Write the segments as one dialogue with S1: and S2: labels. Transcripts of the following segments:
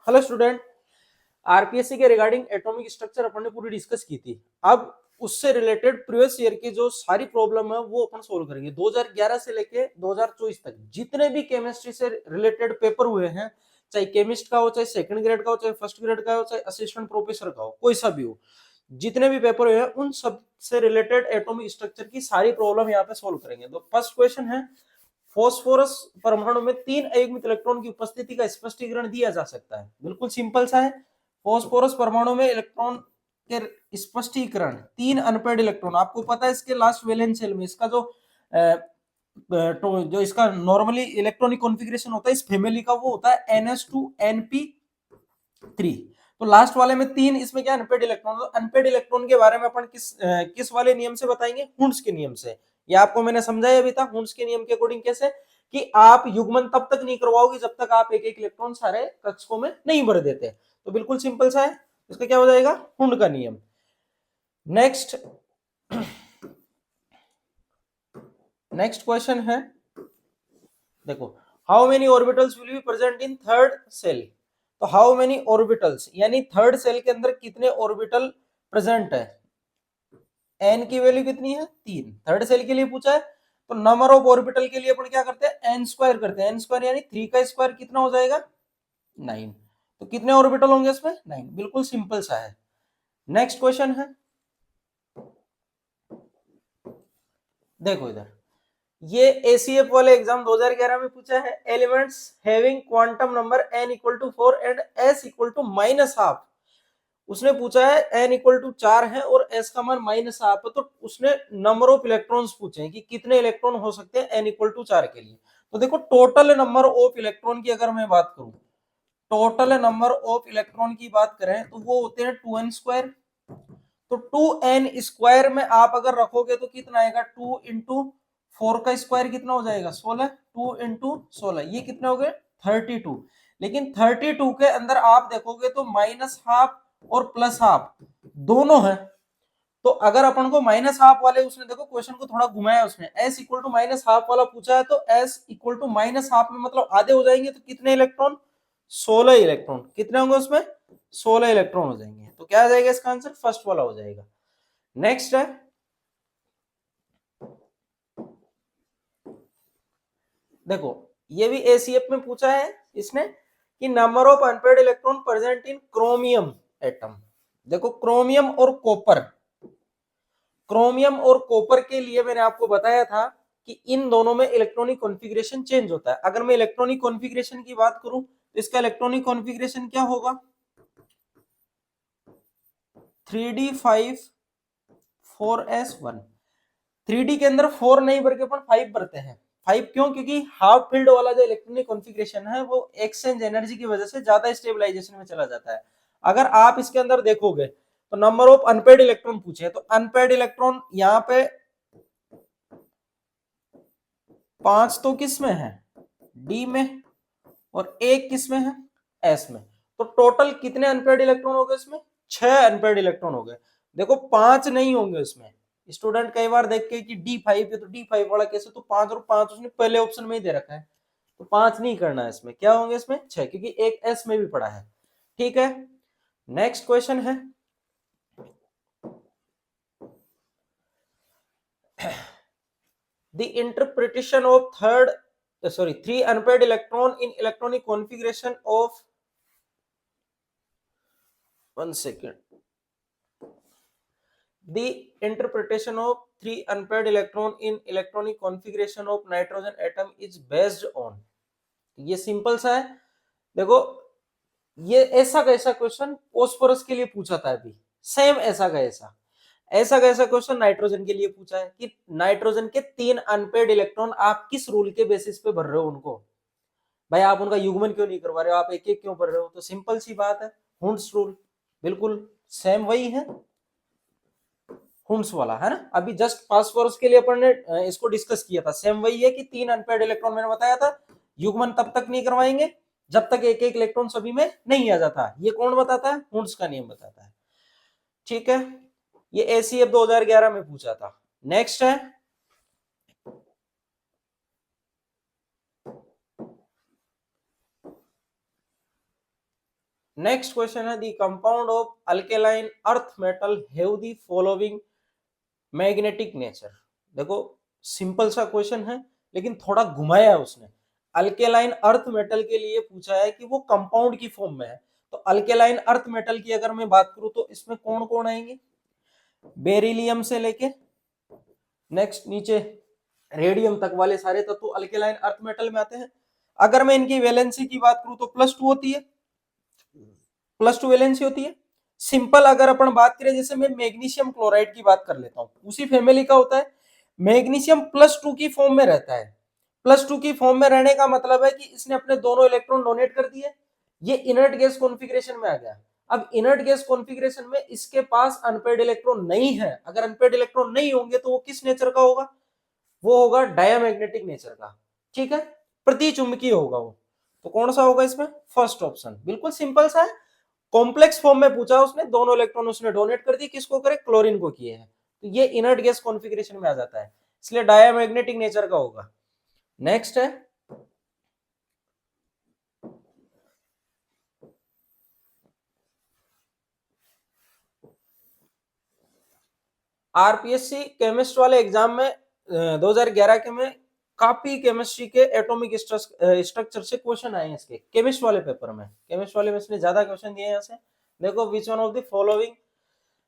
S1: Hello student, RPSC के regarding atomic structure अपन ने पूरी डिस्कस की थी। अब उससे रिलेटेड प्रीवियस ईयर की जो सारी प्रॉब्लम है वो अपन सोल्व करेंगे। 2011 से लेके 2024 तक जितने भी केमिस्ट्री से रिलेटेड पेपर हुए हैं, चाहे केमिस्ट का हो, चाहे सेकंड ग्रेड का हो, चाहे फर्स्ट ग्रेड का हो, चाहे असिस्टेंट प्रोफेसर का हो, कोई सा भी हो, जितने भी पेपर हुए हैं उन सब से रिलेटेड एटॉमिक स्ट्रक्चर की सारी प्रॉब्लम यहाँ पे सोल्व करेंगे। तो फर्स्ट क्वेश्चन है, फॉस्फोरस परमाणु में 3 अयुग्मित इलेक्ट्रॉन की उपस्थिति का स्पष्टीकरण दिया जा सकता है। बिल्कुल सिंपल सा है। फॉस्फोरस परमाणु में इलेक्ट्रॉन के स्पष्टीकरण 3 अनपेड इलेक्ट्रॉन, आपको पता है इसके लास्ट वैलेंस शेल में इसका जो इसका नॉर्मली इलेक्ट्रॉनिक कॉन्फ़िगरेशन होता है इस फैमिली का, वो होता है NS2 NP3। तो लास्ट वाले में 3 इसमें क्या अनपेड इलेक्ट्रॉन। तो अनपेड इलेक्ट्रॉन के बारे में अपन किस वाले नियम से बताएंगे? हुंड्स के नियम से। ये आपको मैंने समझाया भी था। हुंड्स के नियम के अकॉर्डिंग कैसे कि आप युग्मन तब तक नहीं करवाओगे जब तक आप एक एक इलेक्ट्रॉन सारे कक्षकों में नहीं भर देते। तो बिल्कुल सिंपल सा है, इसका क्या हो जाएगा? हुंड का नियम। नेक्स्ट क्वेश्चन है, देखो, how many orbitals will be present in third shell. तो हाउ मेनी ऑर्बिटल्स यानी थर्ड सेल के अंदर कितने ऑर्बिटल प्रेजेंट है। एन की वैल्यू कितनी है? 3। थर्ड सेल के लिए पूछा है। तो नंबर ऑफ ऑर्बिटल के लिए अपन क्या करते हैं? एन स्क्वायर करते हैं। एन स्क्वायर यानी 3 का स्क्वायर कितना हो जाएगा? 9। तो कितने ऑर्बिटल होंगे इसमें? 9। बिल्कुल सिंपल सा है। नेक्स्ट क्वेश्चन है, देखो इधर, ये एसीएफ वाले एग्जाम 2011 में पूछा है। Elements having quantum number n equal to 4 and s equal to -12। उसने पूछा है n इक्वल टू 4 है और s का मान -12 है। तो उसने नंबर ऑफ इलेक्ट्रॉन्स पूछे हैं कि कितने इलेक्ट्रॉन हो सकते हैं n इक्वल टू 4 के लिए। तो देखो, टोटल नंबर ऑफ इलेक्ट्रॉन की अगर मैं बात करूं, टोटल नंबर ऑफ इलेक्ट्रॉन की बात करें तो वो होते हैं 2n स्क्वायर। तो 2n स्क्वायर में आप अगर रखोगे तो कितना आएगा? 2 इंटू 4 का स्क्वायर कितना हो जाएगा? 16। 2 इंटू 16 ये कितने हो गए? 32। लेकिन 32 के अंदर आप देखोगे तो माइनस हाफ और प्लस हाफ दोनों है। तो अगर अपन को माइनस हाफ वाले, उसने देखो क्वेश्चन को थोड़ा घुमाया, उसने s equal to minus half वाला पूछा है। तो s equal to minus half में मतलब आधे हो जाएंगे। तो कितने इलेक्ट्रॉन? 16 इलेक्ट्रॉन। कितने होंगे उसमें? 16 इलेक्ट्रॉन हो जाएंगे। तो क्या आ जाएगा इसका आंसर? फर्स्ट वाला हो जाएगा। नेक्स्ट है, देखो, ये भी एसीएफ में पूछा है इसने कि number of unpaired electron present in chromium atom. देखो, क्रोमियम और कॉपर के लिए मैंने आपको बताया था कि इन दोनों में इलेक्ट्रॉनिक कॉन्फ़िगरेशन चेंज होता है। अगर मैं इलेक्ट्रॉनिक कॉन्फ़िगरेशन की बात करूं तो इसका इलेक्ट्रॉनिक कॉन्फ़िगरेशन क्या होगा? 3d5 4s1। 3d के अंदर 4 नहीं भर के अपन 5 भरते हैं। 5 क्यों? क्योंकि हाफ फील्ड वाला जो इलेक्ट्रॉनिक कॉन्फ़िगरेशन है वो एक्सचेंज एनर्जी की वजह से ज्यादा स्टेबलाइजेशन में चला जाता है। अगर आप इसके अंदर देखोगे तो नंबर ऑफ अनपेड इलेक्ट्रॉन पूछे, तो अनपेड इलेक्ट्रॉन यहाँ पे 5 तो किस में है? डी में। और एक किस में है? एस में। तो टोटल कितने अनपेड इलेक्ट्रॉन हो गए इसमें? 6 अनपेड इलेक्ट्रॉन हो गए। देखो, 5 नहीं होंगे इसमें। स्टूडेंट कई बार देख के कि D5 है तो D5 वाला कैसे? तो 5 और 5 उसने पहले ऑप्शन में ही दे रखा है। तो 5 नहीं करना है इसमें। क्या होंगे इसमें? 6, क्योंकि एक एस में भी पड़ा है। ठीक है। नेक्स्ट क्वेश्चन है, the interpretation of three unpaired electron in electronic configuration of, one second, the interpretation of three unpaired electron in electronic configuration of nitrogen atom is based on। ये सिंपल सा है। देखो, ये ऐसा कैसा क्वेश्चन फॉस्फोरस के लिए पूछा था अभी, सेम ऐसा कैसा क्वेश्चन नाइट्रोजन के लिए पूछा है कि नाइट्रोजन के 3 अनपेड इलेक्ट्रॉन आप किस रूल के बेसिस पे भर रहे हो उनको। भाई, आप उनका युग्मन क्यों नहीं करवा रहे हो? आप एक एक क्यों भर रहे हो? तो सिंपल सी बात है, हुंड्स रूल। बिल्कुल सेम वही है, हुंड्स वाला है ना। अभी जस्ट फास्फोरस के लिए अपन ने इसको डिस्कस किया था। सेम वही है कि 3 अनपेड इलेक्ट्रॉन मैंने बताया था, युग्मन तब तक नहीं करवाएंगे जब तक एक एक इलेक्ट्रॉन सभी में नहीं आ जाता। ये कौन बताता है? हुंड्स का नियम बताता है। ठीक है, ये एसीएफ 2011 में पूछा था। नेक्स्ट है, नेक्स्ट क्वेश्चन है the compound of alkaline earth metal have the following magnetic nature. देखो सिंपल सा क्वेश्चन है लेकिन थोड़ा घुमाया है उसने। अल्केलाइन अर्थ मेटल के लिए पूछा है कि वो कंपाउंड की फॉर्म में है। तो अल्केलाइन अर्थ मेटल की अगर मैं बात करूं तो इसमें कौन कौन आएंगे, बेरिलियम से लेके नेक्स्ट नीचे रेडियम तक वाले सारे तत्व अल्केलाइन अर्थ मेटल में आते हैं। अगर मैं इनकी वैलेंसी की बात करूं तो +2 होती है, +2 वैलेंसी होती है। सिंपल अगर अपन बात करें, जैसे मैं मैग्नीशियम क्लोराइड की बात कर लेता हूं, उसी फैमिली का होता है। मैग्नीशियम +2 की फॉर्म में रहता है। +2 की फॉर्म में रहने का मतलब है कि इसने अपने दोनों इलेक्ट्रॉन डोनेट कर दिए, ये इनर्ट गैस कॉन्फ़िगरेशन में आ गया। अब इनर्ट गैस कॉन्फ़िगरेशन में इसके पास अनपेड इलेक्ट्रॉन नहीं है। अगर अनपेड इलेक्ट्रॉन नहीं होंगे तो वो किस नेचर का होगा, वो होगा डायमैग्नेटिक नेचर का। ठीक है, प्रतिचुंबकीय होगा वो। तो कौन सा होगा इसमें, फर्स्ट ऑप्शन। बिल्कुल सिंपल सा है। कॉम्प्लेक्स फॉर्म में पूछा उसने, दोनों इलेक्ट्रॉन उसने डोनेट कर दिए, किसको करे, क्लोरीन को किए हैं। तो ये इनर्ट गैस कॉन्फ़िगरेशन में आ जाता है, इसलिए डायमैग्नेटिक नेचर का होगा। नेक्स्ट है आरपीएससी केमिस्ट वाले एग्जाम में 2011 के में काफी केमिस्ट्री के एटॉमिक स्ट्रक्चर से क्वेश्चन आए हैं इसके केमिस्ट वाले पेपर में। केमिस्ट वाले में इसने ज्यादा क्वेश्चन दिए हैं यहाँ से। देखो which one of the following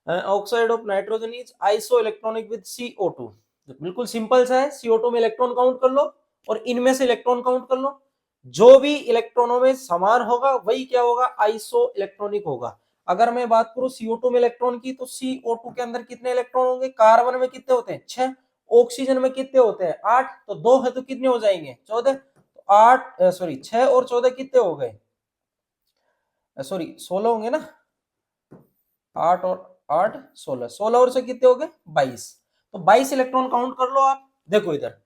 S1: oxide of nitrogen is iso electronic with CO2। बिल्कुल सिंपल सा है, CO2 में इलेक्ट्रॉन काउंट कर लो और इनमें से इलेक्ट्रॉन काउंट कर लो। जो भी इलेक्ट्रॉनों में समान होगा वही क्या होगा, आइसो इलेक्ट्रॉनिक होगा। अगर मैं बात करूं CO2 में इलेक्ट्रॉन की, तो CO2 के अंदर कितने इलेक्ट्रॉन होंगे, कार्बन में कितने होते हैं 6, ऑक्सीजन में कितने होते हैं 8, तो 2 है तो कितने हो जाएंगे 14। तो 8 सॉरी 6 और 14 कितने हो गए, सॉरी 16 होंगे ना, 8 और 8 16, 16 और से कितने हो गए 22। तो 22 इलेक्ट्रॉन काउंट कर लो आप। देखो इधर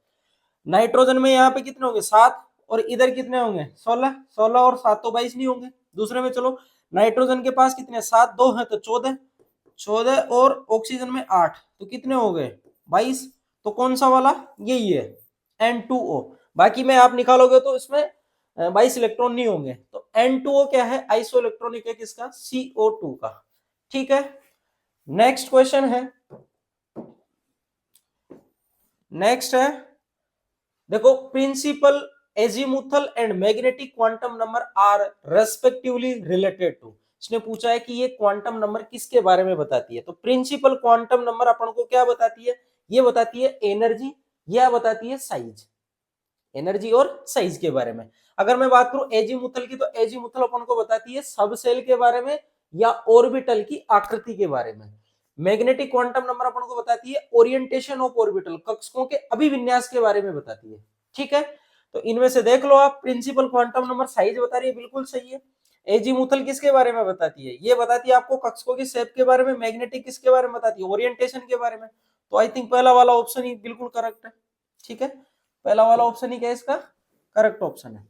S1: नाइट्रोजन में यहाँ पे कितने होंगे 7 और इधर कितने होंगे 16, 16 और 7 तो 22 नहीं होंगे। दूसरे में चलो, नाइट्रोजन के पास कितने 7, 2 है तो 14, 14 और ऑक्सीजन में 8 तो कितने हो गए 22। तो कौन सा वाला, यही है N2O। बाकी में आप निकालोगे तो इसमें 22 इलेक्ट्रॉन नहीं होंगे। तो N2O क्या है, आइसो इलेक्ट्रॉनिक है किसका, CO2 का। ठीक है, नेक्स्ट क्वेश्चन है, नेक्स्ट है देखो principal azimuthal and magnetic quantum number are respectively related to. इसने पूछा है कि ये क्वांटम नंबर किसके बारे में बताती है। तो प्रिंसिपल क्वांटम नंबर अपन को क्या बताती है, ये बताती है एनर्जी या बताती है साइज, एनर्जी और साइज के बारे में। अगर मैं बात करूं एजीमुथल की, तो एजीमुथल अपन को बताती है सब सेल के बारे में या ऑर्बिटल की आकृति के बारे में। मैग्नेटिक क्वांटम नंबर अपन को बताती है ओरिएंटेशन ऑफ ऑर्बिटल, कक्षकों के अभिविन्यास के बारे में बताती है। ठीक है, तो इनमें से देख लो आप, प्रिंसिपल क्वांटम नंबर साइज बता रही है, बिल्कुल सही है। एजीमुथल किसके बारे में बताती है, ये बताती है आपको कक्षकों की शेप के बारे में। मैग्नेटिक किसके बारे में बताती है, ओरिएंटेशन के बारे में। तो आई थिंक पहला वाला ऑप्शन ही बिल्कुल करेक्ट है। ठीक है, पहला वाला ऑप्शन ही क्या है इसका करेक्ट ऑप्शन है,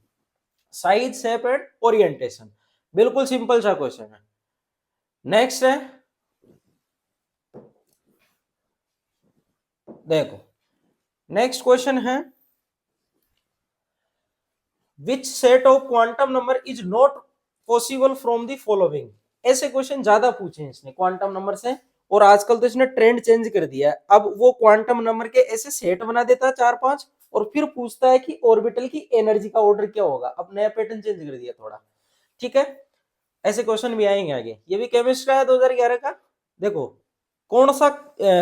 S1: साइज शेप एंड ओरिएंटेशन। बिल्कुल सिंपल सा क्वेश्चन है। नेक्स्ट है देखो, नेक्स्ट क्वेश्चन है which set of quantum number is not possible from the following. ऐसे क्वेश्चन ज्यादा पूछे हैं इसने क्वांटम नंबर से, और आजकल तो इसने ट्रेंड चेंज कर दिया है। अब वो क्वांटम नंबर के ऐसे सेट बना देता है 4-5 और फिर पूछता है कि ऑर्बिटल की एनर्जी का ऑर्डर क्या होगा। अब नया पैटर्न चेंज कर दिया थोड़ा। ठीक है, ऐसे क्वेश्चन भी आएंगे आगे। ये भी केमिस्ट्री का है 2011 का। देखो कौन सा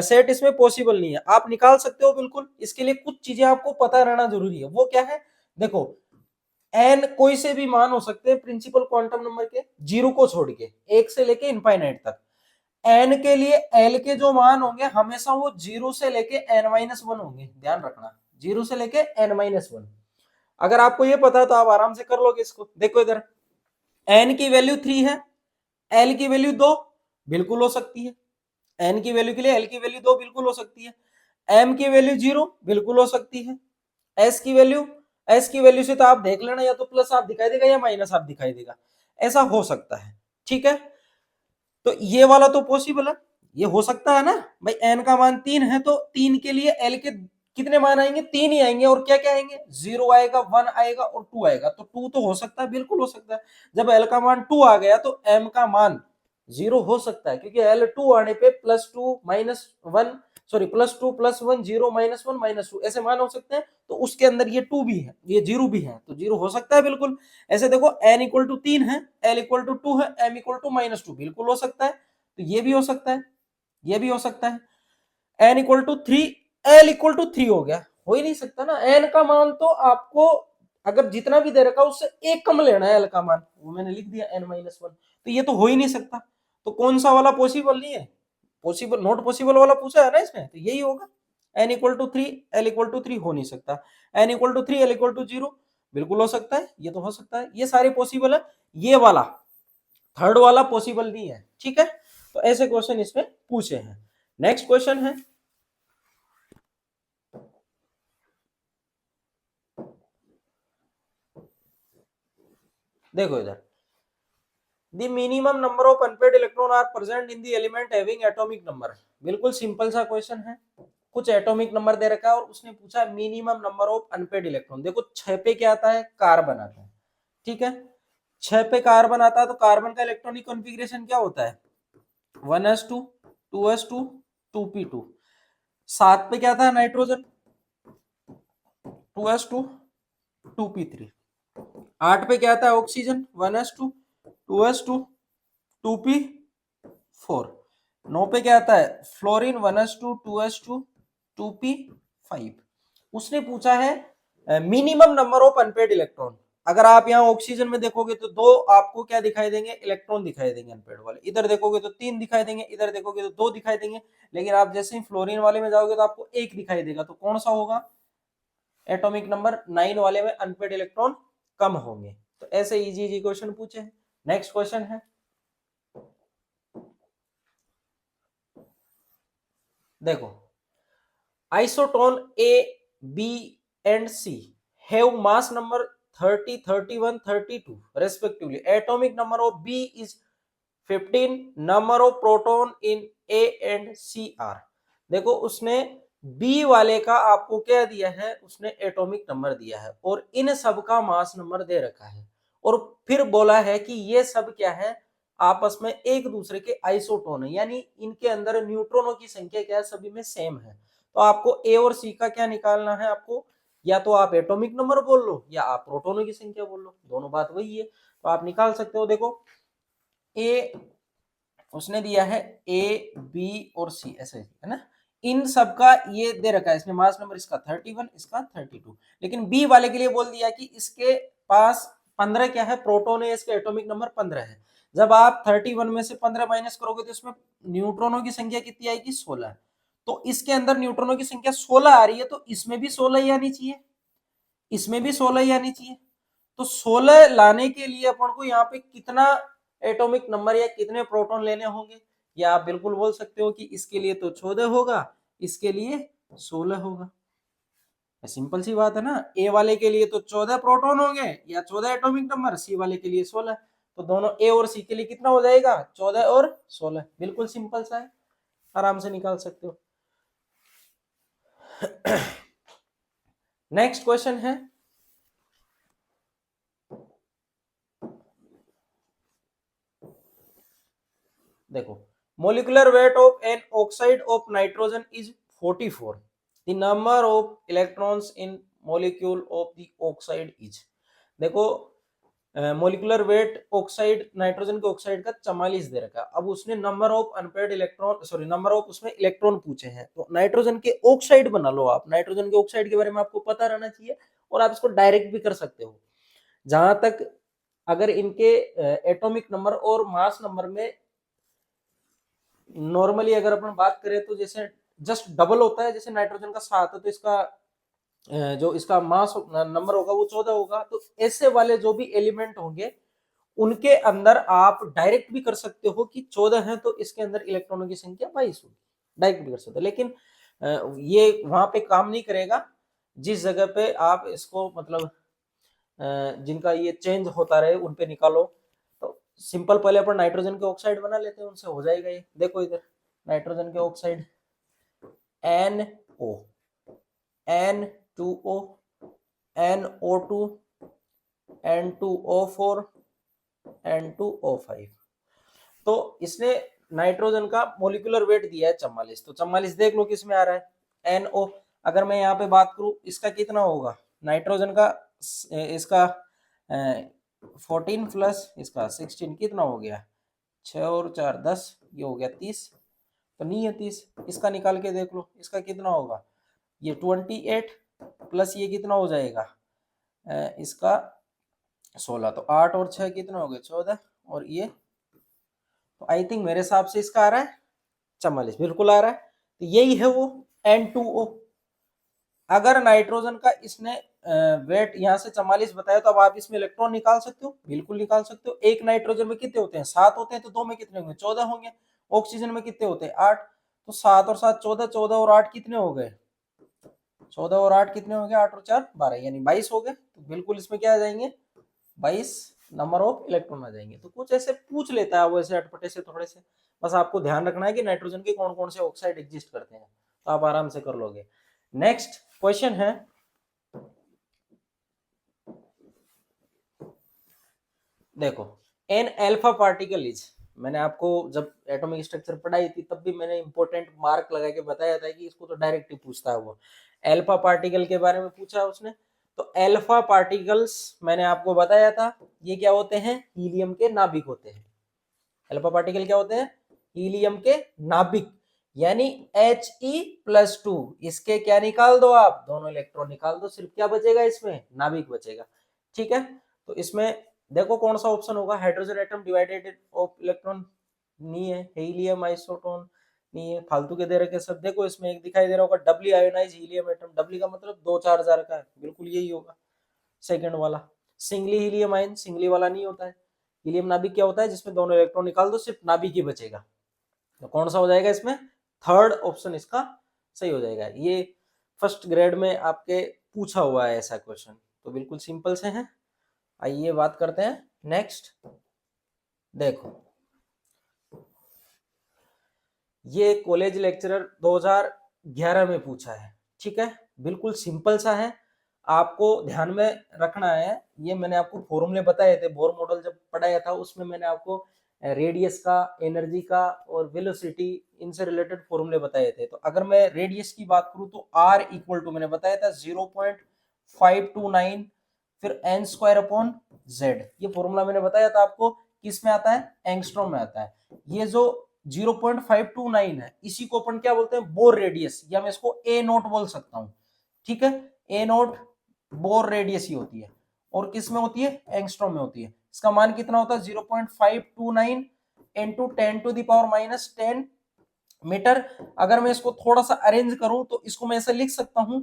S1: सेट इसमें पॉसिबल नहीं है, आप निकाल सकते हो बिल्कुल। इसके लिए कुछ चीजें आपको पता रहना जरूरी है, वो क्या है देखो, एन कोई से भी मान हो सकते हैं प्रिंसिपल क्वांटम नंबर के, जीरो को छोड़ के, एक से लेके इनफाइनाइट तक। एन के लिए एल के जो मान होंगे हमेशा वो जीरो से लेके n-1 होंगे, ध्यान रखना, जीरो से लेके n-1। अगर आपको ये पता है तो आप आराम से कर लोगे इसको। देखो इधर एन की वैल्यू 3 है, एल की वैल्यू 2 बिल्कुल हो सकती है, एन की वैल्यू के लिए एल की वैल्यू 2 बिल्कुल हो सकती है, एम की वैल्यू 0 बिल्कुल हो सकती है, एस की वैल्यू, एस की वैल्यू से तो आप देख लेना, या तो प्लस आप दिखाई देगा या माइनस आप दिखाई देगा, ऐसा हो सकता है। ठीक है, तो ये वाला तो पॉसिबल है, ये हो सकता है ना भाई। एन का मान 3 है तो 3 के लिए एल के कितने मान आएंगे, 3 ही आएंगे, और क्या क्या आएंगे, 0 आएगा, 1 आएगा और 2 आएगा। तो 2 तो हो सकता है, बिल्कुल हो सकता है। जब एल का मान 2 आ गया तो एम का मान 0 हो सकता है, क्योंकि एल 2 आने पे +2 -1 सॉरी +2 +1 0 -1 -2 ऐसे मान हो सकते हैं। तो उसके अंदर ये 2 भी है, ये 0 भी है, तो 0 हो सकता है बिल्कुल। ऐसे देखो n = 3 है, l = 2 है, m = -2 बिल्कुल हो सकता है। तो ये भी हो सकता है, ये भी हो सकता है। n = 3, l = 3 हो गया, हो ही नहीं सकता ना। n का मान तो आपको अगर जितना भी दे रखा उससे एक कम लेना है l का मान, वो मैंने लिख दिया n-1, तो ये तो हो ही नहीं सकता। तो कौन सा वाला पॉसिबल नहीं है, पॉसिबल नॉट पॉसिबल वाला पूछा है ना इसमें, तो यही होगा। n = 3 l = 3 हो नहीं सकता, n = 3 l = 0 बिल्कुल हो सकता है, ये तो हो सकता है, ये सारे पॉसिबल है। ये वाला थर्ड वाला पॉसिबल नहीं है, ठीक है। तो ऐसे क्वेश्चन इसमें पूछे हैं। नेक्स्ट क्वेश्चन है, देखो इधर, the minimum number of unpaired electron are present in the element having atomic number. बिल्कुल सिंपल सा क्वेश्चन है, कुछ एटॉमिक नंबर दे रखा है और उसने पूछा minimum number of unpaired electron. देखो 6 पे क्या आता है, कार्बन आता है, ठीक है। 6 पे कार्बन आता है तो कार्बन का इलेक्ट्रॉनिक कॉन्फ़िगरेशन क्या होता है, 1s2 2s2 2p2। 7 पे क्या था, नाइट्रोजन, 2s2 2p3। 8 पे क्या था, ऑक्सीजन, 1s2 2s2 2p4। 9 पे क्या आता है, फ्लोरीन, 1s2 2s2 2p5। उसने पूछा है minimum number of unpaired electron. अगर आप यहाँ ऑक्सीजन में देखोगे तो 2 आपको क्या दिखाई देंगे, इलेक्ट्रॉन दिखाई देंगे अनपेड वाले। इधर देखोगे तो 3 दिखाई देंगे, इधर देखोगे तो 2 दिखाई देंगे। लेकिन आप जैसे ही फ्लोरीन वाले में जाओगे तो आपको 1 दिखाई देगा। तो कौन सा होगा, एटॉमिक नंबर 9 वाले में अनपेड इलेक्ट्रॉन कम होंगे। तो ऐसे इजी इजी क्वेश्चन पूछे हैं। नेक्स्ट क्वेश्चन है, देखो, isotone A, B and C have mass number 30 31 32 respectively. Atomic number of B is 15. Number of proton in A and C are, देखो उसने बी वाले का आपको क्या दिया है, उसने एटॉमिक नंबर दिया है और इन सब का मास नंबर दे रखा है। और फिर बोला है कि ये सब क्या है, आपस में एक दूसरे के आइसोटोन है, यानी इनके अंदर न्यूट्रॉनों की संख्या क्या है, सभी में सेम है। तो आपको ए और सी का क्या निकालना है, आपको या तो आप एटॉमिक नंबर बोल लो या आप प्रोटोनों की संख्या बोल लो, दोनों बात वही है। तो आप निकाल सकते हो। देखो ए उसने दिया है ए बी और सी, ऐसे है ना। इन सब का ये दे रखा है इसने मास नंबर, इसका 31 इसका 32। लेकिन बी वाले के लिए बोल दिया कि इसके पास 15 क्या है, प्रोटॉन है, इसका एटॉमिक नंबर 15 है। जब आप 31 में से 15 माइनस करोगे तो इसमें न्यूट्रॉनों की संख्या कितनी आएगी, 16। तो इसके अंदर न्यूट्रॉनों की संख्या 16 आ रही है, तो इसमें भी 16 ही आनी चाहिए, इसमें भी 16 ही आनी चाहिए। तो 16 लाने के लिए अपन को यहाँ पे कितना एटॉमिक नंबर या कितने प्रोटॉन लेने होंगे, या आप बिल्कुल बोल सकते हो कि इसके लिए तो 14 होगा, इसके लिए 16 होगा। सिंपल सी बात है ना। ए वाले के लिए तो 14 प्रोटॉन होंगे या 14 एटॉमिक नंबर, सी वाले के लिए 16। तो दोनों ए और सी के लिए कितना हो जाएगा, 14 और 16। बिल्कुल सिंपल सा है, आराम से निकाल सकते हो। नेक्स्ट क्वेश्चन है, देखो, molecular weight of an oxide of nitrogen is 44। The number of electrons in molecule of the oxide is, देखो मोलिकुलर वेट ऑक्साइड नाइट्रोजन के ऑक्साइड का 44 दे रखा है। अब उसने number of unpaired electron sorry number of उसमें इलेक्ट्रॉन पूछे हैं। तो नाइट्रोजन के ऑक्साइड बना लो आप, नाइट्रोजन के ऑक्साइड के बारे में आपको पता रहना चाहिए और आप इसको डायरेक्ट भी कर सकते हो। जहां तक अगर इनके एटॉमिक नंबर और मास नंबर में नॉर्मली अगर अपन बात करें तो जैसे जस्ट डबल होता है, जैसे नाइट्रोजन का 7 है तो इसका जो इसका मास नंबर होगा वो 14 होगा। तो ऐसे वाले जो भी एलिमेंट होंगे उनके अंदर आप डायरेक्ट भी कर सकते हो कि 14 है तो इसके अंदर इलेक्ट्रॉनों की संख्या 22 होगी, डायरेक्ट भी कर सकते हो। लेकिन ये वहां पे काम नहीं करेगा जिस जगह पे आप इसको मतलब जिनका ये चेंज होता रहे उन पे निकालो। तो सिंपल पहले अपन नाइट्रोजन के ऑक्साइड बना लेते हैं, उनसे हो जाएगा ये। देखो इधर नाइट्रोजन के oxide NO, N2O, NO2, N2O4, N2O5। तो इसने नाइट्रोजन का मोलिकुलर वेट दिया है 44। तो 44 देख लो किस में आ रहा है, NO। अगर मैं यहाँ पे बात करूं इसका कितना होगा नाइट्रोजन का, इसका 14 प्लस इसका 16 कितना हो गया, 6 और 4 10, ये हो गया 30। तो नहीं है 30, इसका निकाल के देख लो इसका कितना होगा, ये 28 प्लस ये कितना हो जाएगा, इसका 16। तो 8 और 6 कितना हो गए 14, और ये तो आई थिंक मेरे हिसाब से इसका आ रहा है 44, बिल्कुल आ रहा है। तो यही है वो N2O। अगर नाइट्रोजन का इसने वेट यहाँ से 44 बताया, तो अब आप इसमें इलेक्ट्रॉन निकाल सकते हो, बिल्कुल निकाल सकते हो। एक नाइट्रोजन में कितने होते हैं, 7 होते हैं, तो 2 में कितने होंगे, 14 होंगे। ऑक्सीजन में कितने होते हैं, 8। तो 7 और 7 14, 14 और 8 कितने हो गए, 14 और 8 कितने हो गए, 8 और 4 12, यानी 22 हो गए। तो बिल्कुल इसमें क्या आ जाएंगे, 22 नंबर ऑफ इलेक्ट्रॉन आ जाएंगे। तो कुछ ऐसे पूछ लेता है वो, ऐसे अटपटे से थोड़े से, बस आपको ध्यान रखना है कि नाइट्रोजन के कौन कौन से ऑक्साइड एग्जिस्ट करते हैं, तो आप आराम से कर लोगे। नेक्स्ट क्वेश्चन है, देखो एन अल्फा पार्टिकल इज, मैंने आपको जब एटॉमिक स्ट्रक्चर पढ़ाई थी तब भी मैंने इंपॉर्टेंट मार्क लगा के बताया था कि इसको तो डायरेक्ट ही पूछता है वो। अल्फा पार्टिकल के बारे में पूछा उसने, तो अल्फा पार्टिकल्स मैंने आपको बताया था ये क्या होते हैं, हीलियम के नाभिक होते हैं। अल्फा पार्टिकल क्या होते हैं, हीलियम के नाभिक, यानी He+2, इसके क्या निकाल दो आप, दोनों इलेक्ट्रॉन निकाल दो, सिर्फ क्या बचेगा इसमें, नाभिक बचेगा। ठीक है, तो इसमें देखो कौन सा ऑप्शन होगा, hydrogen atom divided of electron नहीं है, हीलियम आइसोटोन नहीं है, फालतू के दे रखे सब। देखो इसमें एक दिखाई दे रहा होगा डबली आयोनाइज हीलियम एटम, डबली का मतलब 2 4 हजार का है, बिल्कुल यही होगा सेकंड वाला। सिंगली हीलियम आयन, सिंगली वाला नहीं होता है। हीलियम नाभिक क्या होता है, जिसमें दोनों इलेक्ट्रॉन निकाल दो सिर्फ नाभिक ही बचेगा। तो कौन सा हो जाएगा इसमें, थर्ड ऑप्शन इसका सही हो जाएगा। ये फर्स्ट ग्रेड में आपके पूछा हुआ है ऐसा क्वेश्चन, तो बिल्कुल सिंपल से है। आइए बात करते हैं नेक्स्ट। देखो ये कॉलेज लेक्चरर 2011 में पूछा है, ठीक है, बिल्कुल सिंपल सा है, आपको ध्यान में रखना है। ये मैंने आपको फॉर्मूले बताए थे, बोर मॉडल जब पढ़ाया था उसमें मैंने आपको रेडियस का, एनर्जी का और वेलोसिटी, इनसे रिलेटेड फॉर्मूले बताए थे। तो अगर मैं रेडियस की बात करूं तो R इक्वल टू मैंने बताया था 0.529 फिर n²/z, ये फॉर्मूला मैंने बताया था आपको, किस में आता है, एंगस्ट्रॉम में आता है। ये जो 0.529 है इसी को अपन क्या बोलते हैं, बोर रेडियस, या मैं इसको A0 बोल सकता हूं। ठीक है, A0 बोर रेडियस ही होती है, और किस में होती है, एंगस्ट्रॉम में होती है। इसका मान कितना होता है 0.529 इंटू 10⁻⁻10 मीटर। अगर मैं इसको थोड़ा सा अरेंज करूं तो इसको मैं ऐसा लिख सकता हूं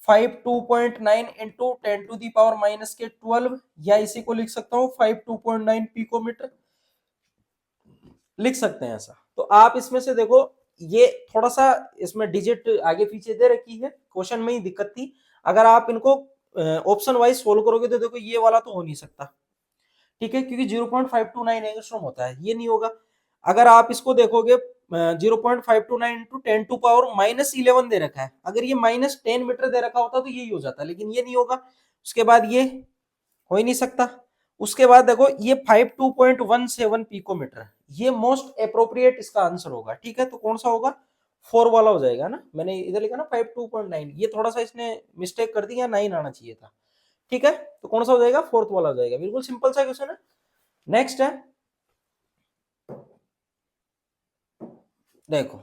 S1: 52.9 इंटू 10⁻⁻12, या इसी को लिख सकता हूं 52.9 पिकोमीटर, लिख सकते हैं ऐसा। तो आप इसमें से देखो, ये थोड़ा सा इसमें डिजिट आगे पीछे दे रखी है, क्वेश्चन में ही दिक्कत थी। अगर आप इनको ऑप्शन वाइज सोल्व करोगे तो देखो ये वाला तो हो नहीं सकता, ठीक है, क्योंकि 0.529 एंगस्ट्रॉम होता है, ये नहीं होगा। अगर आप इसको देखोगे 0.529 इंटू 10⁻⁻11 दे रखा है, अगर ये -10 मीटर दे रखा होता तो यही हो जाता, लेकिन ये नहीं होगा। उसके बाद ये हो ही नहीं सकता। उसके बाद देखो ये 52.17 पिकोमीटर, ये मोस्ट अप्रोप्रिएट इसका आंसर होगा। ठीक है, तो कौन सा होगा, 4 वाला हो जाएगा ना, मैंने इधर लिखा ना 52.9, ये थोड़ा सा इसने मिस्टेक कर दी, या 9 आना चाहिए था। ठीक है, तो कौन सा हो जाएगा, 4th वाला हो जाएगा, बिल्कुल सिंपल सा क्वेश्चन है। नेक्स्ट है, देखो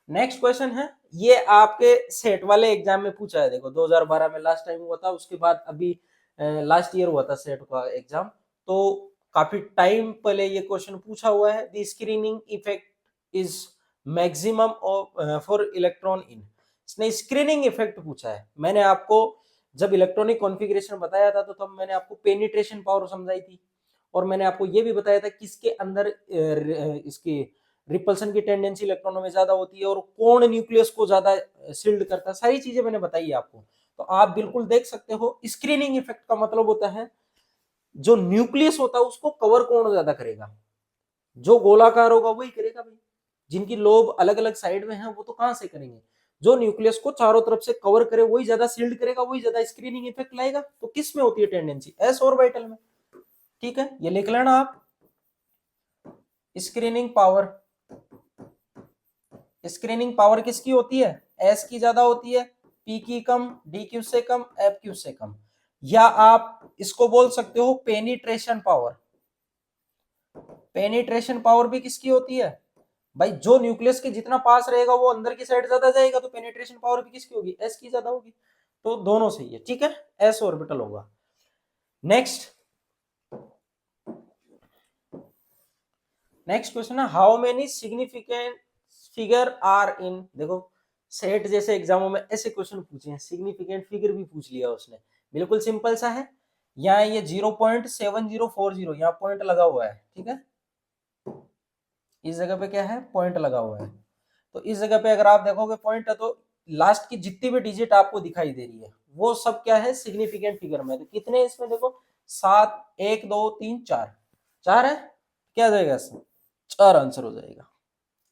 S1: नेक्स्ट क्वेश्चन है, ये आपके सेट वाले एग्जाम में पूछा है। देखो 2012 में लास्ट टाइम हुआ था, उसके बाद अभी लास्ट ईयर हुआ था सेट का एग्जाम, तो काफी टाइम पहले ये क्वेश्चन पूछा हुआ है। The screening effect is maximum for electron in, इसने स्क्रीनिंग इफेक्ट पूछा है। मैंने आपको जब इलेक्ट्रॉनिक कॉन्फ़िगरेशन बताया था तो तब मैंने आपको पेनिट्रेशन पावर समझाई थी, और मैंने आपको ये भी बताया था किसके अंदर इसकी रिपल्सन की टेंडेंसी इलेक्ट्रॉनों में ज्यादा होती है, और कौन न्यूक्लियस को ज्यादा सील्ड करता है, सारी चीजें मैंने बताई है आपको। तो आप बिल्कुल देख सकते हो, स्क्रीनिंग इफेक्ट का मतलब होता है जो न्यूक्लियस होता है उसको कवर कौन ज्यादा करेगा, जो गोलाकार होगा वही करेगा भाई, जिनकी लोब अलग अलग साइड में है वो तो कहां से करेंगे, जो न्यूक्लियस को चारों तरफ से कवर करे वही ज्यादा सील्ड करेगा, वही ज्यादा स्क्रीनिंग इफेक्ट लाएगा। तो किस में होती है टेंडेंसी? एस ऑर्बिटल में। ठीक है, ये लिख लेना आप। स्क्रीनिंग पावर, स्क्रीनिंग पावर किसकी होती है? एस की ज्यादा होती है, पी की कम, डी क्यू से कम, एफ क्यू से कम। या आप इसको बोल सकते हो पेनिट्रेशन पावर। पेनिट्रेशन पावर भी किसकी होती है भाई? जो न्यूक्लियस के जितना पास रहेगा वो अंदर की साइड ज्यादा जाएगा, तो पेनिट्रेशन पावर भी किसकी होगी? एस की ज्यादा होगी। तो दोनों सही है। ठीक है, एस ऑर्बिटल होगा। नेक्स्ट क्वेश्चन है, how many significant figure are in. देखो सेट जैसे एग्जामों में ऐसे क्वेश्चन पूछे हैं, सिग्निफिकेंट फिगर भी पूछ लिया उसने। बिल्कुल सिंपल सा है। यहाँ ये 0.7040 यहाँ पॉइंट लगा हुआ है। ठीक है, इस जगह पे क्या है? पॉइंट लगा हुआ है। तो इस जगह पे अगर आप देखोगे पॉइंट है, तो लास्ट की जितनी भी डिजिट आपको दिखाई दे रही है वो सब क्या है? सिग्निफिकेंट फिगर में। तो कितने इसमें देखो, 7, 1 2 3 4, 4 है। क्या जाएगा इसमें? 4 आंसर हो जाएगा।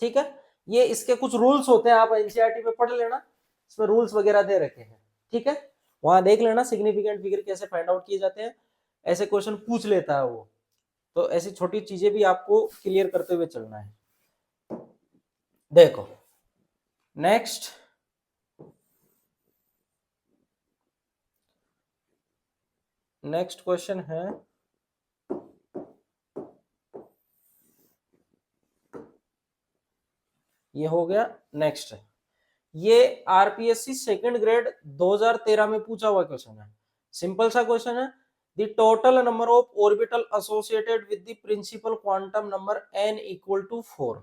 S1: ठीक है, ये इसके कुछ रूल्स होते हैं, आप एनसीईआरटी में पढ़ लेना, इसमें रूल्स वगैरह दे रखे हैं। ठीक है, वहां देख लेना सिग्निफिकेंट फिगर कैसे फाइंड आउट किए जाते हैं। ऐसे क्वेश्चन पूछ लेता है वो, तो ऐसी छोटी चीजें भी आपको क्लियर करते हुए चलना है। देखो नेक्स्ट क्वेश्चन है, ये हो गया। नेक्स्ट ये आरपीएससी सेकंड ग्रेड 2013 में पूछा हुआ क्वेश्चन है। सिंपल सा क्वेश्चन है, the total number of orbital associated with the principal quantum number n equal to 4।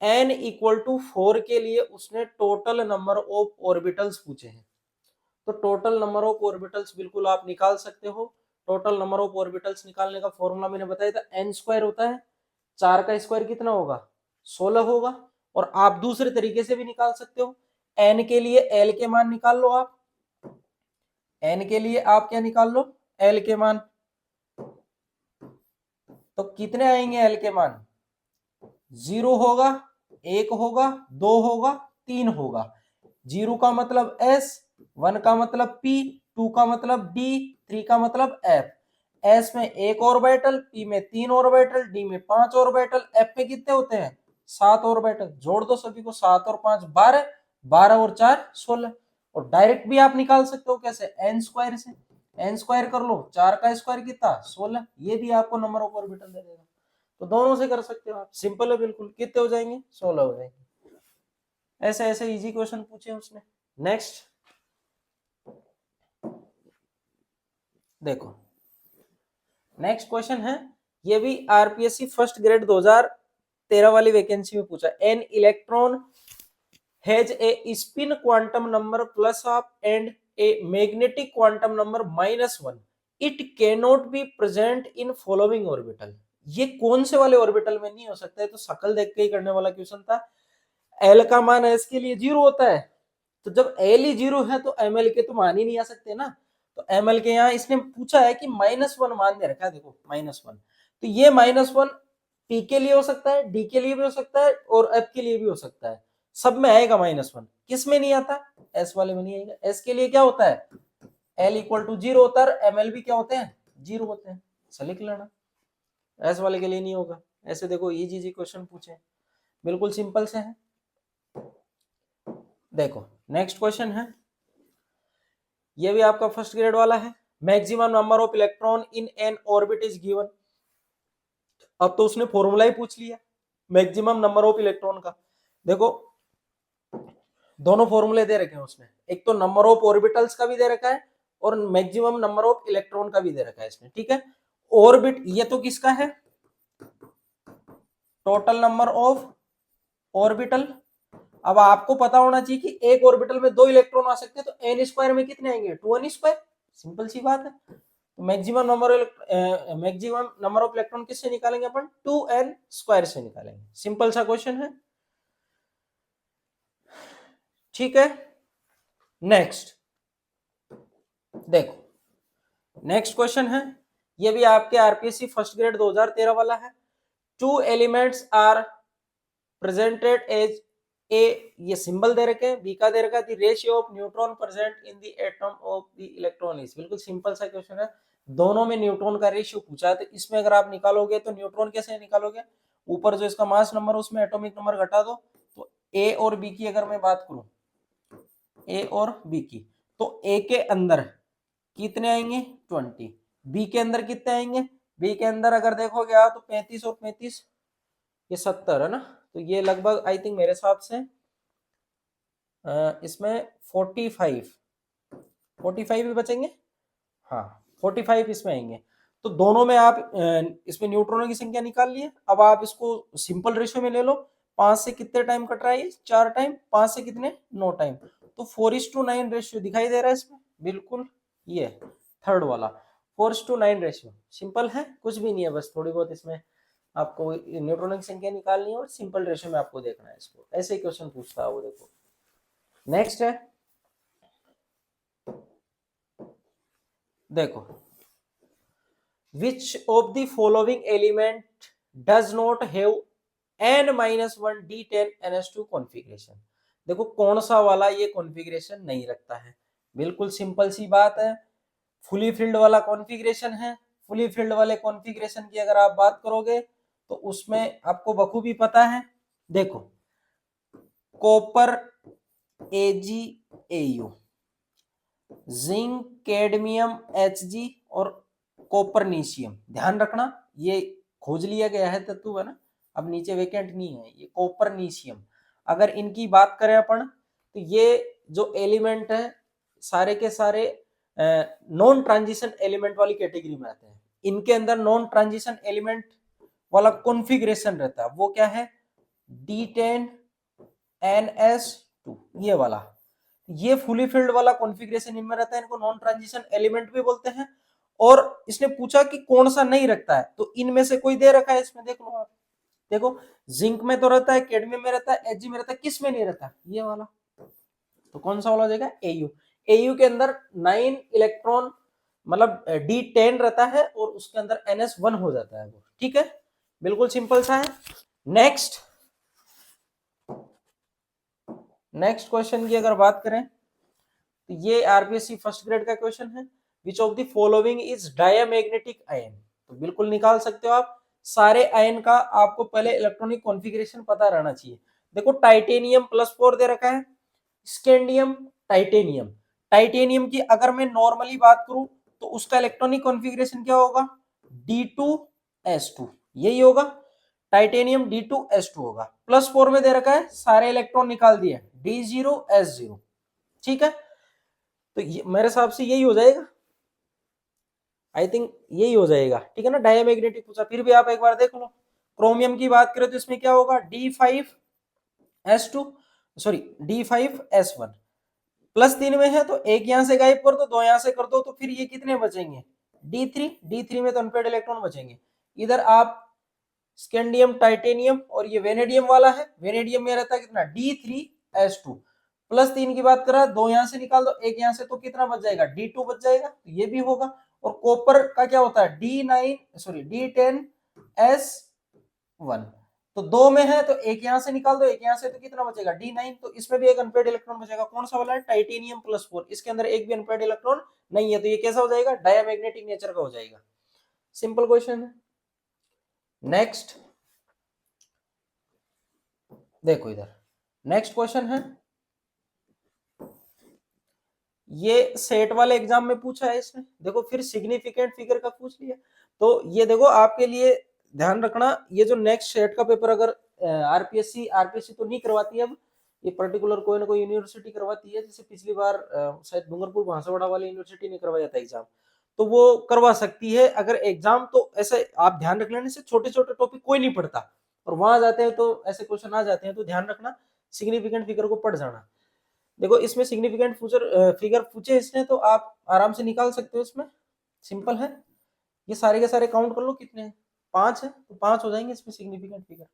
S1: n equal to 4 के लिए उसने टोटल नंबर ऑफ ऑर्बिटल्स पूछे हैं। तो टोटल नंबर ऑफ ऑर्बिटल्स बिल्कुल आप निकाल सकते हो। टोटल नंबर ऑफ ऑर्बिटल्स निकालने का फॉर्मूला मैंने बताया था, n स्क्वायर होता है। 4 का स्क्वायर कितना होगा? 16 होगा। और आप दूसरे तरीके से भी निकाल सकते हो, n के लिए l के मान निकाल लो आप। n के लिए आप क्या निकाल लो? l के मान। तो कितने आएंगे l के मान? 0 होगा, 1 होगा, 2 होगा, 3 होगा। 0 का मतलब s, 1 का मतलब p, 2 का मतलब d, 3 का मतलब f। s में 1 ऑर्बिटल, p में 3 ऑर्बिटल, d में 5 ऑर्बिटल, f में कितने होते हैं? 7 ऑर्बिटल। जोड़ दो सभी को, 7 और 5 12, 12 और 4 16। और डायरेक्ट भी आप निकाल सकते हो, कैसे? n स्क्वायर से। n स्क्वायर कर लो, 4 का स्क्वायर कितना? 16। ये भी आपको नंबर ऑफ ऑर्बिटल दे देगा। तो दोनों से कर सकते हो आप, सिंपल है बिल्कुल। कितने हो जाएंगे? 16 हो जाएंगे। ऐसे ऐसे इजी क्वेश्चन पूछे उसने। नेक्स्ट देखो, नेक्स्ट क्वेश्चन है, ये भी आरपीएससी फर्स्ट ग्रेड 2013 वाली वैकेंसी में पूछा। An electron has a spin quantum number +12 and a magnetic quantum number -1, it can not be present in following orbital. ये कौन से वाले ऑर्बिटल में नहीं हो सकता है? तो शकल देख के ही करने वाला क्वेश्चन था। एल का मान एस के लिए 0 होता है, तो जब एल ही 0 है तो एम एल के तो मान ही नहीं आ सकते ना। तो एम एल के यहाँ इसने पूछा है कि -1 मान दे रखा है, देखो -1। तो ये -1 पी के लिए हो सकता है, डी के लिए भी हो सकता है, और एफ के लिए भी हो सकता है। सब में आएगा -1। किस में नहीं आता? एस वाले में नहीं आएगा। एस के लिए क्या होता है? एल इक्वल टू 0 होता है, एम एल भी क्या होते हैं? 0 होते हैं। लिख लेना, एस वाले के लिए नहीं होगा। ऐसे देखो इजी क्वेश्चन पूछे, बिल्कुल सिंपल से है। देखो नेक्स्ट क्वेश्चन है, ये भी आपका फर्स्ट ग्रेड वाला है। Maximum number of electron in an orbit is given. अब तो उसने फॉर्मूला ही पूछ लिया मैक्सिमम नंबर ऑफ इलेक्ट्रॉन का। देखो दोनों फॉर्मूले दे रखे हैं उसने, एक तो नंबर ऑफ ऑर्बिटल्स का भी दे रखा है और मैक्सिमम नंबर ऑफ इलेक्ट्रॉन का भी दे रखा है इसने। ठीक है, ऑर्बिट ये तो किसका है? Total number of orbital. अब आपको पता होना चाहिए कि एक ऑर्बिटल में 2 इलेक्ट्रॉन आ सकते हैं, तो एन स्क्वायर में कितने आएंगे? 2n square. सिंपल सी बात है। तो मैक्सिमम नंबर ऑफ इलेक्ट्रॉन किससे निकालेंगे अपन? 2n स्क्वायर से निकालेंगे। सिंपल सा क्वेश्चन है। ठीक है, नेक्स्ट देखो, नेक्स्ट क्वेश्चन है, ये भी आपके आरपीएससी फर्स्ट ग्रेड 2013 वाला है। 2 एलिमेंट्स आर प्रेजेंटेड एज ये सिंबल दे रखे हैं, बी का दे रखा है the ratio of neutron present in the atom of the electron is. बिल्कुल सिंपल सा क्वेश्चन है, दोनों में न्यूट्रॉन का रेशियो पूछा है, तो इसमें अगर आप निकालोगे तो न्यूट्रॉन कैसे निकालोगे, ऊपर जो इसका मास नंबर है उसमें एटॉमिक नंबर घटा दो। तो ए और बी की अगर मैं बात करूं, ए और बी की, तो ए के अंदर कितने आएंगे 20, बी के अंदर कितने आएंगे, बी के अंदर अगर देखोगे आप तो 35 और 35 ये 70 है ना, तो ये लगभग आई थिंक मेरे हिसाब से इसमें 45 भी बचेंगे, हाँ 45 इसमें आएंगे। तो दोनों में आप इसमें न्यूट्रॉनों की संख्या निकाल लिए। अब आप इसको सिंपल रेशियो में ले लो, 5 से कितने टाइम कट रहा है, 4 टाइम, 5 से कितने 9 टाइम, तो 4:9 रेशियो दिखाई दे रहा है इसमें, बिल्कुल ये थर्ड वाला 4:9 रेशियो। सिंपल है, कुछ भी नहीं है, बस थोड़ी बहुत इसमें आपको न्यूट्रॉनों की संख्या निकालनी है और सिंपल रेशियो में आपको देखना है इसको, ऐसे क्वेश्चन पूछता है वो। देखो नेक्स्ट है, देखो which of the following element does not have n-1 d10 ns2 configuration. देखो कौन सा वाला ये कॉन्फ़िगरेशन नहीं रखता है, बिल्कुल सिंपल सी बात है, फुली फिल्ड वाला कॉन्फ़िगरेशन है। फुली फिल्ड वाले कॉन्फ़िगरेशन की अगर आप बात करोगे तो उसमें आपको बखूबी पता है, देखो copper AgAu, zinc cadmium Hg और कॉपरनीशियम। ध्यान रखना ये खोज लिया गया है तत्व है ना, अब नीचे वेकेंट नहीं है, ये कॉपरनीशियम। अगर इनकी बात करें अपन तो ये जो एलिमेंट है सारे के सारे नॉन ट्रांजिशन एलिमेंट वाली कैटेगरी में आते हैं। इनके अंदर नॉन ट्रांजिशन एलिमेंट वाला कॉन्फ़िगरेशन रहता है, वो क्या है D10 NS2 ये वाला। ये फुली फिल्ड वाला कॉन्फ़िगरेशन इनमें रहता है, इनको नॉन ट्रांजिशन एलिमेंट भी बोलते हैं। और इसने पूछा कि कौन सा नहीं रखता है, तो इनमें से कोई दे रखा है इसमें, देख लो आप, देखो जिंक में तो रहता है, कैडमियम में रहता है, Ag में रहता है, किस में नहीं रहता, ये वाला। तो कौन सा वाला हो जाएगा Au। Au के अंदर 9 इलेक्ट्रॉन मतलब D10 रहता है और उसके अंदर NS1 हो जाता है वो, ठीक है, बिल्कुल सिंपल सा है। नेक्स्ट क्वेश्चन की अगर बात करें तो ये आरपीएससी फर्स्ट ग्रेड का क्वेश्चन है, which of the following is diamagnetic ion. तो बिल्कुल निकाल सकते हो आप, सारे आयन का आपको पहले इलेक्ट्रॉनिक कॉन्फ़िगरेशन पता रहना चाहिए। देखो टाइटेनियम +4 दे रखा है, स्कैंडियम, टाइटेनियम। टाइटेनियम की अगर मैं नॉर्मली बात करूं तो उसका इलेक्ट्रॉनिक कॉन्फ़िगरेशन क्या होगा D2S2, यही होगा, टाइटेनियम D2S2 होगा। +4 में दे रखा है, सारे इलेक्ट्रॉन निकाल दिए D0S0, ठीक है, तो मेरे हिसाब से यही हो जाएगा, आई थिंक यही हो जाएगा, ठीक है ना। डायमैग्नेटिक पूछा, फिर भी आप एक बार देख लो। क्रोमियम की बात करें तो इसमें क्या होगा D5S2 सॉरी D5S1, +3 में है तो एक यहां से गायब कर दो, दो यहां से कर दो, तो फिर ये कितने बचेंगे D3 में तो अनपेड इलेक्ट्रॉन बचेंगे। इधर आप स्कैंडियम, टाइटेनियम और ये वेनेडियम वाला है, वेनेडियम में रहता है कितना D3S2, +3 की बात करा, दो यहां से निकाल दो, एक यहां से, तो कितना बच जाएगा D2 बच जाएगा, तो ये भी होगा। और कॉपर का क्या होता है D10S1, तो दो में है तो एक यहां से निकाल दो, एक यहां से, तो कितना बचेगा D9, तो इसमें भी एक अनपेड इलेक्ट्रॉन बचेगा, कौन सा वाला है टाइटेनियम +4, इसके अंदर एक भी अनपेड इलेक्ट्रॉन नहीं है, तो ये कैसा हो जाएगा डायमैग्नेटिक नेचर का हो जाएगा। सिंपल क्वेश्चन है। नेक्स्ट देखो इधर नेक्स्ट क्वेश्चन है, ये सेट वाले एग्जाम में पूछा है इसमें, देखो फिर सिग्निफिकेंट फिगर का पूछ लिया। तो ये देखो आपके लिए ध्यान रखना, ये जो नेक्स्ट सेट का पेपर अगर आरपीएससी तो नहीं करवाती अब, ये पर्टिकुलर कोई ना कोई यूनिवर्सिटी करवाती है, जैसे पिछली बार शायद डूंगरपुर भांसवाड़ा वाली यूनिवर्सिटी ने करवाया था एग्जाम, तो वो करवा सकती है अगर एग्जाम, तो ऐसे आप ध्यान रख लेने से छोटे छोटे टॉपिक कोई नहीं पढ़ता, और वहां जाते हैं तो ऐसे क्वेश्चन आ जाते हैं, तो ध्यान रखना सिग्निफिकेंट फिगर को पढ़ जाना। देखो इसमें सिग्निफिकेंट फिगर पूछे इसने, तो आप आराम से निकाल सकते हो, इसमें सिंपल है, ये सारे के सारे काउंट कर लो कितने हैं, 5 है, तो 5 हो जाएंगे इसमें सिग्निफिकेंट फिगर,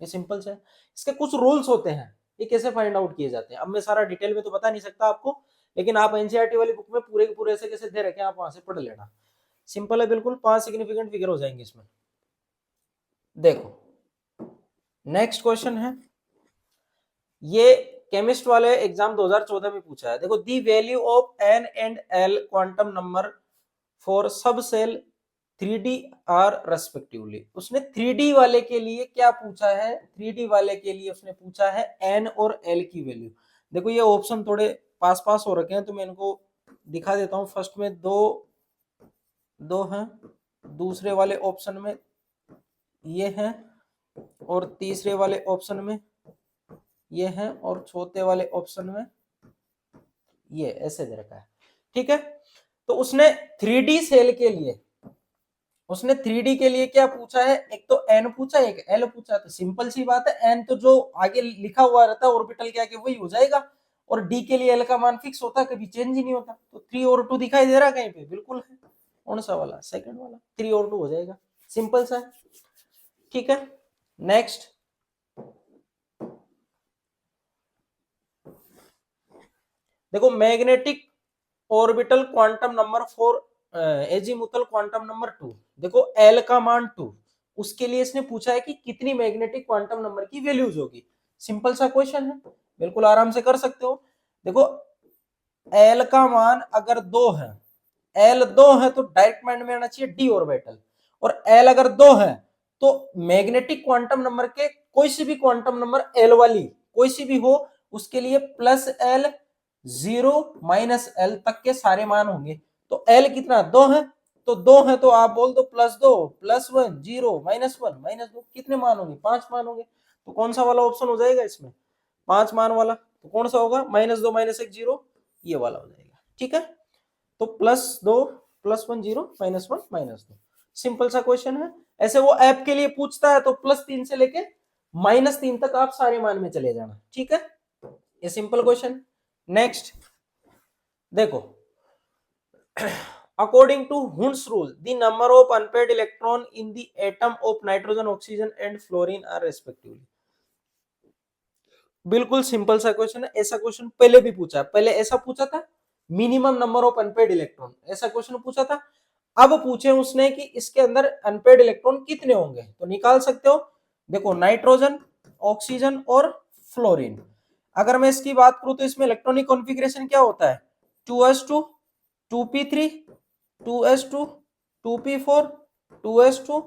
S1: ये सिंपल से है। इसके कुछ रूल्स होते हैं, ये कैसे फाइंड आउट किए जाते हैं, अब मैं सारा डिटेल में तो बता नहीं सकता आपको, लेकिन आप एनसीईआरटी वाली बुक में पूरे के पूरे ऐसे कैसे दे रखे हैं, आप वहां से पढ़ लेना, सिंपल है बिल्कुल, 5 सिग्निफिकेंट फिगर हो जाएंगे इसमें। देखो नेक्स्ट क्वेश्चन है, ये केमिस्ट वाले एग्जाम 2014 में पूछा है। देखो the value of N and L quantum number for subshell 3D are respectively. उसने 3D वाले के लिए क्या पूछा है, 3D वाले के लिए उसने पूछा है एन और एल की वैल्यू। देखो ये ऑप्शन थोड़े पास पास हो रखे हैं तो मैं इनको दिखा देता हूं। फर्स्ट में दो हैं, दूसरे वाले ऑप्शन में ये है, और तीसरे वाले ऑप्शन में ये है, और चौथे वाले ऑप्शन में ये ऐसे दे रखा है। ठीक है, तो उसने 3D सेल के लिए, उसने 3D के लिए क्या पूछा है, एक तो एन पूछा, एक एल पूछा। तो सिंपल सी बात है, एन तो जो आगे लिखा हुआ रहता है ऑर्बिटल के आगे वही हो जाएगा, और डी के लिए एल का मान फिक्स होता है, कभी चेंज ही नहीं होता। तो 3 और 2 दिखाई दे रहा है कहीं पे, बिल्कुल है। कौन सा वाला, सेकंड वाला, 3 और 2 हो जाएगा, सिंपल सा है। ठीक है, नेक्स्ट देखो magnetic orbital quantum number 4 azimuthal quantum number 2। देखो एल का मान 2, उसके लिए इसने पूछा है कि कितनी मैग्नेटिक क्वांटम नंबर की वैल्यूज होगी। सिंपल सा क्वेश्चन है, बिल्कुल आराम से कर सकते हो। देखो एल का मान अगर 2 है, एल 2 है तो डायरेक्ट माइंड में आना चाहिए डी ऑर्बिटल, और एल अगर 2 है तो मैग्नेटिक क्वांटम नंबर के कोई सी भी क्वांटम नंबर एल वाली कोई सी भी हो, उसके लिए प्लस एल, 0 माइनस एल तक के सारे मान होंगे। तो एल कितना, 2 है, तो 2 है तो आप बोल दो +2 +1 0 -1 -2, कितने मान होंगे, 5 मान होंगे। तो कौन सा वाला ऑप्शन हो जाएगा इसमें, 5 मान वाला। तो कौन सा होगा, -2 -1 0, ये वाला हो जाएगा। ठीक है, तो +2 +1 0 -1 -2, सिंपल सा क्वेश्चन है। ऐसे वो ऐप के लिए पूछता है तो +3 से लेके -3 तक आप सारे मान में चले जाना। ठीक है, ये सिंपल क्वेश्चन। नेक्स्ट देखो, according to Hund's rule the number of unpaired electron in the atom of nitrogen, oxygen and fluorine are respectively. बिल्कुल सिंपल सा क्वेश्चन है। ऐसा क्वेश्चन पहले भी पूछा है, पहले ऐसा पूछा था minimum number of unpaired electron, ऐसा क्वेश्चन पूछा था। अब पूछे उसने कि इसके अंदर अनपेड इलेक्ट्रॉन कितने होंगे, तो निकाल सकते हो। देखो नाइट्रोजन, ऑक्सीजन और फ्लोरीन, अगर मैं इसकी बात करूं तो इसमें इलेक्ट्रॉनिक कॉन्फ़िगरेशन क्या होता है, 2s2 2p3 2s2 2p4 2s2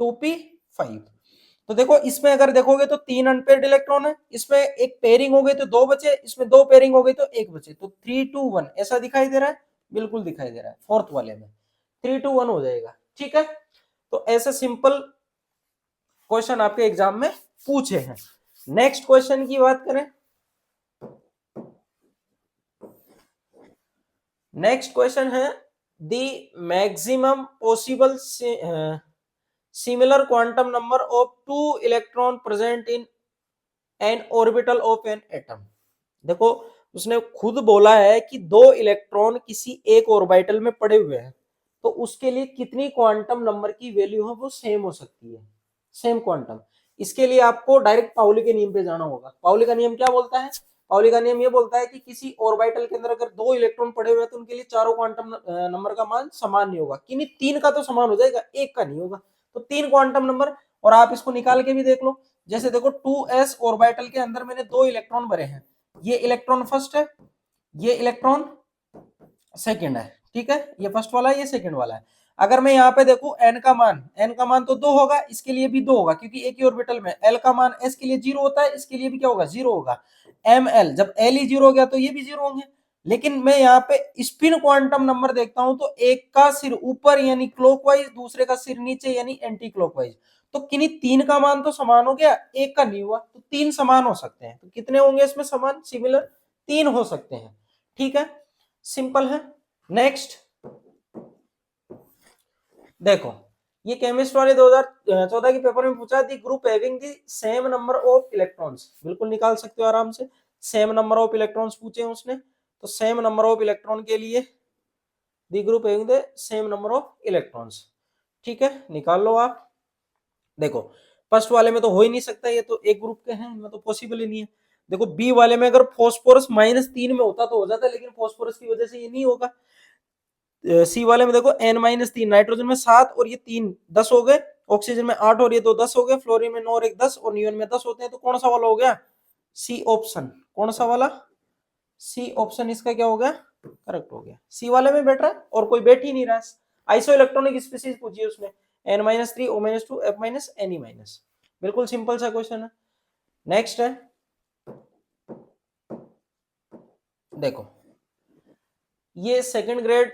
S1: 2p5। तो देखो इसमें अगर देखोगे तो 3 अनपेयर्ड इलेक्ट्रॉन है, इसमें एक पेयरिंग हो गई तो 2 बचे, इसमें 2 पेयरिंग हो गई तो 1 बचे, तो 3 2 1 ऐसा दिखाई दे रहा है, बिल्कुल दिखाई दे रहा है। फोर्थ वाले में 3 2 1 हो जाएगा। ठीक है, तो ऐसे सिंपल क्वेश्चन आपके एग्जाम में पूछे हैं। नेक्स्ट क्वेश्चन की बात करें, नेक्स्ट क्वेश्चन है the maximum possible similar quantum number of 2 electron present in an orbital of an atom. देखो उसने खुद बोला है कि 2 इलेक्ट्रॉन किसी एक ऑर्बिटल में पड़े हुए हैं, तो उसके लिए कितनी क्वांटम नंबर की वैल्यू है वो सेम हो सकती है, सेम क्वांटम। इसके लिए आपको डायरेक्ट पाउली के नियम पे जाना होगा। पाउली का नियम क्या बोलता है, पाउली का नियम ये बोलता है कि किसी ऑर्बिटल के अंदर अगर 2 इलेक्ट्रॉन पड़े हुए हैं तो उनके लिए चारों क्वांटम नंबर का मान समान नहीं होगा, किन्हीं 3 का तो समान हो जाएगा, एक का नहीं होगा। तो 3 क्वांटम नंबर, और आप इसको निकाल के भी देख लो। जैसे देखो 2s ऑर्बिटल के अंदर मैंने 2 इलेक्ट्रॉन भरे हैं, ये इलेक्ट्रॉन फर्स्ट है, ये इलेक्ट्रॉन सेकंड है। ठीक है, ये फर्स्ट वाला है, ये सेकंड वाला है। अगर मैं यहाँ पे देखूं n का मान तो 2 होगा, इसके लिए भी 2 होगा क्योंकि एक ही ऑर्बिटल में। l का मान s के लिए 0 होता है, इसके लिए भी क्या होगा, 0 होगा। ml जब l ही 0 हो गया तो ये भी 0 होंगे। लेकिन मैं यहाँ पे स्पिन क्वांटम नंबर देखता हूं तो एक का सिर ऊपर यानी क्लॉकवाइज, दूसरे का सिर नीचे यानी एंटी क्लॉकवाइज। तो किन्हीं 3 का मान तो समान हो गया, एक का नहीं हुआ, तो 3 समान हो सकते हैं। तो कितने होंगे इसमें समान, सिमिलर, 3 हो सकते हैं। ठीक है, सिंपल है। नेक्स्ट देखो, ये केमिस्ट वाले 2014 के पेपर में पूछा, दी group having the same number of electrons, बिल्कुल निकाल सकते हो आराम से। सेम नंबर ऑफ इलेक्ट्रॉन्स पूछे हैं उसने, तो सेम नंबर ऑफ इलेक्ट्रॉन के लिए दी group having the same number of electrons. ठीक है, निकाल लो आप। देखो फर्स्ट वाले में तो हो ही नहीं सकता, ये तो एक ग्रुप के हैं, इनमें तो पॉसिबल ही नहीं है। देखो बी वाले में अगर फॉस्फोरस -3 में होता तो हो जाता, लेकिन फॉस्फोरस की वजह से ये नहीं होगा। सी वाले में देखो n-3, नाइट्रोजन में 7 और ये 3 10 हो गए, ऑक्सीजन में 8 और ये 2 10 हो गए, फ्लोरीन में 9 और 1 10 और नियोन में 10 होते हैं। तो कौन सा वाला हो गया, सी ऑप्शन, कौन सा वाला, सी ऑप्शन इसका क्या हो गया, करेक्ट हो गया। सी वाले में बैठ रहा है और कोई बैठ ही नहीं रहा है। आइसो इलेक्ट्रॉनिक स्पीसीज पूछिए उसमें, n-3 O-2 F-Ne-, बिल्कुल सिंपल सा क्वेश्चन है। नेक्स्ट है, देखो ये सेकंड ग्रेड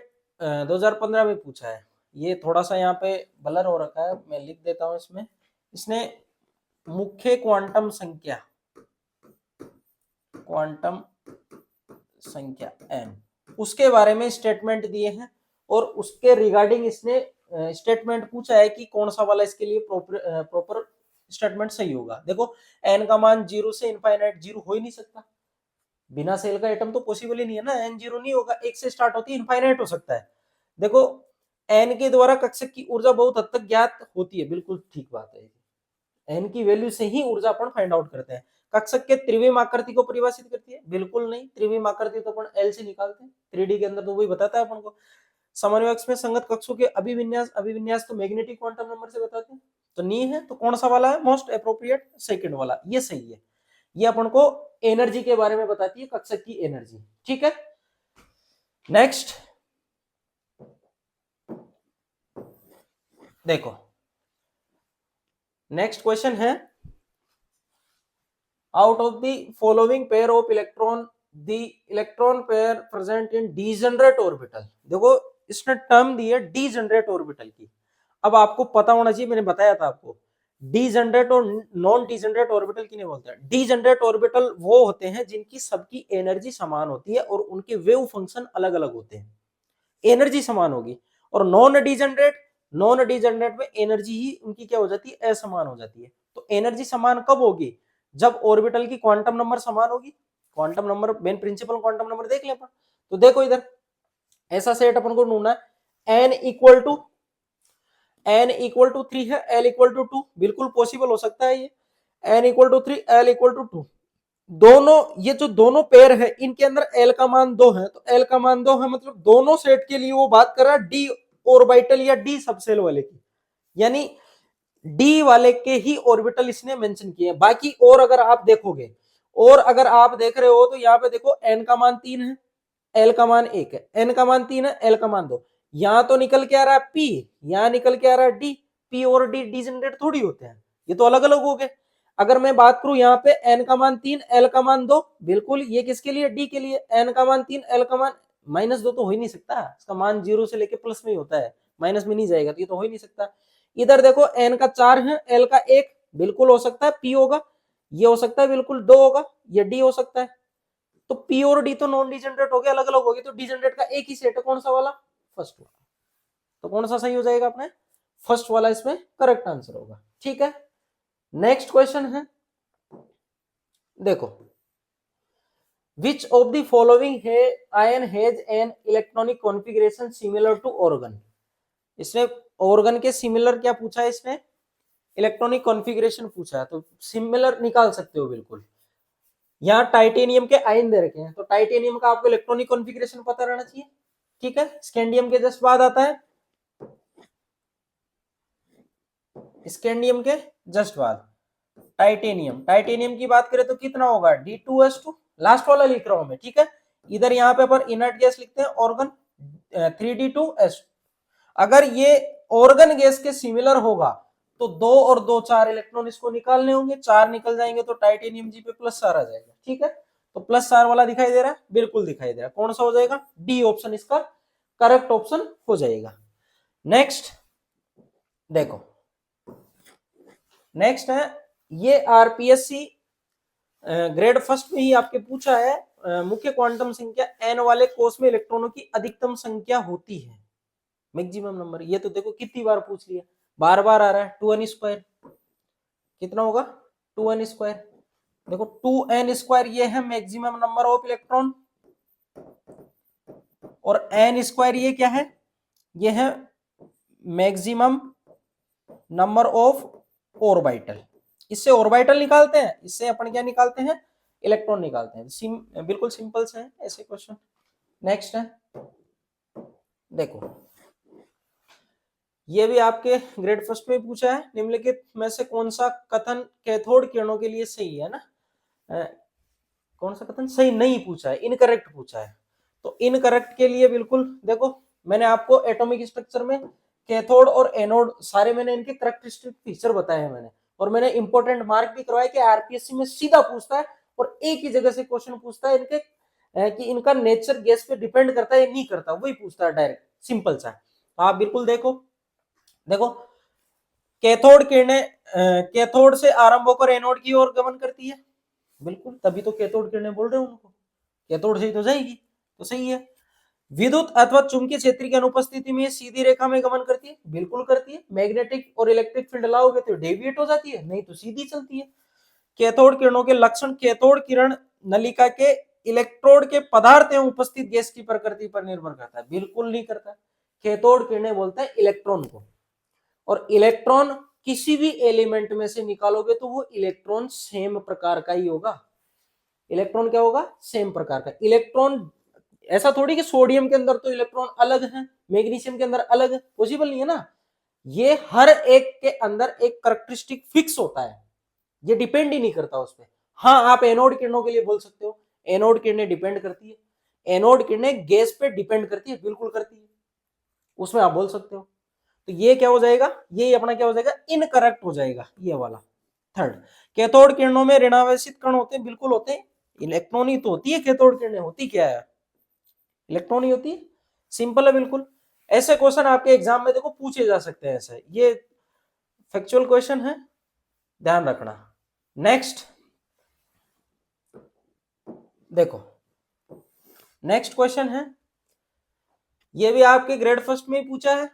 S1: 2015 में पूछा है। ये थोड़ा सा यहाँ पे ब्लर हो रखा है, मैं लिख देता हूं इसमें। इसने मुख्य क्वांटम संख्या, क्वांटम संख्या n, उसके बारे में स्टेटमेंट दिए हैं और उसके रिगार्डिंग इसने स्टेटमेंट पूछा है कि कौन सा वाला इसके लिए प्रॉपर स्टेटमेंट सही होगा। देखो n का मान 0 से इनफाइनाइट, 0 हो ही नहीं सकता, बिना सेल का एटम तो पॉसिबल ही नहीं है ना, n 0 नहीं होगा, 1 से स्टार्ट होती है, इनफाइनाइट हो सकता है। देखो n के द्वारा कक्षक की ऊर्जा बहुत हद तक ज्ञात होती है, बिल्कुल ठीक बात है, n की वैल्यू से ही ऊर्जा अपन फाइंड आउट करते हैं। कक्षक के त्रिविम आकृति को परिभाषित करती है, बिल्कुल नहीं, त्रिविम आकृति तो अपन L से निकालते हैं, 3D के अंदर तो वही बताता है अपन को। समन्वयक में संगत कक्षों के अभिविन्यास तो मैग्नेटिक क्वांटम नंबर से बताते हैं, तो नहीं है, तो कौन सा वाला है मोस्ट अप्रोप्रिएट, सेकंड वाला, ये सही है। ये अपन को एनर्जी के बारे में बताती है, कक्षक की एनर्जी, ठीक है। नेक्स्ट देखो, नेक्स्ट क्वेश्चन है, out of the following pair of electron the electron pair present in degenerate orbital। देखो इसने टर्म दी है degenerate orbital की। अब आपको पता होना चाहिए, मैंने बताया था आपको, डीजनरेट और नॉन डीजनरेट ऑर्बिटल किन्हें बोलते हैं। डीजनरेट ऑर्बिटल वो होते हैं जिनकी सबकी एनर्जी समान होती है और उनके वेव फंक्शन अलग अलग होते हैं, एनर्जी समान होगी। और नॉन डीजनरेट में एनर्जी ही उनकी क्या हो जाती है, असमान हो जाती है। तो एनर्जी समान कब होगी, जब ऑर्बिटल की क्वांटम नंबर समान होगी। Quantum number, main principal quantum number देख ले अपन। तो देखो इधर ऐसा सेट अपन को ढूंढना है, n इक्वल टू 3 है, l इक्वल टू 2, बिल्कुल पॉसिबल हो सकता है ये, n equal to 3, l equal to 2। दोनों, ये जो दोनों पेयर है इनके अंदर l का मान 2 है, तो l का मान 2 है, मतलब दोनों सेट के लिए वो बात कर रहा है d ऑर्बिटल या d सबसेल वाले की, यानी d वाले के ही ऑर्बिटल इसने मेंशन किए हैं। बाकी और अगर आप देखोगे, और अगर आप देख रहे हो तो यहाँ पे देखो n का मान 3 है, l का मान 1 है, n का मान 3 है, l का मान 2। यहां तो निकल के आ रहा है p, यहां निकल के आ रहा है d, p और d डिजनरेट थोड़ी होते हैं, ये तो अलग अलग हो गए। अगर मैं बात करूं यहाँ पे n का मान 3, l का मान 2, बिल्कुल ये किसके लिए, d के लिए, n का मान 3, l का मान -2 तो हो ही नहीं सकता, इसका मान 0 से लेके प्लस में ही होता है, माइनस में नहीं जाएगा, तो ये तो हो ही नहीं सकता। इधर देखो n का 4 है, l का 1, बिल्कुल हो सकता है p होगा, ये हो सकता है बिल्कुल 2 होगा, ये d हो सकता है। तो p और d तो नॉन डिजनरेट हो गया, अलग अलग हो गए, तो डिजनरेट का एक ही सेट है, कौन सा वाला, फर्स्ट वाला। तो कौन सा सही हो जाएगा अपने, फर्स्ट वाला इसमें करेक्ट आंसर होगा, ठीक है। नेक्स्ट क्वेश्चन है, देखो which of the following ion has an electronic configuration similar to organ। इसने organ के सिमिलर क्या पूछा है, इसमें इलेक्ट्रॉनिक कॉन्फ़िगरेशन पूछा है, तो सिमिलर निकाल सकते हो बिल्कुल। यहाँ टाइटेनियम के आयन दे रखे हैं, तो टाइटेनियम का आपको इलेक्ट्रॉनिक कॉन्फ़िगरेशन पता रहना चाहिए, ठीक है। स्कैंडियम के जस्ट बाद आता है, स्कैंडियम के जस्ट बाद टाइटेनियम। टाइटेनियम की बात करें तो कितना होगा, D2S2, लास्ट वाला लिख रहा हूं मैं, ठीक है। इधर यहाँ पे पर इनर्ट गैस लिखते हैं ऑर्गन, 3D2S। अगर ये ऑर्गन गैस के सिमिलर होगा तो 2 और 2 4 इलेक्ट्रॉन इसको निकालने होंगे, 4 निकल जाएंगे तो टाइटेनियम जी पे +4 आ जाएगा, ठीक है। तो +4 वाला दिखाई दे रहा है, बिल्कुल दिखाई दे रहा है, कौन सा हो जाएगा, डी ऑप्शन इसका करेक्ट ऑप्शन हो जाएगा। नेक्स्ट देखो, नेक्स्ट है, ये आरपीएससी ग्रेड फर्स्ट में ही आपके पूछा है, मुख्य क्वांटम संख्या n वाले कोष में इलेक्ट्रॉनों की अधिकतम संख्या होती है, मैक्सिमम नंबर। ये तो देखो कितनी बार पूछ लिया, बार बार आ रहा है, 2n², कितना होगा, 2n²। देखो 2n² ये है मैक्सिमम नंबर ऑफ इलेक्ट्रॉन, और n² ये क्या है, ये है मैक्सिमम नंबर ऑफ ऑर्बिटल। इससे ऑर्बिटल निकालते हैं, इससे अपन क्या निकालते हैं, इलेक्ट्रॉन निकालते हैं। बिल्कुल सिंपल से है ऐसे क्वेश्चन। नेक्स्ट है, देखो ये भी आपके ग्रेड फर्स्ट में पूछा है, निम्नलिखित में से कौन सा कथन कैथोड किरणों के लिए सही है ना, कौन सा कथन सही नहीं पूछा है, इनकरेक्ट पूछा है। तो इनकरेक्ट के लिए बिल्कुल देखो, मैंने आपको एटॉमिक स्ट्रक्चर में कैथोड और एनोड सारे मैंने इनके कैरेक्टरिस्टिक फीचर बताए हैं मैंने, और मैंने इंपॉर्टेंट मार्क भी करवाया कि आरपीएससी में सीधा पूछता है और एक ही जगह से क्वेश्चन पूछता है इनके कि इनका नेचर गैस पे डिपेंड करता है या नहीं करता, वही पूछता है डायरेक्ट, सिंपल सा। आप बिल्कुल देखो, देखो कैथोड किरणें कैथोड से आरंभ होकर एनोड की ओर गमन करती है, बिल्कुल, तभी तो कैथोड किरणें बोल रहे हैं उनको, कैथोड से ही तो जाएगी, तो सही है। विद्युत अथवा चुंबकीय क्षेत्र की अनुपस्थिति में सीधी रेखा में गमन करती है, बिल्कुल करती है। मैग्नेटिक और इलेक्ट्रिक फील्ड लाओगे तो डेविएट हो जाती है, नहीं तो सीधी चलती है। कैथोड किरणों के लक्षण, कैथोड किरण नलिका के इलेक्ट्रोड के पदार्थ एवं उपस्थित गैस की प्रकृति पर निर्भर करता है, बिल्कुल नहीं करता। कैथोड किरणें बोलते हैं इलेक्ट्रॉन को, और इलेक्ट्रॉन किसी भी एलिमेंट में से निकालोगे तो वो इलेक्ट्रॉन सेम प्रकार का ही होगा। इलेक्ट्रॉन क्या होगा? सेम प्रकार का। इलेक्ट्रॉन ऐसा थोड़ी कि सोडियम के अंदर तो इलेक्ट्रॉन अलग है, मैग्नीशियम के अंदर अलग है, पॉसिबल नहीं है ना। ये हर एक के अंदर एक कैरेक्टरिस्टिक फिक्स होता है, ये डिपेंड ही नहीं करता उस पर। हाँ, आप एनोड किरणों के लिए बोल सकते हो एनोड किरणें डिपेंड करती है, एनोड किरणें गैस पे डिपेंड करती है, बिल्कुल करती है, उसमें आप बोल सकते हो। तो ये क्या हो जाएगा? ये अपना क्या हो जाएगा? इनकरेक्ट हो जाएगा ये वाला। थर्ड, कैथोड किरणों में ऋणावेशित कण होते हैं, बिल्कुल होते हैं। इलेक्ट्रॉन ही तो होती है कैथोड किरणें, होती क्या है? इलेक्ट्रॉन ही होती है, सिंपल है बिल्कुल। ऐसे क्वेश्चन आपके एग्जाम में देखो पूछे जा सकते हैं, ऐसे ये फैक्चुअल क्वेश्चन है, ध्यान रखना। नेक्स्ट देखो, नेक्स्ट क्वेश्चन है, ये भी आपके ग्रेड फर्स्ट में ही पूछा है।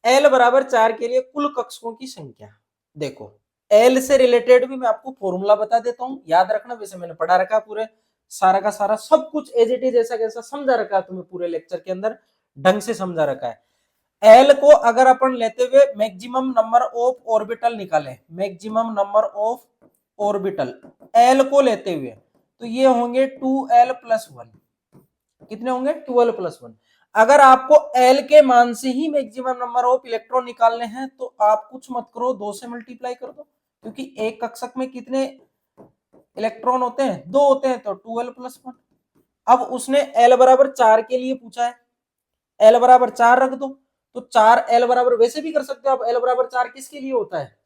S1: L बराबर 4 के लिए कुल कक्षकों की संख्या। देखो, L से रिलेटेड भी मैं आपको फॉर्मूला बता देता हूं, याद रखना। वैसे मैंने पढ़ा रखा पूरे सारा का सारा, सब कुछ एज इट इज ऐसा कैसा समझा रखा है तुम्हें, पूरे लेक्चर के अंदर ढंग से समझा रखा है। L को अगर अपन लेते हुए मैक्सिमम नंबर ऑफ ऑर्बिटल निकाले, maximum number of orbital L को लेते हुए, तो ये होंगे 2L प्लस 1। कितने होंगे? 2L plus 1। अगर आपको L के मान से ही मैक्सिमम नंबर ऑफ इलेक्ट्रॉन निकालने हैं तो आप कुछ मत करो, 2 से मल्टीप्लाई कर दो, क्योंकि एक कक्षक में कितने इलेक्ट्रॉन होते हैं? 2 होते हैं, तो 2L प्लस 1। अब उसने L बराबर 4 के लिए पूछा है, L बराबर 4 रख दो, तो 4 L बराबर, वैसे भी कर सकते हो आप। L बराबर 4 किसके लिए होता है?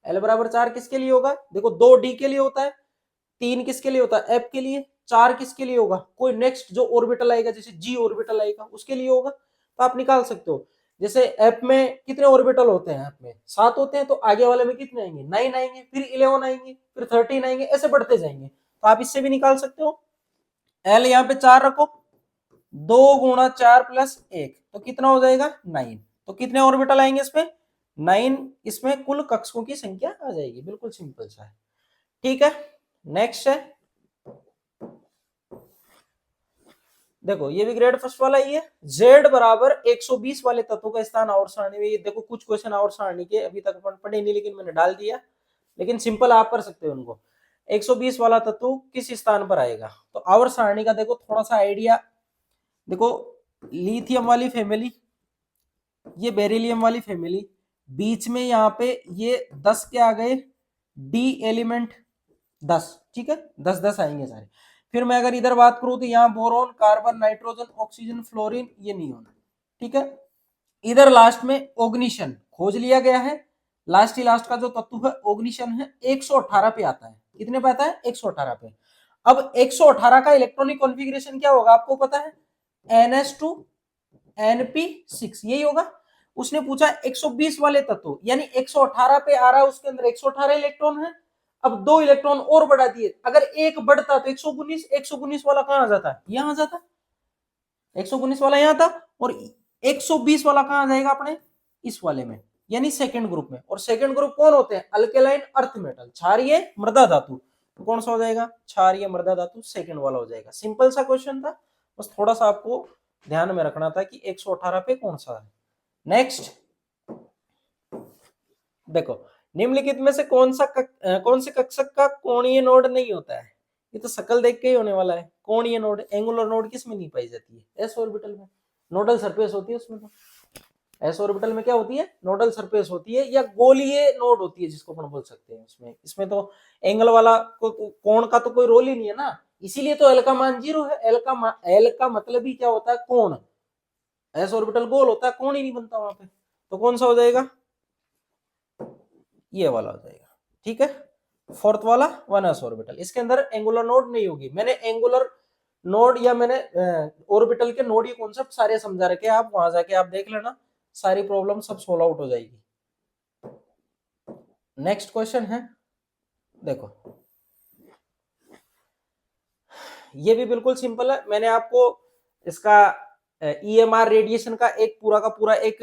S1: L बराबर 4 किसके लिए होगा? देखो, 2 D के लिए होता है, 3 किसके लिए होता है? F के लिए। 4 किसके लिए होगा? कोई नेक्स्ट जो ऑर्बिटल आएगा, जैसे G ऑर्बिटल आएगा, उसके लिए होगा। तो आप निकाल सकते हो। जैसे F में कितने ऑर्बिटल होते हैं? F में 7 होते हैं, तो आगे वाले में कितने आएंगे? 9 आएंगे, फिर 11 आएंगे, फिर 13 आएंगे, ऐसे बढ़ते जाएंगे। तो आप इससे भी निकाल सकते हो। L यहाँ पे 4 रखो, 2 गुणा 4 प्लस 1, तो कितना हो जाएगा? 9। तो कितने ऑर्बिटल आएंगे इसमें? 9। इसमें कुल कक्षकों की संख्या आ जाएगी, बिल्कुल सिंपल सा है। ठीक है, नेक्स्ट है, देखो ये भी ग्रेड फर्स्ट वाला ही है। Z बराबर 120 वाले तत्व का स्थान आवर्त सारणी में, ये देखो कुछ क्वेश्चन आवर्त सारणी के अभी तक अपन पढ़े नहीं, लेकिन मैंने डाल दिया, लेकिन सिंपल आप कर सकते हो उनको। 120 वाला तत्व किस स्थान पर आएगा? तो आवर्त सारणी का देखो थोड़ा सा आइडिया, देखो लिथियम वाली फैमिली, ये बेरिलियम वाली फैमिली, बीच में यहाँ पे ये 10 के आ गए डी एलिमेंट, 10, ठीक है, 10 आएंगे सारे। फिर मैं अगर इधर बात करूं तो यहाँ boron, carbon, nitrogen, oxygen, fluorine, ये नहीं होना, ठीक है। इधर लास्ट में ऑग्निशन खोज लिया गया है, लास्ट ही लास्ट का जो तत्व है ऑग्निशन है, 118 पे आता है। कितने पे आता है? 118 पे। अब 118 का इलेक्ट्रॉनिक कॉन्फ़िगरेशन क्या होगा आपको पता है? NH2 NP6, यही होगा। उसने पूछा 120 वाले तत्व, यानी 118 पे आ रहा है, उसके अंदर 118 इलेक्ट्रॉन है। अब 2 इलेक्ट्रॉन और बढ़ा दिए, अगर एक बढ़ता तो 119, 119 वाला कहां आ जाता? यहां आ जाता। 119 वाला यहां था, और 120 वाला कहां आ जाएगा अपने? इस वाले में, यानी सेकंड ग्रुप में। और सेकंड ग्रुप कौन होते हैं? अल्केलाइन अर्थ मेटल, क्षारीय मृदा धातु। तो कौन सा हो जाएगा? क्षारीय मृदा धातु, सेकंड वाला हो जाएगा। सिंपल सा क्वेश्चन था, बस थोड़ा सा आपको ध्यान में रखना था कि 118 पे कौन सा है। नेक्स्ट देखो, निम्नलिखित में से कौन से कक्षक का कोणीय नोड नहीं होता है? ये तो शकल देख के ही होने वाला है। कोणीय नोड, एंगुलर नोड किस में नहीं पाई जाती है? एस ऑर्बिटल में। नोडल सरफेस होती है उसमें। तो एस ऑर्बिटल में क्या होती है? नोडल सरफेस होती है, या गोलीय नोड होती है जिसको अपन बोल सकते हैं उसमें। इसमें तो एंगल वाला कोण का तो कोई रोल ही नहीं है ना, इसीलिए तो एल का मान 0 है। एल का मतलब ही क्या होता है, कोण। एस ऑर्बिटल गोल होता है, कोण ही नहीं बनता वहां पे। तो कौन सा हो जाएगा, ये वाला हो जाएगा। ठीक है, फोर्थ वाला 1s ऑर्बिटल, इसके अंदर एंगुलर नोड नहीं होगी। मैंने एंगुलर नोड या मैंने ऑर्बिटल के नोड ये कॉन्सेप्ट सारे समझा रखे, आप वहां जाके आप देख लेना, सारी प्रॉब्लम सब सोल्व आउट हो जाएगी। नेक्स्ट क्वेश्चन है, देखो ये भी बिल्कुल सिंपल है। मैंने आपको इसका ईएमआर रेडिएशन का एक पूरा का पूरा एक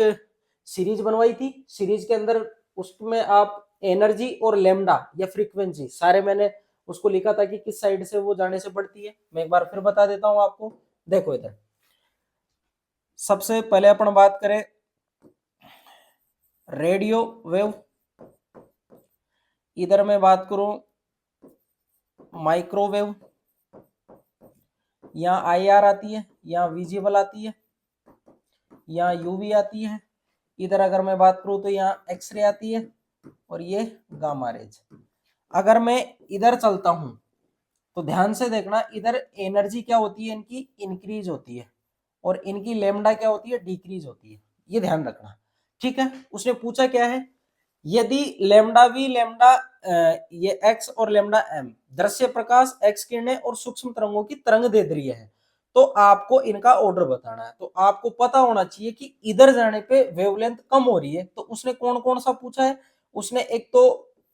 S1: सीरीज बनवाई थी। सीरीज के अंदर उसमें आप एनर्जी और लेमडा या फ्रीक्वेंसी सारे मैंने उसको लिखा था कि किस साइड से वो जाने से बढ़ती है। मैं एक बार फिर बता देता हूं आपको। देखो इधर सबसे पहले अपन बात करें रेडियो वेव, इधर मैं बात करूं माइक्रोवेव, यहाँ आईआर आती है, यहाँ विजिबल आती है, यहाँ यूवी आती है, इधर अगर मैं बात करूं तो यहाँ एक्सरे आती है और ये गामा रेज। अगर मैं इधर चलता हूं तो ध्यान से देखना, इधर एनर्जी क्या होती है इनकी, इंक्रीज होती है, और इनकी लेमडा क्या होती है, डिक्रीज होती है। ये ध्यान रखना। ठीक है, उसने पूछा क्या है, यदि लेमडा वी लेमडा ये एक्स और लेमडा एम दृश्य प्रकाश एक्स किरणें और सूक्ष्म तरंगों की तरंग दे रही है, तो आपको इनका ऑर्डर बताना है। तो आपको पता होना चाहिए कि इधर जाने पे वेवलेंथ कम हो रही है। तो उसने कौन कौन सा पूछा है, उसने एक तो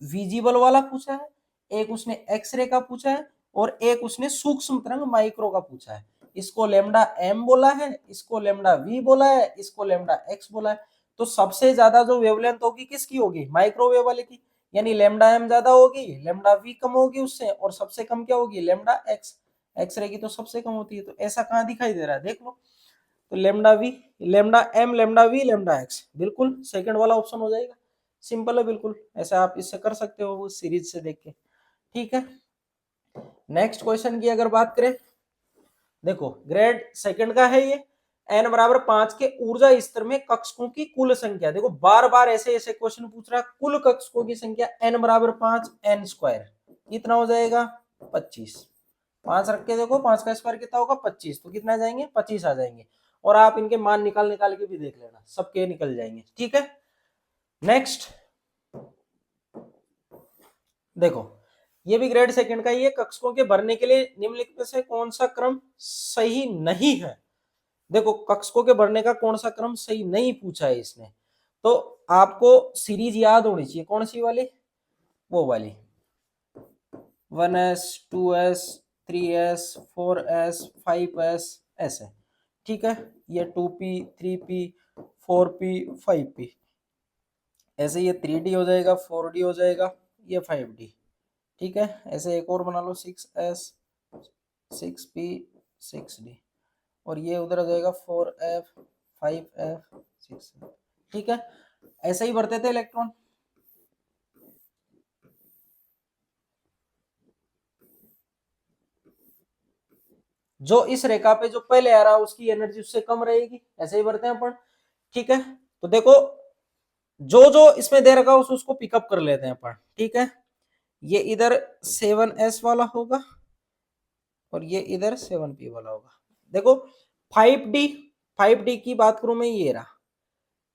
S1: विजिबल वाला पूछा है, एक उसने एक्सरे का पूछा है, और एक उसने सूक्ष्म तरंग माइक्रो का पूछा है। इसको लेमडा एम बोला है, इसको लेमडा वी बोला है, इसको लेमडा एक्स बोला है। तो सबसे ज्यादा जो वेवलेंथ होगी किसकी होगी, माइक्रोवेव वाले की, यानी लेमडा एम ज्यादा होगी, लेमडा वी कम होगी उससे, और सबसे कम क्या होगी, लेमडा एक्स। एक्सरे की तो सबसे कम होती है। तो ऐसा कहां दिखाई दे रहा है, देख लो। तो lambda V, lambda M, lambda V, lambda X, बिल्कुल सेकंड वाला ऑप्शन हो जाएगा। सिंपल है बिल्कुल, ऐसा आप इससे कर सकते हो वो सीरीज से देख के। ठीक है, नेक्स्ट क्वेश्चन की अगर बात करें, देखो ग्रेड सेकंड का है ये, n बराबर 5 के ऊर्जा स्तर में कक्षकों की कुल संख्या। देखो बार बार ऐसे ऐसे क्वेश्चन पूछ रहा है। कुल कक्षकों की संख्या n बराबर 5, n स्क्वायर कितना हो जाएगा, 25। 5 रख के देखो, 5 का स्क्वायर कितना होगा, 25। तो कितना आ जाएंगे, 25 आ जाएंगे। और आप इनके मान निकाल निकाल के भी देख लेना, सबके निकल जाएंगे। ठीक है, नेक्स्ट देखो ये भी ग्रेड सेकंड का ही है। कक्षकों के भरने के लिए निम्नलिखित में से कौन सा क्रम सही नहीं है। देखो कक्षकों के भरने का कौन सा क्रम सही नहीं पूछा है इसने। तो आपको सीरीज याद होनी चाहिए, कौन सी वाली, वो वाली 1s 2s 3s 4s 5s ऐसे। ठीक है, ये 2p 3p 4p 5p ऐसे, ये 3d हो जाएगा, 4d हो जाएगा, ये 5d। ठीक है, ऐसे एक और बना लो 6s 6p 6d, और ये उधर आ जाएगा 4f 5f 6f। ठीक है, ऐसे ही बढ़ते थे इलेक्ट्रॉन। जो इस रेखा पे जो पहले आ रहा है उसकी एनर्जी उससे कम रहेगी, ऐसे ही बढ़ते हैं अपन। ठीक है, तो देखो जो जो इसमें दे रखा उसको पिकअप कर लेते हैं अपन। ठीक है, ये इधर 7s वाला होगा और ये इधर 7p वाला होगा। देखो 5d की बात करूं मैं, ये रहा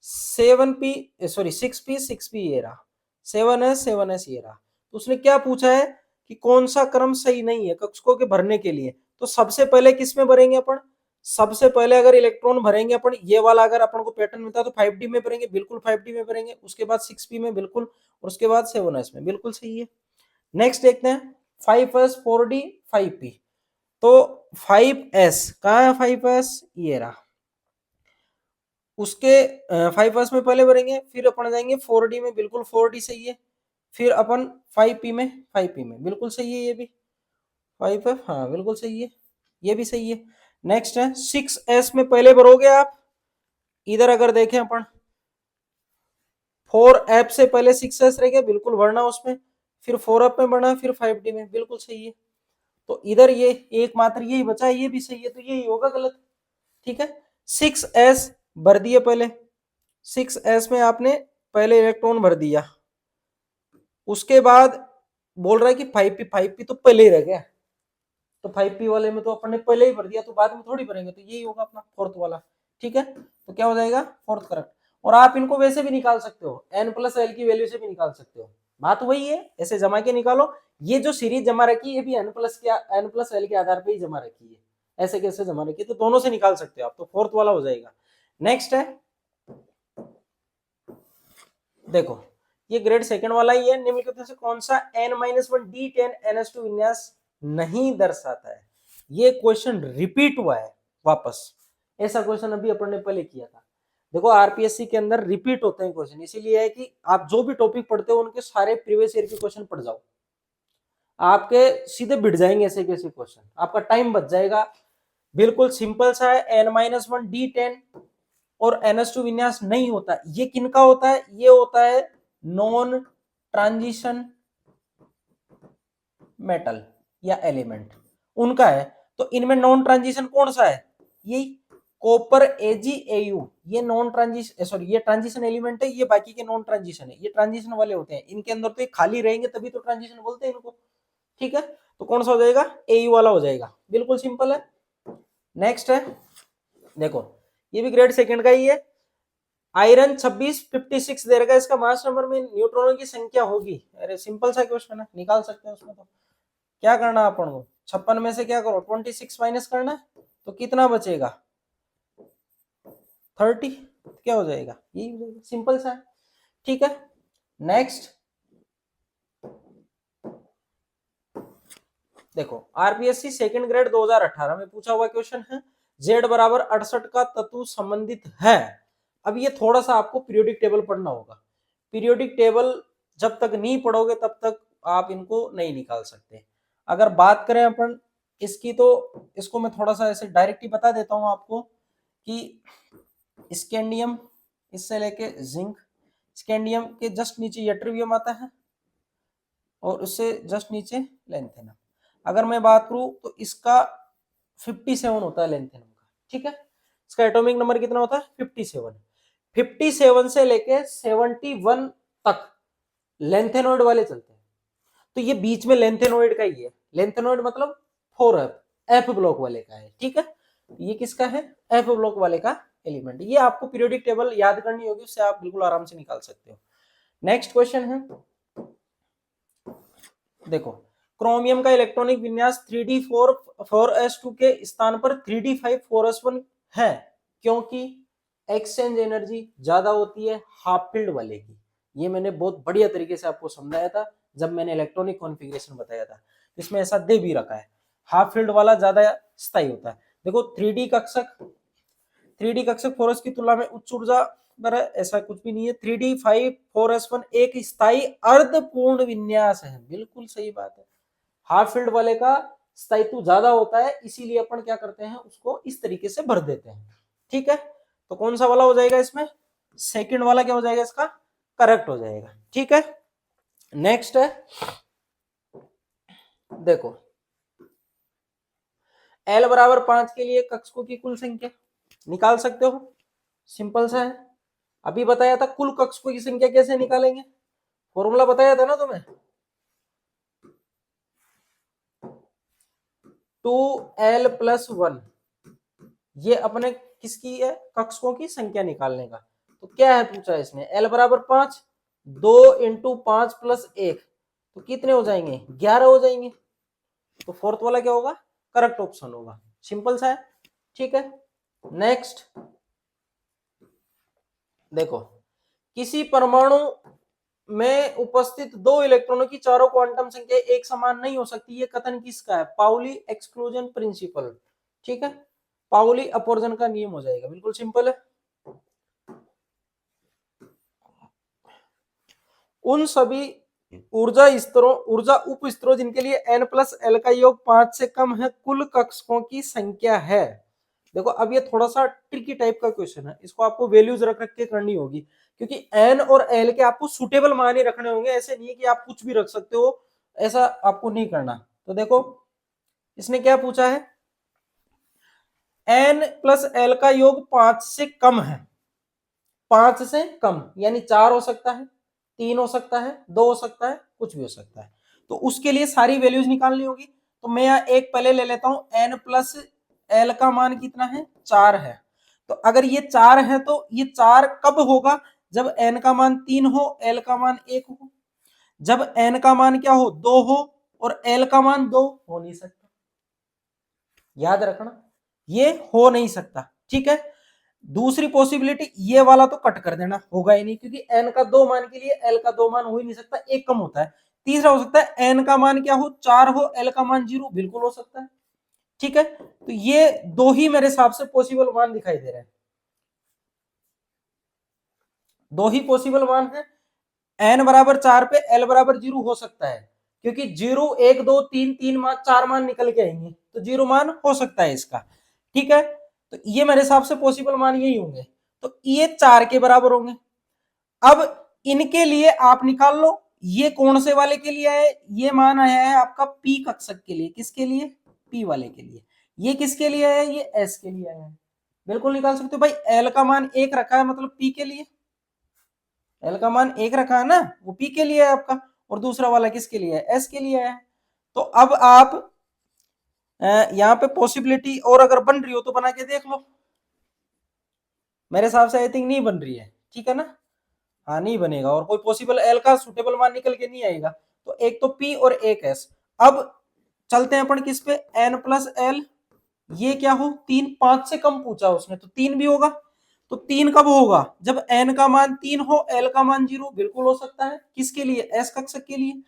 S1: 7p, सॉरी 6p ये रहा, 7s ये रहा। तो उसने क्या पूछा है कि कौन सा क्रम सही नहीं है कक्षकों के भरने के लिए। तो सबसे पहले किस में भरेंगे अपन, सबसे पहले अगर इलेक्ट्रॉन भरेंगे अपन, ये वाला अगर अपन को पैटर्न मिलता है तो 5d में भरेंगे, बिल्कुल 5d में भरेंगे। उसके बाद 6p में बिल्कुल, और उसके बाद 7s में, बिल्कुल सही है। नेक्स्ट देखते हैं 5s 4d 5p। तो 5s कहाँ है, 5s ये रहा, उसके 5s में पहले भरेंगे, फिर अपन जाएंगे 4d में, बिल्कुल 4d सही है। फिर अपन 5p में, 5p में बिल्कुल सही है, ये भी 5f, हाँ बिल्कुल सही है, ये भी सही है। नेक्स्ट है 6s में पहले भरोगे आप, इधर अगर देखें अपन 4f से पहले 6s रह गया, बिल्कुल भरना उसमें, फिर 4f में भरना, फिर 5d में, बिल्कुल सही है। तो इधर ये एकमात्र यही बचा है, ये भी सही है, तो यही होगा गलत। ठीक है, 6s भर दिए पहले, 6s में आपने पहले इलेक्ट्रॉन भर दिया, उसके बाद बोल रहा है कि 5p, 5p तो पहले ही रह गया, तो 5p वाले में तो अपन ने पहले ही भर दिया, तो बाद में थोड़ी भरेंगे, तो यही होगा अपना फोर्थ वाला। ठीक है, तो क्या हो जाएगा फोर्थ करेक्ट। और आप इनको वैसे भी निकाल सकते हो, n+l की वैल्यू से भी निकाल सकते हो, बात वही है, ऐसे जमा के निकालो। ये जो सीरीज जमा रखी है ये भी n+l के आधार पे ही जमा रखी है, ऐसे कैसे जमा रखी है, तो दोनों से निकाल सकते हो आप, तो फोर्थ वाला हो जाएगा। नेक्स्ट है, देखो ये ग्रेड सेकंड वाला ही है, निम्नलिखित से कौन सा n-1 D10 NH2 विन्यास नहीं दर्शाता है। ये क्वेश्चन रिपीट हुआ है वापस, ऐसा क्वेश्चन अभी अपन ने पहले किया था। देखो आरपीएससी के अंदर रिपीट होते हैं क्वेश्चन, इसीलिए है कि आप जो भी टॉपिक पढ़ते हो उनके सारे प्रीवियस ईयर के क्वेश्चन पढ़ जाओ, आपके सीधे बिट जाएंगे ऐसे कैसे क्वेश्चन, आपका टाइम बच जाएगा। बिल्कुल सिंपल सा है, n-1 D10 और NH2 विन्यास नहीं होता। ये किनका होता है, ये होता है नॉन ट्रांजिशन मेटल या एलिमेंट, उनका है। तो इनमें नॉन ट्रांजिशन कौन सा है, यही कॉपर AgAu, ये नॉन ट्रांजिशन, सॉरी ये ट्रांजिशन एलिमेंट है, ये बाकी के नॉन ट्रांजिशन है, ये ट्रांजिशन वाले होते हैं, इनके अंदर तो ये खाली रहेंगे तभी तो ट्रांजिशन बोलते हैं इनको। ठीक है, तो कौन सा हो जाएगा, Au वाला हो जाएगा, बिल्कुल सिंपल है। नेक्स्ट है, देखो ये भी ग्रेड सेकंड का ही है, आयरन 2656 दे रखा है, इसका मास नंबर में न्यूट्रॉनों की संख्या होगी। अरे सिंपल सा क्वेश्चन है, निकाल सकते हैं उसमें। तो क्या करना है अपन को, 56 में से क्या करो 26 माइनस करना है, तो कितना बचेगा 30, क्या हो जाएगा, यही हो जाएगा, सिंपल सा है। ठीक है, नेक्स्ट देखो आरपीएससी सेकंड ग्रेड 2018 में पूछा हुआ क्वेश्चन है, z बराबर 68 का तत्व संबंधित है। अब ये थोड़ा सा आपको पीरियोडिक टेबल पढ़ना होगा, पीरियोडिक टेबल जब तक नहीं पढ़ोगे तब तक आप इनको नहीं निकाल सकते। अगर बात करें अपन इसकी, तो इसको मैं थोड़ा सा ऐसे डायरेक्ट ही बता देता हूं आपको कि स्कैंडियम इससे लेके जिंक, स्कैंडियम के जस्ट नीचे यट्रियम आता है और उससे जस्ट नीचे लेंथेनम। अगर मैं बात करूं तो इसका 57 होता है लेंथेनम का। ठीक है, इसका एटॉमिक नंबर कितना होता है 57, 57 से लेके 71 तक लेंथेनॉइड वाले चलते हैं। तो ये बीच में लेंथेनॉइड का ही है, लेंथेनॉइड मतलब 4f, एफ ब्लॉक वाले का है। ठीक है, ये किसका है, एफ ब्लॉक वाले का एलिमेंट। ये आपको पीरियोडिक टेबल याद करनी होगी, उससे आप बिल्कुल आराम से निकाल सकते हो। नेक्स्ट क्वेश्चन है, देखो क्रोमियम का इलेक्ट्रॉनिक विन्यास 3d4 के स्थान पर 3d5 है, क्योंकि एक्सचेंज एनर्जी ज्यादा होती है हाफ फील्ड वाले की। ये मैंने बहुत बढ़िया तरीके से आपको समझाया था जब मैंने इलेक्ट्रॉनिक कॉन्फ़िगरेशन बताया था, इसमें ऐसा दे भी रखा है, हाफ फील्ड वाला ज्यादा स्थायी होता है। देखो 3D कक्षक 4s की तुलना में उच्च ऊर्जा पर है, ऐसा कुछ भी नहीं है। 3d5 एक स्थायी अर्धपूर्ण विन्यास है, बिल्कुल सही बात है, हाफ फील्ड वाले का स्थायित्व ज्यादा होता है, इसीलिए अपन क्या करते हैं उसको इस तरीके से भर देते हैं। ठीक है, तो कौन सा वाला हो जाएगा इसमें, सेकंड वाला क्या हो जाएगा इसका करेक्ट हो जाएगा। ठीक है, नेक्स्ट है, देखो L बराबर 5 के लिए कक्षकों की कुल संख्या निकाल सकते हो, सिंपल सा है। अभी बताया था कुल कक्षकों की संख्या कैसे निकालेंगे, फॉर्मूला बताया था ना तुम्हें, 2l+1, ये अपने किसकी है, कक्षकों की संख्या निकालने का। तो क्या है पूछा है इसने, l बराबर 5, 2 × 5 + 1, तो कितने हो जाएंगे 11 हो जाएंगे, तो फोर्थ वाला क्या होगा करेक्ट ऑप्शन होगा, सिंपल सा है। ठीक है, नेक्स्ट देखो किसी परमाणु में उपस्थित 2 इलेक्ट्रॉनों की चारों क्वांटम संख्या एक समान नहीं हो सकती, ये कथन किसका है, पाउली एक्सक्लूजन प्रिंसिपल। ठीक है, पाउली अपवर्जन का नियम हो जाएगा, बिल्कुल सिंपल है। उन सभी ऊर्जा उप स्तरों जिनके लिए n+l का योग 5 से कम है कुल कक्षकों की संख्या है। देखो अब ये थोड़ा सा ट्रिकी टाइप का क्वेश्चन है, इसको आपको वैल्यूज रख रख के करनी होगी, क्योंकि n और l के आपको सुटेबल मान ही रखने होंगे, ऐसे नहीं है कि आप कुछ भी रख सकते हो, ऐसा आपको नहीं करना। तो देखो इसने क्या पूछा है, n+l का योग 5 से कम है, 5 से कम यानी 4 हो सकता है, 3 हो सकता है, 2 हो सकता है, कुछ भी हो सकता है। तो उसके लिए सारी वैल्यूज निकालनी होगी। तो मैं यहाँ एक पहले ले लेता हूं, n प्लस एल का मान कितना है 4 है। तो अगर ये 4 है तो ये 4 कब होगा, जब n का मान 3 हो, l का मान 1 हो। जब n का मान क्या हो 2 हो और l का मान 2 हो नहीं सकता, याद रखना ये हो नहीं सकता, ठीक है। दूसरी पॉसिबिलिटी ये वाला तो कट कर देना, होगा ही नहीं, क्योंकि n का 2 मान के लिए l का 2 मान हो ही नहीं सकता, एक कम होता है। तीसरा हो सकता है n का मान क्या हो 4 हो, l का मान 0, बिल्कुल हो सकता है, ठीक है। तो ये दो ही मेरे हिसाब से पॉसिबल मान दिखाई दे रहे हैं, दो ही पॉसिबल मान है। n बराबर 4 पे l बराबर 0 हो सकता है, क्योंकि 0 1 2 3 3 मान 4 मान निकल के आएंगे, तो 0 मान हो सकता है इसका, ठीक है। तो ये मेरे हिसाब से पॉसिबल मान यही होंगे, तो ये 4 के बराबर होंगे। अब इनके लिए आप निकाल लो, ये कौन से वाले के लिए है, ये मान आया है आपका p कक्षक के लिए, किसके लिए, p वाले के लिए। ये किसके लिए है, ये s के लिए आया है, बिल्कुल निकाल सकते हो भाई। l का मान 1 रखा है मतलब p के लिए, l का मान 1 रखा है ना, वो p के लिए है आपका, और दूसरा वाला किसके लिए है, s के लिए है। तो अब आप यहाँ पे पॉसिबिलिटी और अगर बन रही हो तो बना के देख लो, मेरे हिसाब से आई थिंक नहीं बन रही है, ठीक है ना, हाँ नहीं बनेगा, और कोई पॉसिबल एल का सुटेबल मान निकल के नहीं आएगा। तो एक तो पी और एक एस। अब चलते हैं अपन किस पे, एन प्लस एल, ये क्या हो 3, 5 से कम पूछा उसने तो 3 भी होगा। तो 3 कब होगा, जब एन का मान 3 हो, एल का मान 0, बिल्कुल हो सकता है, किसके लिए, एस कक्षक के लिए।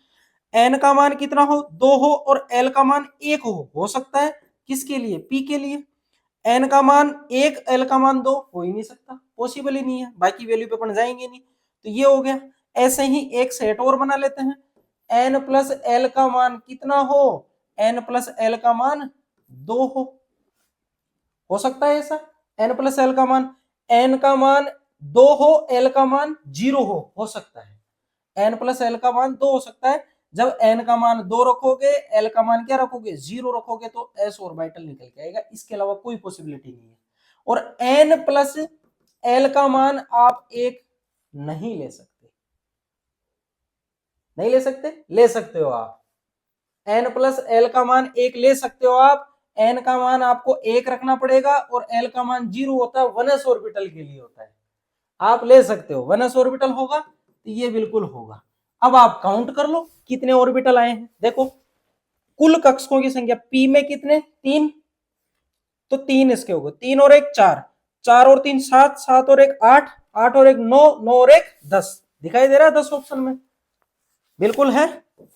S1: एन का मान कितना हो 2 हो और एल का मान 1 हो सकता है, किसके लिए, पी के लिए। एन का मान 1, एल का मान 2 हो ही नहीं सकता, पॉसिबल ही नहीं है, बाकी वैल्यू पे अपन जाएंगे नहीं, तो ये हो गया। ऐसे ही एक सेट और बना लेते हैं, एन प्लस एल का मान कितना हो, एन प्लस एल का मान 2 हो सकता है ऐसा, एन प्लस एल का मान, एन का मान 2 हो, एल का मान 0 हो सकता है, एन प्लस एल का मान 2 हो सकता है। जब एन का मान 2 रखोगे, एल का मान क्या रखोगे 0 रखोगे, तो एस ऑर्बिटल निकल के आएगा, इसके अलावा कोई पॉसिबिलिटी नहीं है। और एन प्लस एल का मान आप 1 नहीं ले सकते, नहीं ले सकते, ले सकते हो आप, एन प्लस एल का मान 1 ले सकते हो आप। एन का मान आपको 1 रखना पड़ेगा और एल का मान 0 होता है, 1s ऑर्बिटल के लिए होता है, आप ले सकते हो, 1s ऑर्बिटल होगा तो ये बिल्कुल होगा। अब आप काउंट कर लो कितने ऑर्बिटल आए हैं, देखो कुल कक्षकों की संख्या p में कितने 3, तो 3 इसके हो गए, 3 और 1 4, 4 और 3 7, 7 और 1 8, 8 और 1 9, 9 और 1 10, दिखाई दे रहा है 10 ऑप्शन में, बिल्कुल है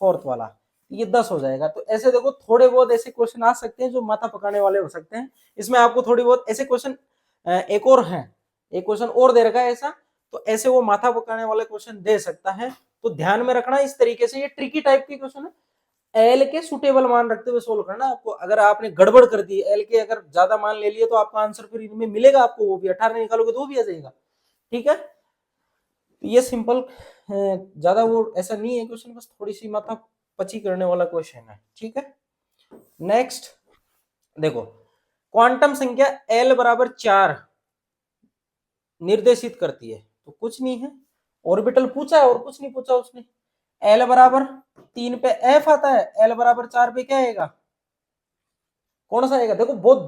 S1: फोर्थ वाला, ये 10 हो जाएगा। तो ऐसे देखो थोड़े बहुत ऐसे क्वेश्चन आ सकते हैं जो माथा पकाने वाले हो सकते हैं, इसमें आपको थोड़ी बहुत ऐसे क्वेश्चन, एक और है, एक क्वेश्चन और दे रखा है ऐसा, तो ऐसे वो माथा पकाने वाले क्वेश्चन दे सकता है, तो ध्यान में रखना इस तरीके से, ये ट्रिकी टाइप के क्वेश्चन है, एल के सुटेबल मान रखते हुए सोल्व करना आपको। अगर आपने गड़बड़ कर दी, एल के अगर ज्यादा मान ले लिए तो आपका आंसर फिर इनमें मिलेगा आपको, वो भी 18 निकालोगे तो वो भी आ जाएगा, ठीक है। ये सिंपल, ज्यादा वो ऐसा नहीं है क्वेश्चन, बस थोड़ी सी माथा पची करने वाला क्वेश्चन है, ठीक है। नेक्स्ट देखो, क्वांटम संख्या एल बराबर 4 निर्देशित करती है, तो कुछ नहीं है, ऑर्बिटल पूछा है और कुछ नहीं पूछा उसने। एल बराबर 3 पे एफ आता है, एल बराबर 4 पे क्या आएगा, कौन सा आएगा, देखो बहुत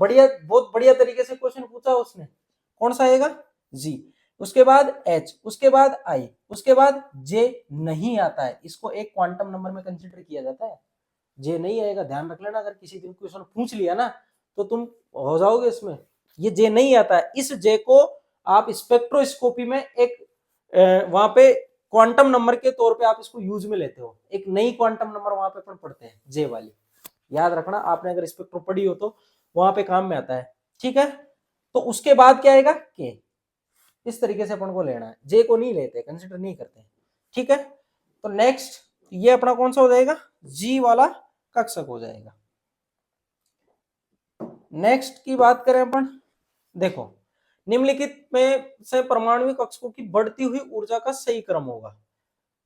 S1: बढ़िया तरीके से क्वेश्चन पूछा उसने, कौन सा आएगा जी, उसके बाद एच, उसके बाद आई, उसके बाद जे नहीं आता है, इसको एक क्वांटम नंबर में कंसीडर किया जाता है, जे नहीं आएगा, ध्यान रख लेना, अगर किसी दिन क्वेश्चन पूछ लिया ना तो तुम हो जाओगे इसमें, ये जे नहीं आता है, इस जे को आप स्पेक्ट्रोस्कोपी में एक वहां पे क्वांटम नंबर के तौर पे आप इसको यूज में लेते हो, एक नई क्वांटम नंबर वहां पे अपन पढ़ते हैं जे वाली, याद रखना, आपने अगर स्पेक्ट्रो पढ़ी हो तो वहां पे काम में आता है, ठीक है। तो उसके बाद क्या आएगा के, इस तरीके से अपन को लेना है, जे को नहीं लेते, कंसिडर नहीं करते, ठीक है। तो नेक्स्ट ये अपना कौन सा हो जाएगा, जी वाला कक्षक हो जाएगा। नेक्स्ट की बात करें अपन, देखो निम्नलिखित में से परमाणु कक्षकों की बढ़ती हुई ऊर्जा का सही क्रम होगा।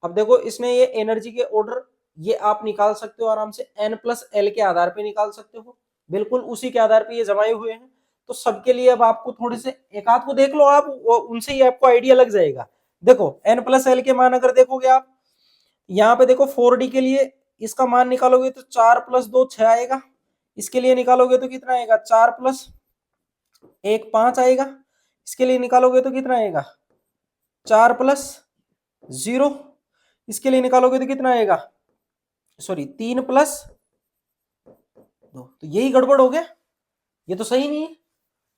S1: अब देखो इसमें ये एनर्जी के ऑर्डर ये आप निकाल सकते हो आराम से, n प्लस एल के आधार पे निकाल सकते हो, बिल्कुल उसी के आधार पे ये जमाए हुए हैं। तो सबके लिए अब आपको थोड़े से एक आध को देख लो आप, उनसे ही आपको आइडिया लग जाएगा। देखो n प्लस एल के मान अगर देखोगे आप, यहाँ पे देखो 4d के लिए इसका मान निकालोगे तो 4 + 2 6 आएगा। इसके लिए निकालोगे तो कितना आएगा, 4 + 1 5 आएगा। इसके लिए निकालोगे तो कितना आएगा, 4 + 0। इसके लिए निकालोगे तो कितना आएगा, सॉरी 3 + 2। तो यही गड़बड़ हो गया, ये तो सही नहीं है।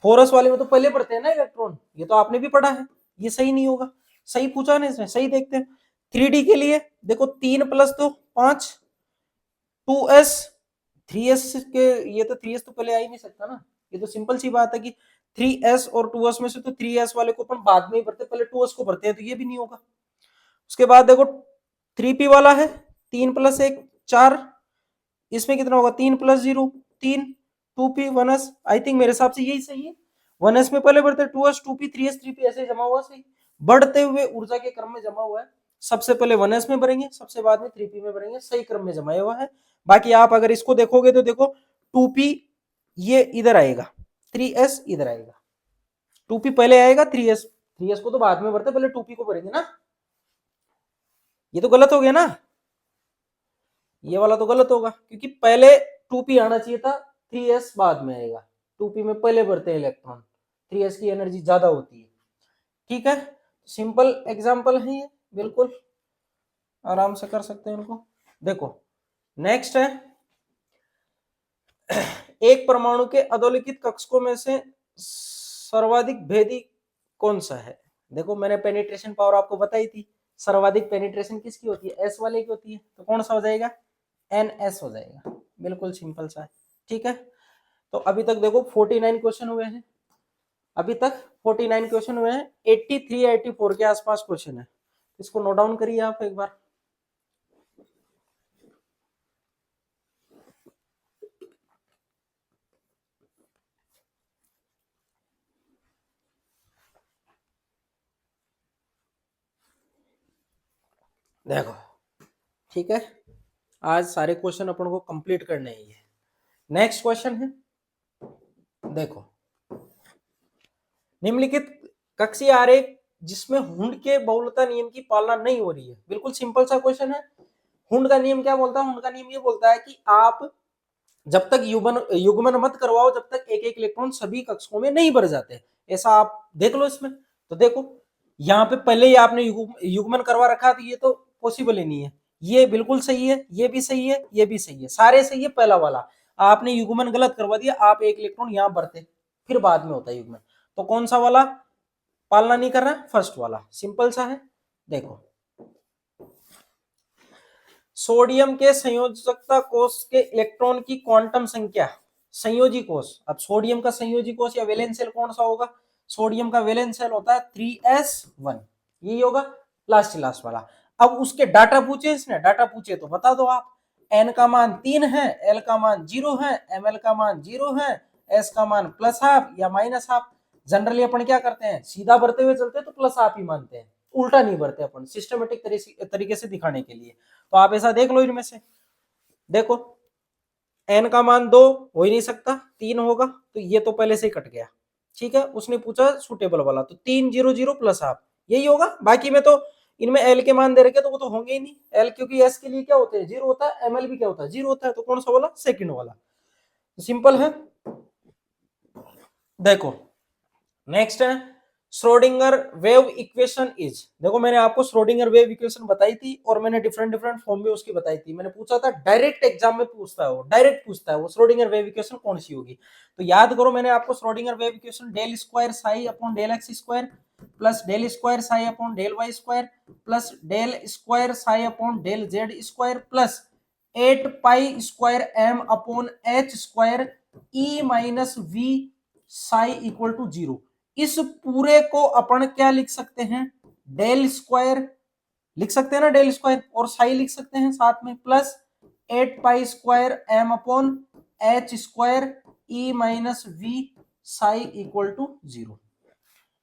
S1: 4s वाले में तो पहले पढ़ते हैं ना इलेक्ट्रॉन, ये तो आपने भी पढ़ा है, ये सही नहीं होगा। सही पूछा ना इसने, सही देखते हैं। 3D के लिए देखो 3 + 2 5, 2s 3s के, ये तो 3s तो पहले आ ही नहीं सकता ना, ये तो सिंपल सी बात है कि 3s और 2s में से तो 3s वाले को अपन बाद में ही भरते, पहले 2s को भरते हैं, तो ये भी नहीं होगा। उसके बाद देखो 3p वाला है, 3 + 1 4, इसमें कितना होगा, 3 + 0 3, 2p 1s, आई थिंक मेरे हिसाब से यही सही है। 1s में पहले बढ़ते 2s 2p 3s 3p ऐसे जमा हुआ सही, बढ़ते हुए ऊर्जा के क्रम में जमा हुआ है। सबसे पहले 1s में भरेंगे, सबसे बाद में 3p में भरेंगे, सही क्रम में जमाया हुआ है। बाकी आप अगर इसको देखोगे तो देखो 2p ये इधर आएगा, 3s इधर आएगा, 2p पहले आएगा, 3s को तो बाद में भरते, पहले 2p को भरेंगे ना। ये तो गलत हो गया ना, ये वाला तो गलत होगा, क्योंकि पहले 2p आना चाहिए था, 3s बाद में आएगा। 2p में पहले भरते हैं इलेक्ट्रॉन, 3s की एनर्जी ज्यादा होती है। ठीक है, सिंपल एग्जांपल है ये, बिल्कुल आराम से कर सकते हैं इनको। देखो नेक्स्ट है, एक परमाणु के अधोलिखित कक्षकों में से सर्वाधिक भेदी कौन सा है। देखो मैंने पेनिट्रेशन पावर आपको बताई थी, सर्वाधिक पेनिट्रेशन किसकी होती है, एस वाले की होती है, तो कौन सा हो जाएगा, NS हो जाएगा, बिल्कुल सिंपल सा है। ठीक है, तो अभी तक देखो 49 क्वेश्चन हुए हैं, अभी तक 49 क्वेश्चन हुए हैं, 83 या 84 के आसपास क्वेश्चन है, इसको नोट डाउन करिए आप एक बार। देखो ठीक है, आज सारे क्वेश्चन अपन को कंप्लीट करने ही है। नेक्स्ट क्वेश्चन है, देखो निम्नलिखित कक्षीय आरेख जिसमें हुंड के बहुलता नियम की पालना नहीं हो रही है, बिल्कुल सिंपल सा क्वेश्चन है। हुंड का नियम क्या बोलता है, हुंड का नियम ये बोलता है कि आप जब तक युग्मन मत करवाओ, जब तक एक एक इलेक्ट्रॉन सभी कक्षकों में नहीं भर जाते। ऐसा आप देख लो इसमें, तो देखो यहाँ पे पहले ही आपने युग्मन करवा रखा, तो ये तो पॉसिबल ही नहीं है। ये बिल्कुल सही है, ये भी सही है, ये भी सही है, सारे सही है। पहला वाला आपने युग्मन गलत करवा दिया, आप एक इलेक्ट्रॉन यहाँ भरते, फिर बाद में होता है युग्मन, तो कौन सा वाला पालना नहीं कर रहा है, फर्स्ट वाला, सिंपल सा है। देखो सोडियम के संयोजकता कोष के इलेक्ट्रॉन की क्वांटम संख्या, संयोजी कोष, अब सोडियम का संयोजी कोष या वैलेंस शेल कौन सा होगा, सोडियम का वैलेंस शेल होता है 3s1, यही होगा लास्ट वाला। अब उसके डाटा पूछे इसने, डाटा पूछे तो बता दो आप, n का मान 3 है, l का मान 0 है, ml का मान 0 है, s का मान +½ या -½ जनरली अपन क्या करते हैं, सीधा भरते हुए चलते तो +½ ही मानते हैं, उल्टा नहीं भरते अपन, सिस्टमेटिक तरीके से दिखाने के लिए। तो आप ऐसा देख लो इनमें से, देखो n का मान 2 हो ही नहीं सकता, 3 होगा, तो ये तो पहले से ही कट गया। ठीक है, उसने पूछा सुटेबल वाला, तो 3 0 0 +½ यही होगा। बाकी में तो इनमें l के मान दे रखे तो वो तो होंगे ही नहीं, l क्योंकि s के लिए क्या होते हैं 0 होता है, ml भी क्या होता है 0 होता है, तो कौन सा वाला, सेकंड वाला, तो सिंपल है। देखो नेक्स्ट है श्रोडिंगर वेव इक्वेशन इज, देखो मैंने आपको श्रोडिंगर वेव इक्वेशन बताई थी और मैंने डिफरेंट डिफरेंट फॉर्म में उसकी बताई थी। मैंने पूछा था डायरेक्ट एग्जाम में पूछता है वो, डायरेक्ट पूछता है वो श्रोडिंगर वेव इक्वेशन कौन सी होगी। तो याद करो मैंने आपको Schrodinger wave equation ∇2 plus ∇2 plus ∇2 plus 8π2m/h² e - v psi equal to 0। इस पूरे को अपन क्या लिख सकते हैं, डेल स्क्वायर लिख सकते हैं ना, डेल स्क्वायर, और साई लिख सकते हैं साथ में, plus 8π2m/h² e - v psi equal to 0।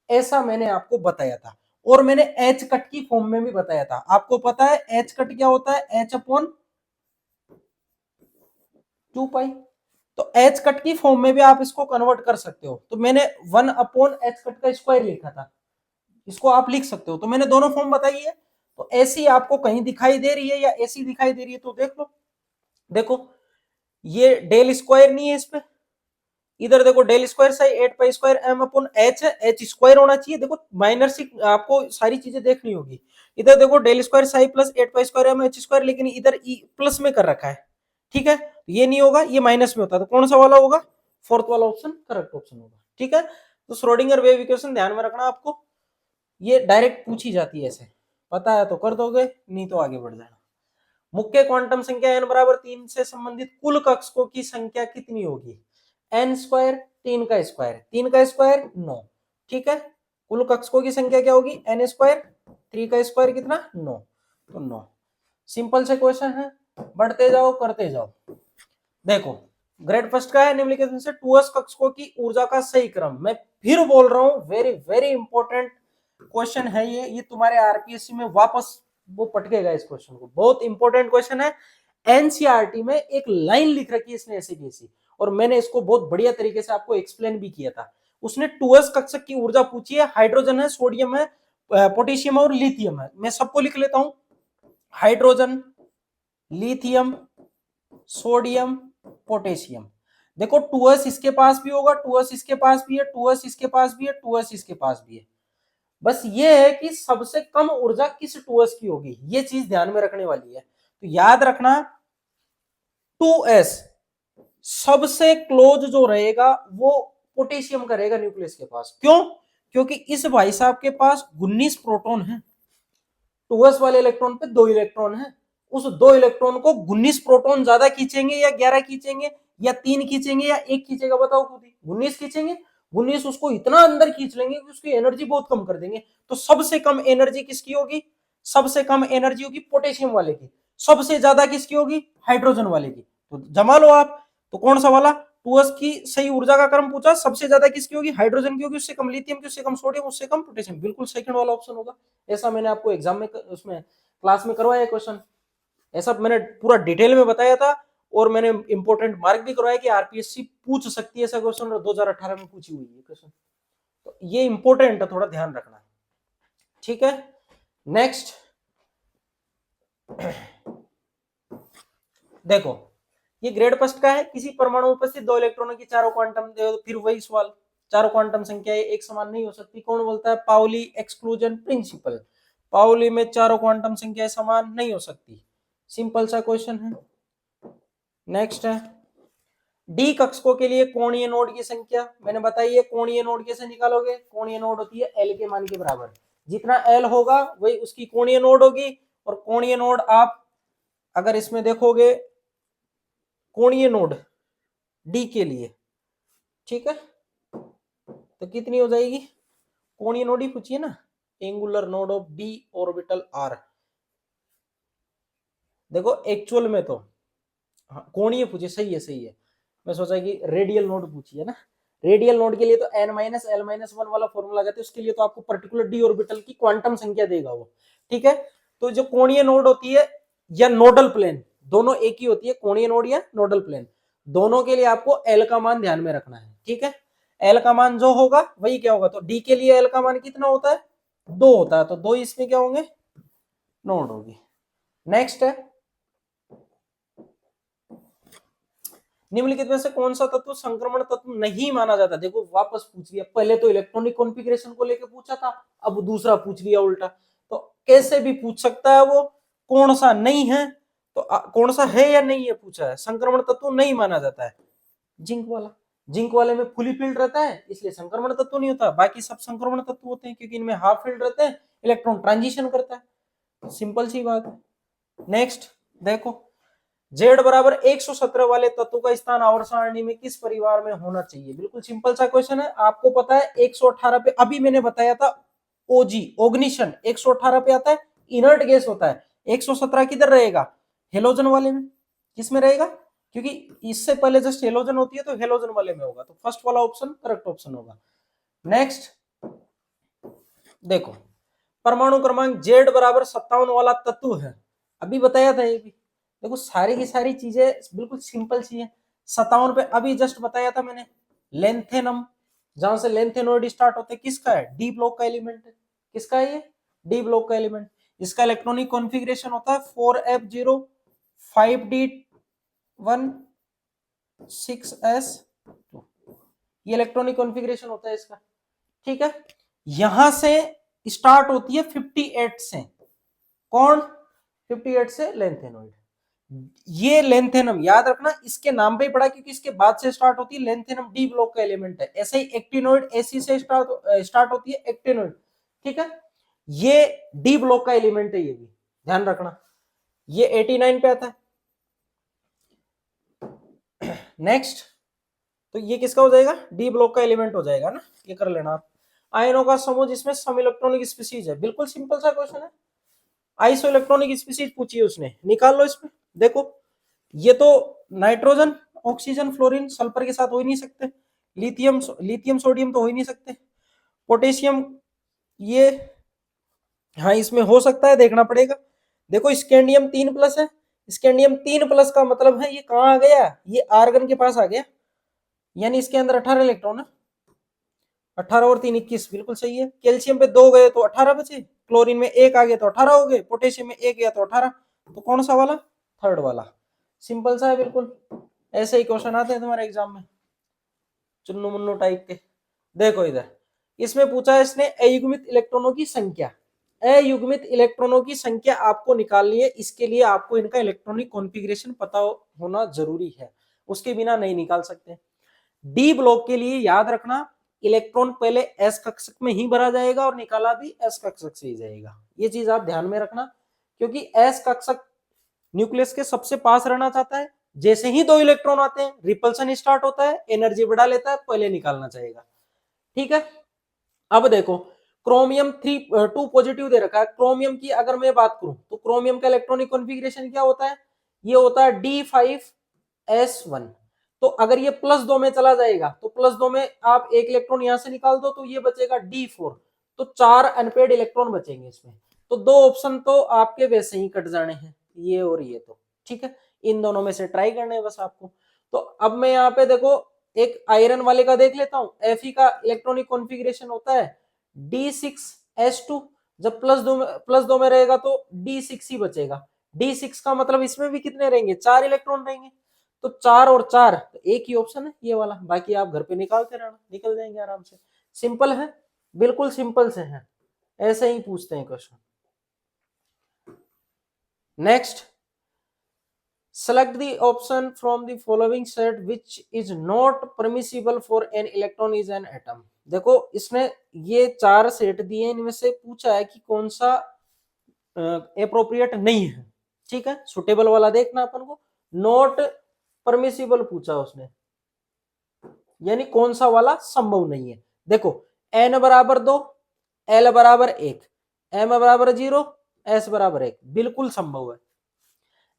S1: ऐसा मैंने आपको बताया था, और मैंने एच कट की फॉर्म में भी बताया था। आपको पता है एच कट क्या होता है, h/2π, तो एच कट की फॉर्म में भी आप इसको कन्वर्ट कर सकते हो। तो मैंने 1/h कट का स्क्वायर लिखा था, इसको आप लिख सकते हो। तो मैंने दोनों फॉर्म बताई है, तो ऐसी आपको कहीं दिखाई दे रही है या ऐसी दिखाई दे रही है तो देख लो, देखो ये डेल स्क्वायर नहीं है इस पे, इधर देखो del square psi 8 pi square M अपन एच है, एच स्क्वायर होना चाहिए। देखो माइनर सी आपको सारी चीजें देखनी होगी। इधर देखो del square psi plus 8 pi square M H square, लेकिन इधर ई प्लस में कर रखा है, ठीक है, ये नहीं होगा, ये माइनस में होता है, तो कौन सा वाला होगा, फोर्थ वाला ऑप्शन करेक्ट ऑप्शन होगा, ठीक है। तो श्रोडिंगर वेव इक्वेशन ध्यान में रखना आपको, ये डायरेक्ट पूछी जाती है, ऐसे पता है तो कर दोगे, नहीं तो आगे बढ़ जाना। मुख्य क्वांटम संख्या n बराबर 3 से संबंधित कुल कक्षकों की संख्या कितनी होगी, n स्क्वायर, 3 का स्क्वायर, 3 का स्क्वायर 9, ठीक है, कुल कक्षकों की संख्या क्या होगी, n स्क्वायर, 3 का स्क्वायर कितना 9, तो 9। सिंपल से क्वेश्चन है, बढ़ते जाओ करते जाओ। देखो ग्रेड फर्स्ट का है, निम्नलिखित में से 2s कक्षकों की ऊर्जा का सही क्रम, मैं फिर बोल रहा हूं, वेरी वेरी इंपॉर्टेंट क्वेश्चन है ये तुम्हारे आरपीएससी में वापस वो पटकेगा इस क्वेश्चन को, बहुत इंपॉर्टेंट क्वेश्चन है। एनसीईआरटी में एक लाइन लिख रखी है इसने ऐसी कैसी, और मैंने इसको बहुत बढ़िया तरीके से आपको एक्सप्लेन भी किया था। उसने 2s कक्षक की ऊर्जा पूछी है, हाइड्रोजन है, सोडियम है, पोटेशियम और लिथियम है। मैं सबको लिख लेता हूं, हाइड्रोजन, लिथियम, सोडियम, पोटेशियम। देखो 2s इसके पास भी होगा, 2s इसके पास भी है, 2s इसके पास भी है, 2s इसके पास भी है। बस ये है कि सबसे कम ऊर्जा किस 2s की होगी, ये चीज ध्यान में रखने वाली है। तो याद रखना 2s सबसे क्लोज जो रहेगा वो पोटेशियम का रहेगा न्यूक्लियस के पास। क्यों, क्योंकि इस भाई साहब के पास 19 प्रोटॉन है, 2s वाले इलेक्ट्रॉन पे 2 इलेक्ट्रॉन है, उस 2 इलेक्ट्रॉन को 19 प्रोटॉन ज्यादा खींचेंगे या 11 खींचेंगे या 3 खींचेंगे या 1 खींचेगा, बताओ खुद ही। 19 खींचेंगे, 19 उसको इतना अंदर खींच लेंगे कि उसकी एनर्जी बहुत कम कर देंगे। तो सबसे कम एनर्जी किसकी होगी, सबसे कम एनर्जी होगी पोटेशियम वाले की, सबसे ज्यादा किसकी होगी, हाइड्रोजन वाले की। तो जमा लो आप, तो कौन सा वाला 2s की सही ऊर्जा का क्रम पूछा, सबसे ज्यादा किसकी होगी, हाइड्रोजन की होगी, उससे कम लिथियम की, उससे कम सोडियम, उससे कम पोटेशियम, बिल्कुल सेकंड वाला ऑप्शन होगा। ऐसा मैंने आपको एग्जाम में उसमें क्लास में करवाया क्वेश्चन, ऐसा मैंने पूरा डिटेल में बताया था, और मैंने इंपॉर्टेंट मार्क भी करवाया कि आरपीएससी पूछ सकती है ऐसा क्वेश्चन, और 2018 में पूछी हुई है क्वेश्चन। तो ये इंपॉर्टेंट है, थोड़ा ध्यान रखना, ठीक है। नेक्स्ट देखो ये ग्रेड फर्स्ट का है, किसी परमाणु में उपस्थित 2 इलेक्ट्रॉनों की चारों क्वांटम, फिर वही सवाल, चारों क्वांटम संख्याएं एक समान नहीं हो सकती, कौन बोलता है, पाउली एक्सक्लूजन प्रिंसिपल। पाउली में चारों क्वांटम संख्याएं समान नहीं हो सकती, सिंपल सा क्वेश्चन है। नेक्स्ट है डी कक्षकों के लिए कोणीय नोड की संख्या, मैंने बताई है कोणीय नोड कैसे निकालोगे, कोणीय नोड होती है एल के मान के बराबर, जितना एल होगा वही उसकी कोणीय नोड होगी। और कोणीय नोड आप अगर इसमें देखोगे, कोणीय नोड डी के लिए, ठीक है, तो कितनी हो जाएगी, कोणीय नोड ही पूछिए ना, angular node of D orbital are. देखो एक्चुअल में तो कोणीय पूछिए, सही है सही है, मैं सोचा कि रेडियल नोड पूछिए ना, रेडियल नोड के लिए तो n minus L minus one वाला फॉर्मूला लगाते हैं, उसके लिए तो आपको पर्टिकुलर डी ऑर्बिटल की क्वांटम संख्या देगा वो, ठीक है। तो जो कोणीय नोड होती है या नोडल प्लेन, दोनों एक ही होती है, कोणीय नोड या नोडल प्लेन, दोनों के लिए आपको एल का मान ध्यान में रखना है, ठीक है। एल का मान जो होगा वही क्या होगा, तो डी के लिए एल का मान कितना होता है, 2 होता है, तो 2 इसमें क्या होंगे, नोड होगी। नेक्स्ट है निम्नलिखित में से कौन सा तत्व संक्रमण तत्व नहीं माना जाता, देखो वापस पूछ लिया, पहले तो इलेक्ट्रॉनिक कॉन्फ़िगरेशन को लेकर पूछा था, अब दूसरा पूछ लिया उल्टा, तो कैसे भी पूछ सकता है वो, कौन सा नहीं है, तो कौन सा है या नहीं है पूछा है, संक्रमण तत्व नहीं माना जाता है, जिंक वाला, जिंक वाले में फुली फील्ड रहता है इसलिए संक्रमण तत्व नहीं होता, बाकी सब संक्रमण तत्व होते हैं क्योंकि इनमें हाफ फील्ड रहते हैं, इलेक्ट्रॉन ट्रांजिशन करता है, सिंपल सी बात है। नेक्स्ट देखो जेड बराबर 117 वाले तत्व का स्थान आवर्त सारणी में किस परिवार में होना चाहिए, बिल्कुल सिंपल सा क्वेश्चन है, आपको पता है 118 पे अभी मैंने बताया था, ओजी ऑग्निशन 118 पे आता है, इनर्ट गैस होता है, 117 किधर रहेगा, हेलोजन वाले में, किसमें रहेगा, क्योंकि इससे पहले जस्ट हेलोजन होती है तो हेलोजन वाले में होगा, तो फर्स्ट वाला ऑप्शन करेक्ट ऑप्शन होगा। नेक्स्ट देखो परमाणु क्रमांक जेड बराबर 57 वाला तत्व है, अभी बताया था ये भी, देखो सारी की सारी चीजें बिल्कुल सिंपल सी है, 57 पे अभी जस्ट बताया था मैंने, लेंथेनम, जहां से लेंथेनोइड स्टार्ट होते किसका है, डी ब्लॉक का एलिमेंट है, किसका है ये, डी ब्लॉक का एलिमेंट, इसका इलेक्ट्रॉनिक कॉन्फ़िगरेशन होता है 4f0 5d 6s2, ये इलेक्ट्रॉनिक कॉन्फ़िगरेशन होता है इसका। ठीक है, यहां से स्टार्ट होती है 58 से, कौन 58 से लेंथेनॉइड। ये लेंथेनम याद रखना, इसके नाम पे ही पड़ा क्योंकि इसके बाद से स्टार्ट होती है। लेंथेनम डी ब्लॉक का एलिमेंट है। ऐसे ही एक्टिनोइड एसी से स्टार्ट होती है एक्टिनोइड। ठीक है, ये डी ब्लॉक का एलिमेंट है, ये भी ध्यान रखना। ये 89 पे आता है। नेक्स्ट, तो ये किसका हो जाएगा, डी ब्लॉक का एलिमेंट हो जाएगा ना, ये कर लेना आप। आयनों का समूह जिसमें सम इलेक्ट्रॉनिक स्पीशीज है, बिल्कुल सिंपल सा क्वेश्चन है। आइसो इलेक्ट्रॉनिक स्पीशीज पूछी है उसने, निकाल लो इसमें। देखो ये तो नाइट्रोजन, ऑक्सीजन, फ्लोरीन, सल्फर के साथ हो ही नहीं सकते। लिथियम सोडियम तो हो ही नहीं सकते। पोटेशियम ये, हाँ इसमें हो सकता है, देखना पड़ेगा। देखो स्कैंडियम 3+ है, स्कैंडियम 3+ का मतलब है ये कहाँ आ गया, ये आर्गन के पास आ गया, यानी इसके अंदर 18 इलेक्ट्रॉन है। 18 और 3 21, बिल्कुल सही है। कैल्शियम पे 2 गए तो 18 बचे, क्लोरीन में 1 आ गया तो 18 हो गए, पोटेशियम में 1 गया तो 18। तो कौन सा वाला, थर्ड वाला। सिंपल सा है बिल्कुल, ऐसे ही क्वेश्चन आते हैं तुम्हारे एग्जाम में, चुन्नू मुन्नू टाइप के। देखो इधर इसमें पूछा है इसने अयुग्मित इलेक्ट्रॉनों की संख्या। अयुग्मित इलेक्ट्रॉनों की संख्या आपको निकालनी है, इसके लिए आपको इनका इलेक्ट्रॉनिक कॉन्फ़िगरेशन पता होना जरूरी है, उसके बिना नहीं निकाल सकते। डी ब्लॉक के लिए याद रखना, इलेक्ट्रॉन पहले एस कक्षक में ही भरा जाएगा और निकाला भी एस कक्षक से ही जाएगा। ये चीज आप ध्यान में रखना, क्योंकि एस कक्षक न्यूक्लियस के सबसे पास रहना चाहता है। जैसे ही 2 इलेक्ट्रॉन आते हैं रिपल्सन स्टार्ट होता है, एनर्जी बढ़ा लेता है, पहले निकालना चाहेगा। ठीक है, अब देखो क्रोमियम 2 पॉजिटिव दे रखा है। क्रोमियम की अगर मैं बात करूं तो क्रोमियम का इलेक्ट्रॉनिक कॉन्फ़िगरेशन क्या होता है, ये होता है D5S1। तो अगर ये +2 में चला जाएगा तो +2 में आप एक इलेक्ट्रॉन यहां से निकाल दो तो ये बचेगा D4। तो 4 अनपेड इलेक्ट्रॉन बचेंगे इसमें। तो 2 ऑप्शन तो आपके वैसे ही कट जाने हैं, ये और ये। तो ठीक है, इन दोनों में से ट्राई करना है बस आपको। तो अब मैं यहाँ पे देखो एक आयरन वाले का देख लेता हूं। Fe का इलेक्ट्रॉनिक कॉन्फ़िगरेशन होता है D6S2। जब +2 में रहेगा तो D6 ही बचेगा। D6 का मतलब इसमें भी कितने रहेंगे, 4 इलेक्ट्रॉन रहेंगे। तो 4 और 4, तो एक ही ऑप्शन है ये वाला, बाकी आप घर पे निकालते रहना, निकल जाएंगे आराम से। सिंपल है, बिल्कुल सिंपल से है, ऐसे ही पूछते हैं question. Next, select the option from the following set which is not permissible for an electron is an atom। देखो इसने ये 4 सेट दिए, इनमें से पूछा है कि कौन सा अप्रोप्रिएट नहीं है। ठीक है, सुटेबल वाला देखना अपन को, नॉट परमिसिबल पूछा उसने, यानी कौन सा वाला संभव नहीं है। देखो n बराबर 2, l बराबर 1, m बराबर 0, s बराबर 1, बिल्कुल संभव है।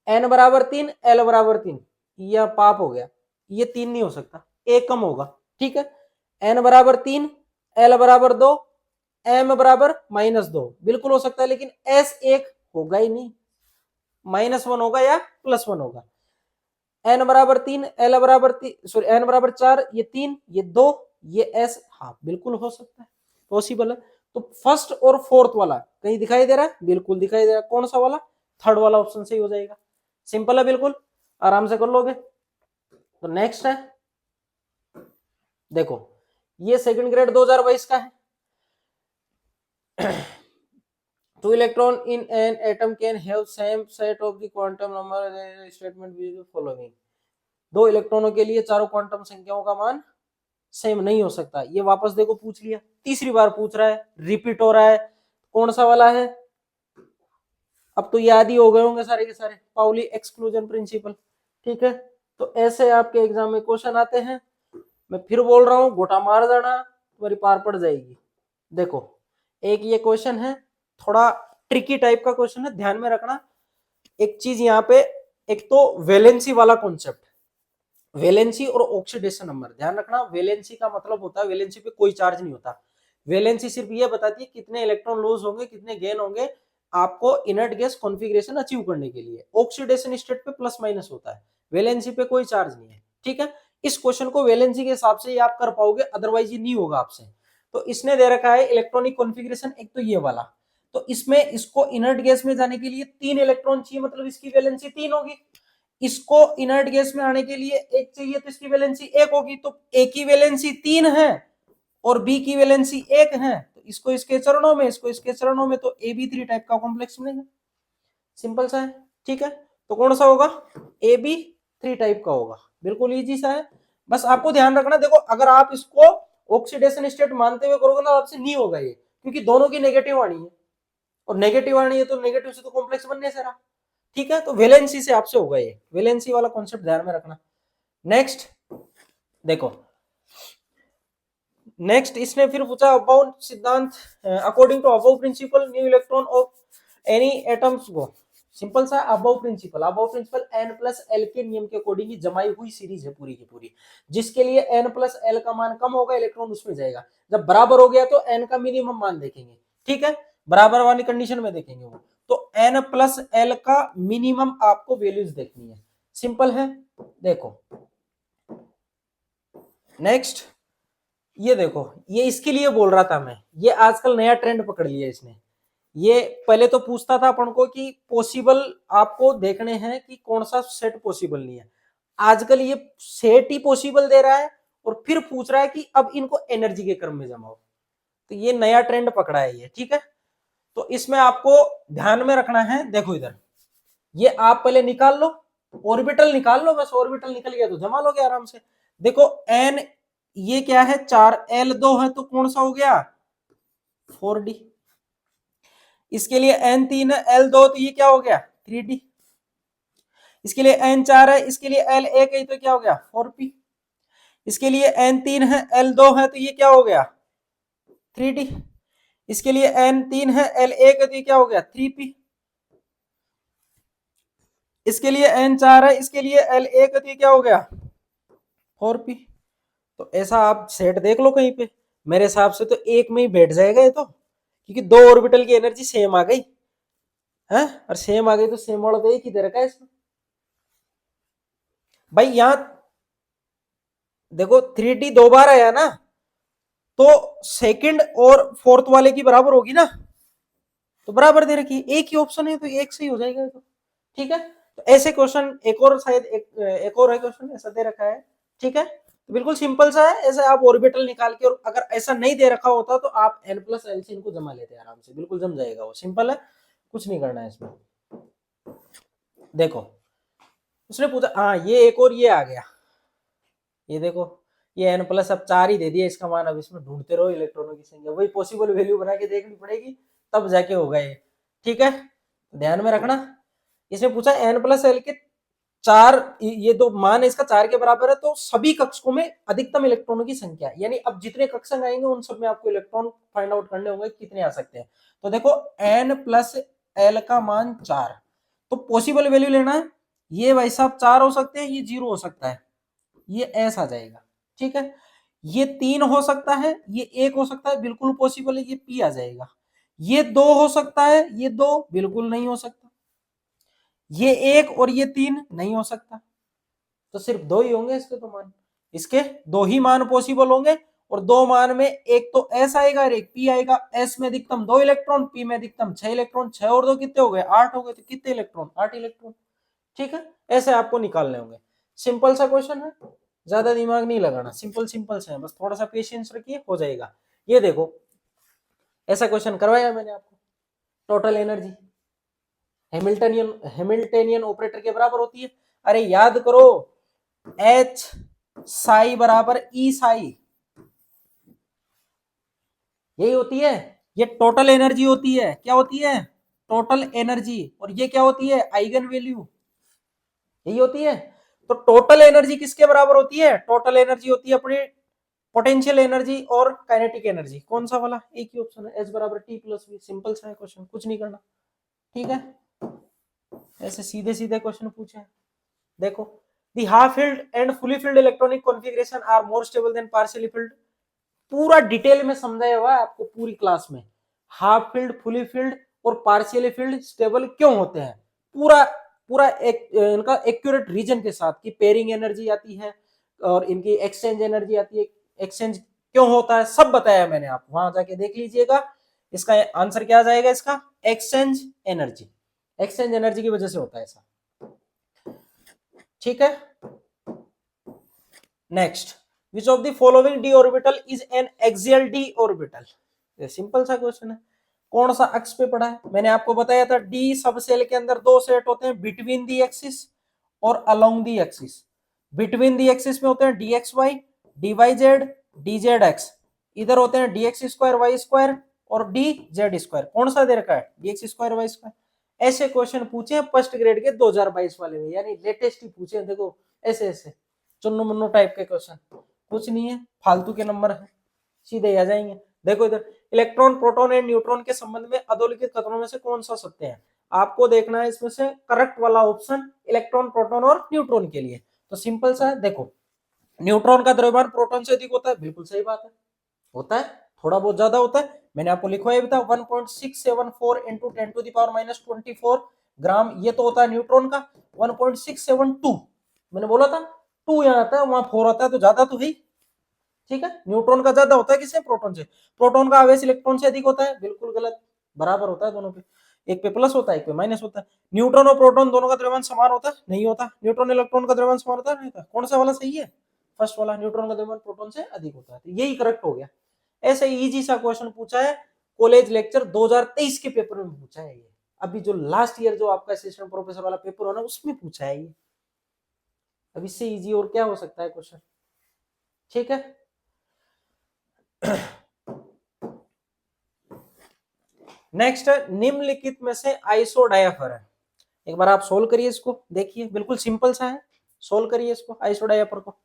S1: n बराबर 3, l बराबर 3, यह पाप हो गया, ये 3 नहीं हो सकता, एक कम होगा। ठीक है, n बराबर 3, l बराबर 2, m बराबर -2, बिल्कुल हो सकता है, लेकिन s 1 होगा ही नहीं, -1 होगा या +1 होगा। n बराबर 3, l बराबर 3, सॉरी n बराबर 4, ये 3, ये 2, ये s, हाँ बिल्कुल हो सकता है, पॉसिबल है। तो फर्स्ट और फोर्थ वाला कहीं दिखाई दे रहा है, बिल्कुल दिखाई दे रहा है। कौन सा वाला, थर्ड वाला ऑप्शन सही हो जाएगा। सिंपल है, बिल्कुल आराम से कर लोगे। तो नेक्स्ट है, देखो ये सेकंड ग्रेड 2022 का है। Two electron in an atom can have same set of the quantum number statement with the following। 2 इलेक्ट्रॉनों के लिए चारों क्वांटम संख्याओं का मान सेम नहीं हो सकता। ये वापस देखो पूछ लिया, तीसरी बार पूछ रहा है, रिपीट हो रहा है। कौन सा वाला है, अब तो याद ही हो गए होंगे सारे के सारे, पाउली एक्सक्लूजन प्रिंसिपल। ठीक है, तो ऐसे आपके एग्जाम में क्वेश्चन आते हैं। मैं फिर बोल रहा हूँ, गोटा मार जाना, तुम्हारी पार पड़ जाएगी। देखो एक ये क्वेश्चन है, थोड़ा ट्रिकी टाइप का क्वेश्चन है, ध्यान में रखना एक चीज यहाँ पे। एक तो वैलेंसी वाला कॉन्सेप्ट, वैलेंसी और ऑक्सीडेशन नंबर, ध्यान रखना। वैलेंसी का मतलब होता है वैलेंसी पे कोई चार्ज नहीं होता। वैलेंसी सिर्फ ये बताती है कितने इलेक्ट्रॉन लूज होंगे, कितने गेन होंगे आपको इनर्ट गैस कॉन्फ़िगरेशन अचीव करने के लिए। ऑक्सीडेशन स्टेट पे प्लस माइनस होता है, वैलेंसी पे कोई चार्ज नहीं है। ठीक है, इस क्वेश्चन को वैलेंसी के हिसाब से ही आप कर पाओगे, अदरवाइज ये नहीं होगा आपसे। तो इसने दे रखा है इलेक्ट्रॉनिक कॉन्फ़िगरेशन, एक तो ये वाला। तो इसमें इसको इनर्ट गैस में जाने के लिए 3 इलेक्ट्रॉन चाहिए, मतलब इसकी वैलेंसी 3 होगी। इसको इनर्ट गैस में आने के लिए एक चाहिए तो इसकी वैलेंसी एक होगी, तो ए की वैलेंसी 3 है और बी की वैलेंसी 1 है, तो इसको इसके चरणों में, इसको इसके चरणों में, तो AB3 टाइप का कॉम्प्लेक्स मिलेगा। सिंपल सा है, ठीक है। तो कौन सा होगा, AB3 टाइप का होगा, बिल्कुल इजी सा है। बस आपको ध्यान रखना, देखो अगर आप इसको ऑक्सीडेशन स्टेट मानते हुए करोगे ना, आपसे नहीं होगा ये, क्योंकि दोनों की नेगेटिव आनी है, और नेगेटिव आनी है तो नेगेटिव से तो कॉम्प्लेक्स बनने से रहा, ठीक है। तो वैलेंसी से आपसे होगा ये, वैलेंसी वाला कॉन्सेप्ट ध्यान में रखना। नेक्स्ट देखो, नेक्स्ट इसने फिर पूछा अबाउट सिद्धांत, according to Aufbau principle new electron of any atoms को। सिंपल सा Aufbau principle, Aufbau principle n+l के नियम के अकॉर्डिंग ही जमाई हुई सीरीज है पूरी की पूरी, जिसके लिए n+l का मान कम होगा इलेक्ट्रॉन उसमें जाएगा, जब बराबर हो गया तो n का मिनिमम मान देखेंगे, ठीक है, बराबर वाली कंडीशन में देखेंगे वो, तो n+l का मिनिमम आपको वैल्यूज देखनी है, सिंपल है। देखो नेक्स्ट, ये देखो, ये इसके लिए बोल रहा था मैं, ये आजकल नया ट्रेंड पकड़ लिया इसने। ये पहले तो पूछता था अपन को कि पॉसिबल आपको देखने हैं कि कौन सा सेट पॉसिबल नहीं है, आजकल ये सेट ही पॉसिबल दे रहा है और फिर पूछ रहा है कि अब इनको एनर्जी के क्रम में जमाओ, तो ये नया ट्रेंड पकड़ा है ये, ठीक है। तो इसमें आपको ध्यान में रखना है, देखो इधर ये आप पहले निकाल लो, ऑर्बिटल निकाल लो, बस ऑर्बिटल निकल गया तो जमा लोगे आराम से। देखो n ये क्या है 4, L2 है तो कौन सा हो गया 4d, इसके लिए n3 है L2 तो ये क्या हो गया 3d, इसके लिए n4 है, इसके लिए L1 है तो क्या हो गया 4p, इसके लिए n3 है L2 है तो ये क्या हो गया 3d, इसके लिए n3 है L1 है तो ये क्या हो गया 3p, इसके लिए n4 है, इसके लिए L1 है तो ये क्या हो गया 4p। तो ऐसा आप सेट देख लो कहीं पे, मेरे हिसाब से तो एक में ही बैठ जाएगा ये तो, क्योंकि दो ऑर्बिटल की एनर्जी सेम आ गई है, और सेम आ गई तो सेम वाला तो एक ही दे रखा है इसमें भाई। यहां देखो 3D 2 बार आया ना, तो सेकंड और फोर्थ वाले की बराबर होगी ना, तो बराबर दे रखी, एक ही ऑप्शन है तो एक सही हो जाएगा तो, ठीक है। तो ऐसे क्वेश्चन एक और शायद एक और है क्वेश्चन ऐसा दे रखा है, ठीक है। तो बिल्कुल सिंपल सा है, ऐसे आप ऑर्बिटल निकाल के, और अगर ऐसा नहीं दे रखा होता तो आप n+l से इनको जमा लेते आराम से, बिल्कुल जम जाएगा वो, सिंपल है, कुछ नहीं करना है इसमें। देखो उसने पूछा, हाँ ये एक और ये आ गया, ये देखो ये n+ अब 4 ही दे दिया इसका मान, अब इसमें ढूंढते रहो इलेक्ट्रॉनों की संख्या, वही पॉसिबल वैल्यू बना के देखनी पड़ेगी तब जाके होगा ये, ठीक है। ध्यान में रखना, इसने पूछा n+l के 4, ये दो मान इसका 4 के बराबर है, तो सभी कक्षकों में अधिकतम इलेक्ट्रॉनों की संख्या, यानी अब जितने कक्षक आएंगे उन सब में आपको इलेक्ट्रॉन फाइंड आउट करने होंगे कितने आ सकते हैं। तो देखो n+l का मान 4, तो पॉसिबल वैल्यू लेना है, ये भाई साहब 4 हो सकते हैं, ये 0 हो सकता है, ये s आ जाएगा, ठीक है। ये 3 हो सकता है, ये 1 हो सकता है, बिल्कुल पॉसिबल है, ये p आ जाएगा। ये 2 हो सकता है, ये 2 बिल्कुल नहीं हो सकता, ये 1 और ये 3 नहीं हो सकता, तो सिर्फ 2 ही होंगे इसके तो मान, इसके 2 ही मान पॉसिबल होंगे, और 2 मान में एक तो s आएगा और एक p आएगा, s में अधिकतम 2 इलेक्ट्रॉन, p में अधिकतम 6 इलेक्ट्रॉन, 6 और 2 कितने हो गए 8 हो गए, तो कितने इलेक्ट्रॉन 8 इलेक्ट्रॉन, ठीक है। ऐसे आपको निकालने होंगे, सिंपल सा क्वेश्चन है, ज्यादा दिमाग नहीं लगाना, सिंपल सिंपल से है, बस थोड़ा सा पेशेंस रखिए हो जाएगा। ये देखो ऐसा क्वेश्चन करवाया मैंने आपको, टोटल एनर्जी हैमिल्टनियन ऑपरेटर के बराबर होती है, अरे याद करो H साई बराबर E साई, यही होती है, ये टोटल एनर्जी होती है, क्या होती है टोटल एनर्जी, और ये क्या होती है आइगन वैल्यू, यही होती है। तो टोटल एनर्जी किसके बराबर होती है, टोटल एनर्जी होती है अपनी पोटेंशियल एनर्जी और काइनेटिक एनर्जी, कौन सा वाला, एक ही ऑप्शन है, H बराबर T+V, सिंपल सा है क्वेश्चन, कुछ नहीं करना, ठीक है। ऐसे सीधे सीधे क्वेश्चन पूछे हैं। देखो the half filled and fully filled electronic configuration are more stable than partially filled, पूरा डिटेल में समझाया हुआ है आपको पूरी क्लास में, हाफ फील्ड फुली फील्ड और पार्शियली फील्ड स्टेबल क्यों होते हैं, पूरा पूरा एक इनका एक्यूरेट रीजन के साथ, कि पेयरिंग एनर्जी आती है और इनकी एक्सचेंज एनर्जी आती है, एक्सचेंज क्यों होता है सब बताया मैंने, आप वहां जाके देख लीजिएगा। इसका आंसर क्या आ जाएगा, इसका एक्सचेंज एनर्जी, एक्सचेंज एनर्जी की वजह से होता है ऐसा। ठीक है। Next, which of the following D orbital is an axial D orbital? ये सिंपल सा क्वेश्चन है। कौन सा अक्ष पे पड़ा है? मैंने आपको बताया था डी सब सेल के अंदर दो सेट होते हैं, बिटवीन दी एक्सिस और along the axis. Between the axis में होते हैं D X Y, D Y Z, D Z X. इधर होते हैं D X square Y square और डी जेड स्क्वायर। कौन सा दे रखा है? D X square Y square. ऐसे क्वेश्चन पूछे फर्स्ट ग्रेड के 2022 वाले में, यानी लेटेस्ट ही पूछे। देखो ऐसे ऐसे चुन्नू मुन्नू टाइप के क्वेश्चन, कुछ नहीं है, फालतू के नंबर है, सीधे आ जाएंगे। देखो इधर, इलेक्ट्रॉन प्रोटॉन एंड न्यूट्रॉन के संबंध में अधोलिखित कथनों में से कौन सा सत्य है? आपको देखना है इसमें से करेक्ट वाला ऑप्शन इलेक्ट्रॉन प्रोटॉन और न्यूट्रॉन के लिए। तो सिंपल सा है, देखो न्यूट्रॉन का द्रव्यमान प्रोटॉन से अधिक होता है, बिल्कुल सही बात है, होता है, थोड़ा बहुत ज्यादा होता है। मैंने आपको लिखवाया भी था 1.674 इंटू 10⁻24 ग्राम, ये तो होता है न्यूट्रॉन का। 1.672 मैंने बोला था, 2 यहाँ आता है, वहां 4 आता है, तो ज्यादा तो है। ठीक है, न्यूट्रॉन का ज्यादा होता है किससे? प्रोटॉन से। प्रोटॉन का आवेश इलेक्ट्रॉन से अधिक होता है, बिल्कुल गलत, बराबर होता है दोनों पे, एक पे प्लस होता है एक पे माइनस होता है। न्यूट्रॉन और प्रोटॉन दोनों का द्रव्यमान समान होता है? नहीं होता। न्यूट्रॉन इलेक्ट्रॉन का द्रव्यमान समान होता है? नहीं होता। कौन सा वाला सही है? फर्स्ट वाला, न्यूट्रॉन का द्रव्यमान प्रोटॉन से अधिक होता है, तो यही करेक्ट हो गया। ऐसे इजी सा क्वेश्चन पूछा है कॉलेज लेक्चर 2023 के पेपर में पूछा है ये। अभी जो लास्ट ईयर जो आपका असिस्टेंट प्रोफेसर वाला पेपर हो ना, उसमें पूछा है ये। अब इससे इजी और क्या हो सकता है क्वेश्चन? ठीक है। नेक्स्ट, निम्नलिखित में से आइसोडायाफर है। एक बार आप सोल्व करिए इसको, देखिए बिल्कुल सिंपल सा है, सोल्व करिए इसको आइसोडायाफर को।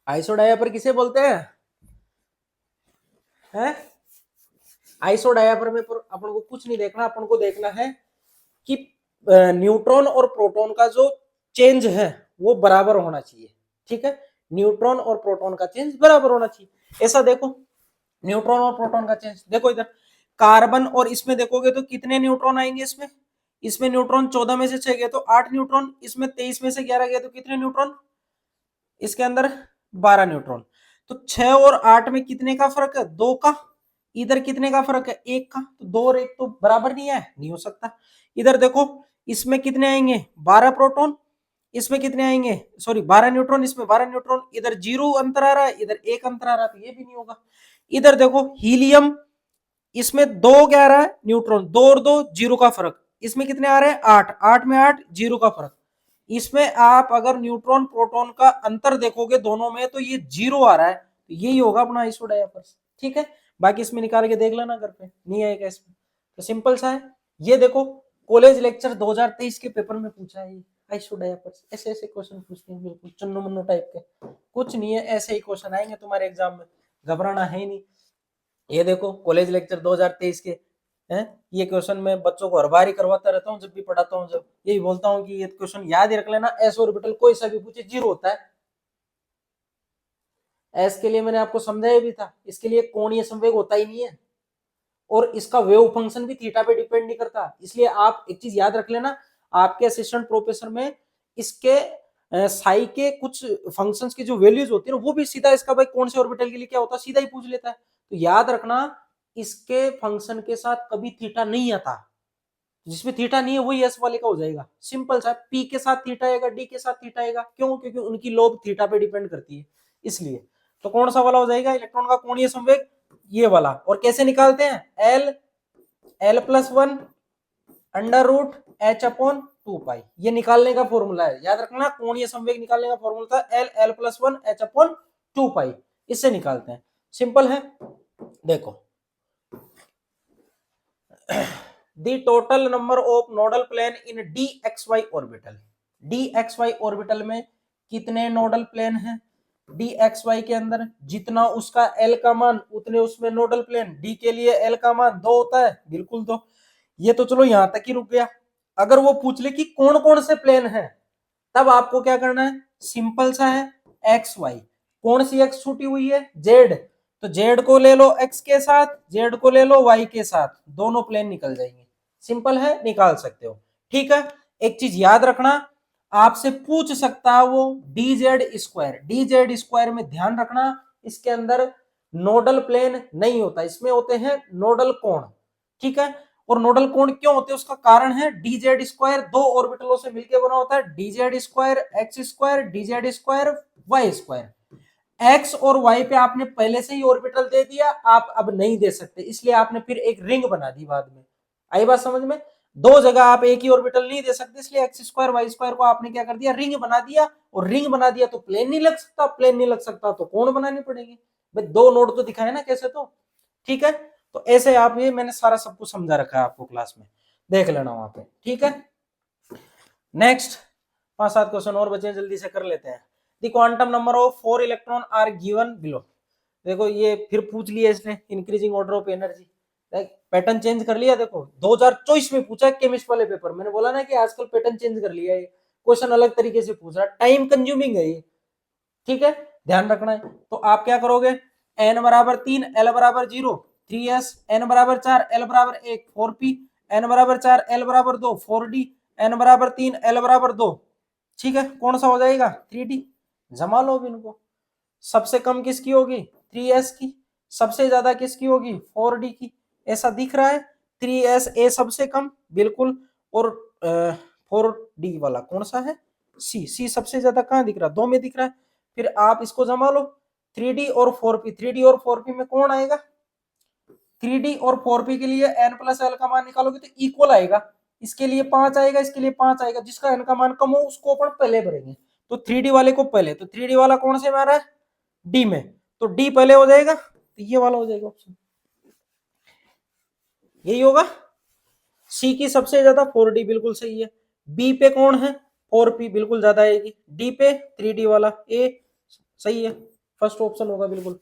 S1: आइसोडायाफर किसे बोलते हैं? आइसोडायाफर में अपन को कुछ नहीं देखना, अपन को देखना है कि न्यूट्रॉन और प्रोटॉन का जो चेंज है वो बराबर होना चाहिए। ठीक है, न्यूट्रॉन और प्रोटॉन का चेंज बराबर होना चाहिए। ऐसा देखो, न्यूट्रॉन और प्रोटॉन का चेंज देखो इधर, कार्बन और इसमें देखोगे तो कितने न्यूट्रॉन आएंगे? इसमें न्यूट्रॉन 14 में से 6 गए तो 8 न्यूट्रॉन, इसमें 23 में से 11 गए तो कितने न्यूट्रॉन? इसके अंदर 12 न्यूट्रॉन। तो 6 और 8 में कितने का फर्क है? 2 का। इधर कितने का फर्क है? 1 का। तो 2 और 1 तो बराबर नहीं है, नहीं हो सकता। इधर देखो, इसमें कितने आएंगे? 12 प्रोटॉन, इसमें कितने आएंगे? सॉरी 12 न्यूट्रॉन, इसमें 12 न्यूट्रॉन। इधर 0 अंतर आ रहा है, इधर 1 अंतर आ रहा है, तो ये भी नहीं होगा। इधर देखो हीलियम, इसमें 2 11 न्यूट्रॉन, 2 और 2 0 का फर्क। इसमें कितने आ रहे हैं? 8, 8 में 8 0 का फर्क। इसमें आप अगर न्यूट्रॉन प्रोटॉन का अंतर देखोगे दोनों में, तो ये 0 आ रहा है, तो यही होगा अपना आइसोडायाफर। ठीक है, बाकी इसमें निकाल के देख लेना घर पे, नहीं आएगा इसमें, तो सिंपल सा है। ये देखो कॉलेज लेक्चर 2023 के पेपर में पूछा है ये आइसोडायाफर। ऐसे ऐसे क्वेश्चन पूछते हैं, बिल्कुल चुन्नू मुन्नू टाइप के, कुछ नहीं है, ऐसे ही क्वेश्चन आएंगे तुम्हारे एग्जाम में, घबराना है ही नहीं। ये देखो कॉलेज लेक्चर 2023 के हैं, ये क्वेश्चन मैं बच्चों को हर बार ही करवाता रहता हूँ, जब भी पढ़ाता हूँ, जब यही बोलता हूँ कि ये क्वेश्चन याद ही रख लेना, एस ऑर्बिटल कोई सा भी पूछे 0 होता है। एस के लिए मैंने आपको समझाया भी था, इसके लिए कोणीय संवेग होता ही नहीं है, और इसका वेव फंक्शन भी थीटा पे डिपेंड नहीं करता। इसलिए आप एक चीज याद रख लेना, आपके असिस्टेंट प्रोफेसर में इसके साई के कुछ फंक्शंस की जो वैल्यूज होती है ना, वो भी सीधा इसका भाई कौन से ऑर्बिटल के लिए क्या होता है सीधा ही पूछ लेता है। तो याद रखना, इसके फंक्शन के साथ कभी थीटा नहीं आता, जिसमें थीटा नहीं है वही एस वाले का हो जाएगा। सिंपल सा, पी के साथ थीटा आएगा, डी के साथ थीटा आएगा, क्यों? क्योंकि उनकी लोब थीटा पे डिपेंड करती है, इसलिए। तो कौन सा वाला हो जाएगा? इलेक्ट्रॉन का कोणीय संवेग ये वाला। और कैसे निकालते हैं? l+1 अंडर रूट h/2 ये निकालने का फॉर्मूला है, याद रखना। कोणीय संवेग निकालने का फॉर्मूला था l+1 h/2, इससे निकालते हैं, सिंपल है। देखो the total number of nodal plane in dxy orbital, dxy orbital में कितने नोडल प्लेन हैं? dxy के अंदर जितना उसका l का मान उतने उसमें नोडल प्लेन, d के लिए l का मान 2 होता है, बिल्कुल 2। ये तो चलो यहां तक ही रुक गया। अगर वो पूछ ले कि कौन कौन से प्लेन हैं, तब आपको क्या करना है? सिंपल सा है, एक्स वाई। कौन सी एक्स छूटी हुई है? जेड। तो जेड को ले लो एक्स के साथ, जेड को ले लो वाई के साथ, दोनों प्लेन निकल जाएंगे। सिंपल है, निकाल सकते हो। ठीक है, एक चीज याद रखना, आपसे पूछ सकता है वो D Z square. D Z square में ध्यान रखना, इसके अंदर नोडल प्लेन नहीं होता, इसमें होते हैं नोडल कोण, ठीक है। और नोडल कोण क्यों होते हैं उसका कारण है dz स्क्वायर, दो ऑर्बिटलों से मिलकर बना होता है dz square x square dz square y square. x और y पे आपने पहले से ही ऑर्बिटल दे दिया, आप अब नहीं दे सकते, इसलिए आपने फिर एक रिंग बना दी बाद में। आई बात समझ में? दो जगह आप एक ही ऑर्बिटल नहीं दे सकते, इसलिए एक्स स्क्वायर वाई स्क्वायर को आपने क्या कर दिया, रिंग बना दिया। और रिंग बना दिया तो प्लेन नहीं लग सकता, प्लेन नहीं लग सकता तो कोण बनानी पड़ेगी भाई, दो नोड तो दिखाए ना कैसे, तो ठीक है। तो ऐसे आप, ये मैंने सारा सब कुछ समझा रखा है आपको क्लास में, देख लेना वहां पे, ठीक है। नेक्स्ट 5-7 क्वेश्चन और बचे, जल्दी से कर लेते हैं। The quantum number of 4 electron are given below. देखो ये फिर पूछ लिया इसने, increasing order of energy, pattern change कर लिया। देखो 2024 में पूछा केमिस्ट वाले पेपर, मैंने बोला ना कि आजकल पैटर्न चेंज कर लिया है, क्वेश्चन अलग तरीके से पूछ रहा है, टाइम कंज्यूमिंग है ये, ठीक है, ध्यान रखना है। तो आप क्या करोगे, n बराबर 3 l बराबर 0 3s, n बराबर 4 l बराबर 1 4p, n बराबर 4 l बराबर 2 4d, n बराबर 3 l बराबर 2, ठीक है। कौन सा हो जाएगा 3d, जमा लो इनको। सबसे कम किसकी होगी 3s की, सबसे ज्यादा किसकी होगी 4d की, ऐसा दिख रहा है 3s a सबसे कम बिल्कुल, और 4d वाला कौन सा है c सबसे ज्यादा कहां दिख रहा है, 2 में दिख रहा है। फिर आप इसको जमा लो 3d और 4p, 3d और 4p में कौन आएगा, 3d और 4p के लिए n प्लस l का मान निकालोगे तो इक्वल आएगा, इसके लिए 5 आएगा, इसके लिए 5 आएगा, जिसका n का मान कम हो उसको अपन पहले भरेंगे। तो 3d वाले को पहले, तो 3d वाला कौन से में आ रहा है डी में, तो डी पहले हो जाएगा, तो ये वाला हो जाएगा ऑप्शन, यही होगा। सी की सबसे ज्यादा 4d बिल्कुल सही है, बी पे कौन है 4p बिल्कुल ज्यादा आएगी, डी पे 3d वाला ए सही है, फर्स्ट ऑप्शन होगा बिल्कुल।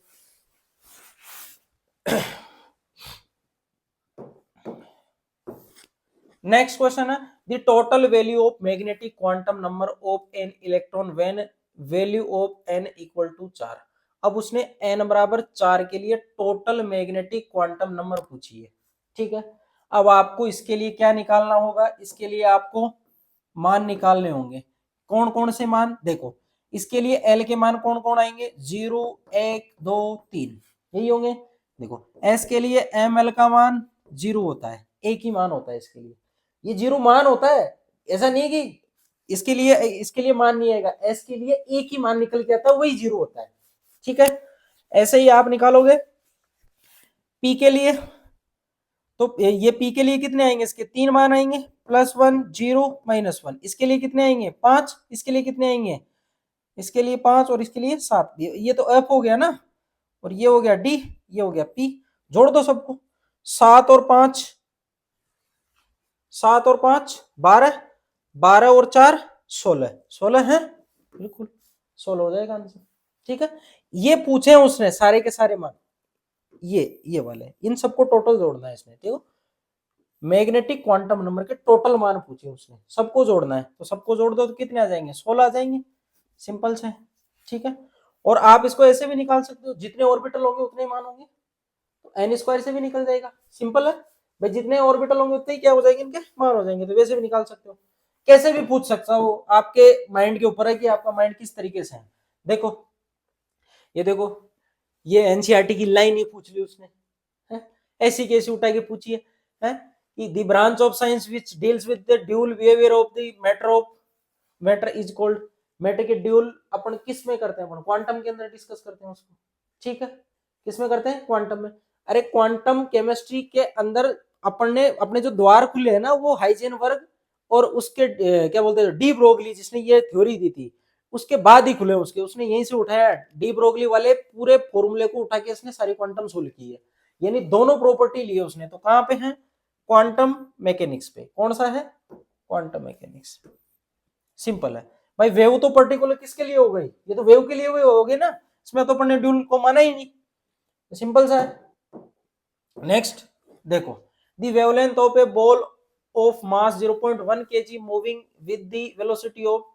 S1: नेक्स्ट क्वेश्चन है the total value of magnetic quantum number of N electron when value of N equal to 4। अब उसने n बराबर 4 के लिए टोटल मैग्नेटिक क्वांटम नंबर पूछी है, ठीक है। अब आपको इसके लिए क्या निकालना होगा, इसके लिए आपको मान निकालने होंगे। कौन कौन से मान, देखो इसके लिए l के मान कौन कौन आएंगे 0 1 2 3 यही होंगे। देखो s के लिए ml का मान 0 होता है, एक ही मान होता है इसके लिए, ये 0 मान होता है, ऐसा नहीं कि इसके लिए मान नहीं आएगा, s के लिए एक ही मान निकल के आता है वही 0 होता है, ठीक है। ऐसे ही आप निकालोगे p के लिए, तो ये p के लिए कितने आएंगे, इसके 3 मान आएंगे +1 0 -1, इसके लिए कितने आएंगे 5, इसके लिए कितने आएंगे, इसके लिए 5 और इसके लिए 7, ये तो f हो गया ना, और ये हो गया d, ये हो गया p, जोड़ दो सबको, 7 और 5 12, 12 और 4 16, 16 है बिल्कुल 16 हो जाएगा आंसर, ठीक है। ये पूछे उसने सारे के सारे मान, ये वाले, इन सबको टोटल जोड़ना है इसने, ठीक है। मैग्नेटिक क्वांटम नंबर के टोटल मान पूछे उसने, सबको जोड़ना है, तो सबको जोड़ दो तो कितने आ जाएंगे 16 आ जाएंगे, सिंपल से, ठीक है। और आप इसको ऐसे भी निकाल सकते हो, जितने ऑर्बिटल होंगे उतने मान होंगे, तो एन स्क्वायर से भी निकल जाएगा, सिंपल है भाई, जितने ऑर्बिटल होंगे उतने ही क्या हो जाएंगे, इनके मान हो जाएंगे, तो वैसे भी निकाल सकते हो, कैसे भी पूछ सकता हो, आपके माइंड के ऊपर है कि आपका माइंड किस तरीके से है। देखो ये एनसीईआरटी की लाइन ही पूछ ली उसने, है? ऐसी कैसी उठा के पूछी है कि the branch of science which deals with the dual behaviour of the matter is called, matter के ड्यूल अपन किस में करते हैं, अपन क्वांटम के अंदर डिस्कस करते हैं उसको, ठीक है। किस में करते हैं, क्वांटम में। अरे क्वांटम केमिस्ट्री के अंदर अपन ने अपने जो द्वार खुले हैं ना, वो हाइजेनबर्ग और उसके क्या बोलते हैं डी ब्रोगली, जिसने ये थ्योरी दी थी, उसके बाद ही खुले उसने यहीं से उठाया, डी ब्रोगली वाले पूरे फॉर्मूले को उठा के इसने सारी क्वांटम सोल्व की है, यानी दोनों प्रॉपर्टी ली है उसने। तो कहां पे है, क्वांटम मैकेनिक्स पे, कौन सा है क्वांटम मैकेनिक्स, सिंपल है भाई। वेव तो पर्टिकुलर किसके लिए हो गई, ये तो वेव के लिए हो गई ना, इसमें तो अपन ने ड्यूल को माना ही नहीं, तो सिंपल सा है। नेक्स्ट देखो the wavelength of a ball of mass 0.1 kg moving with the velocity of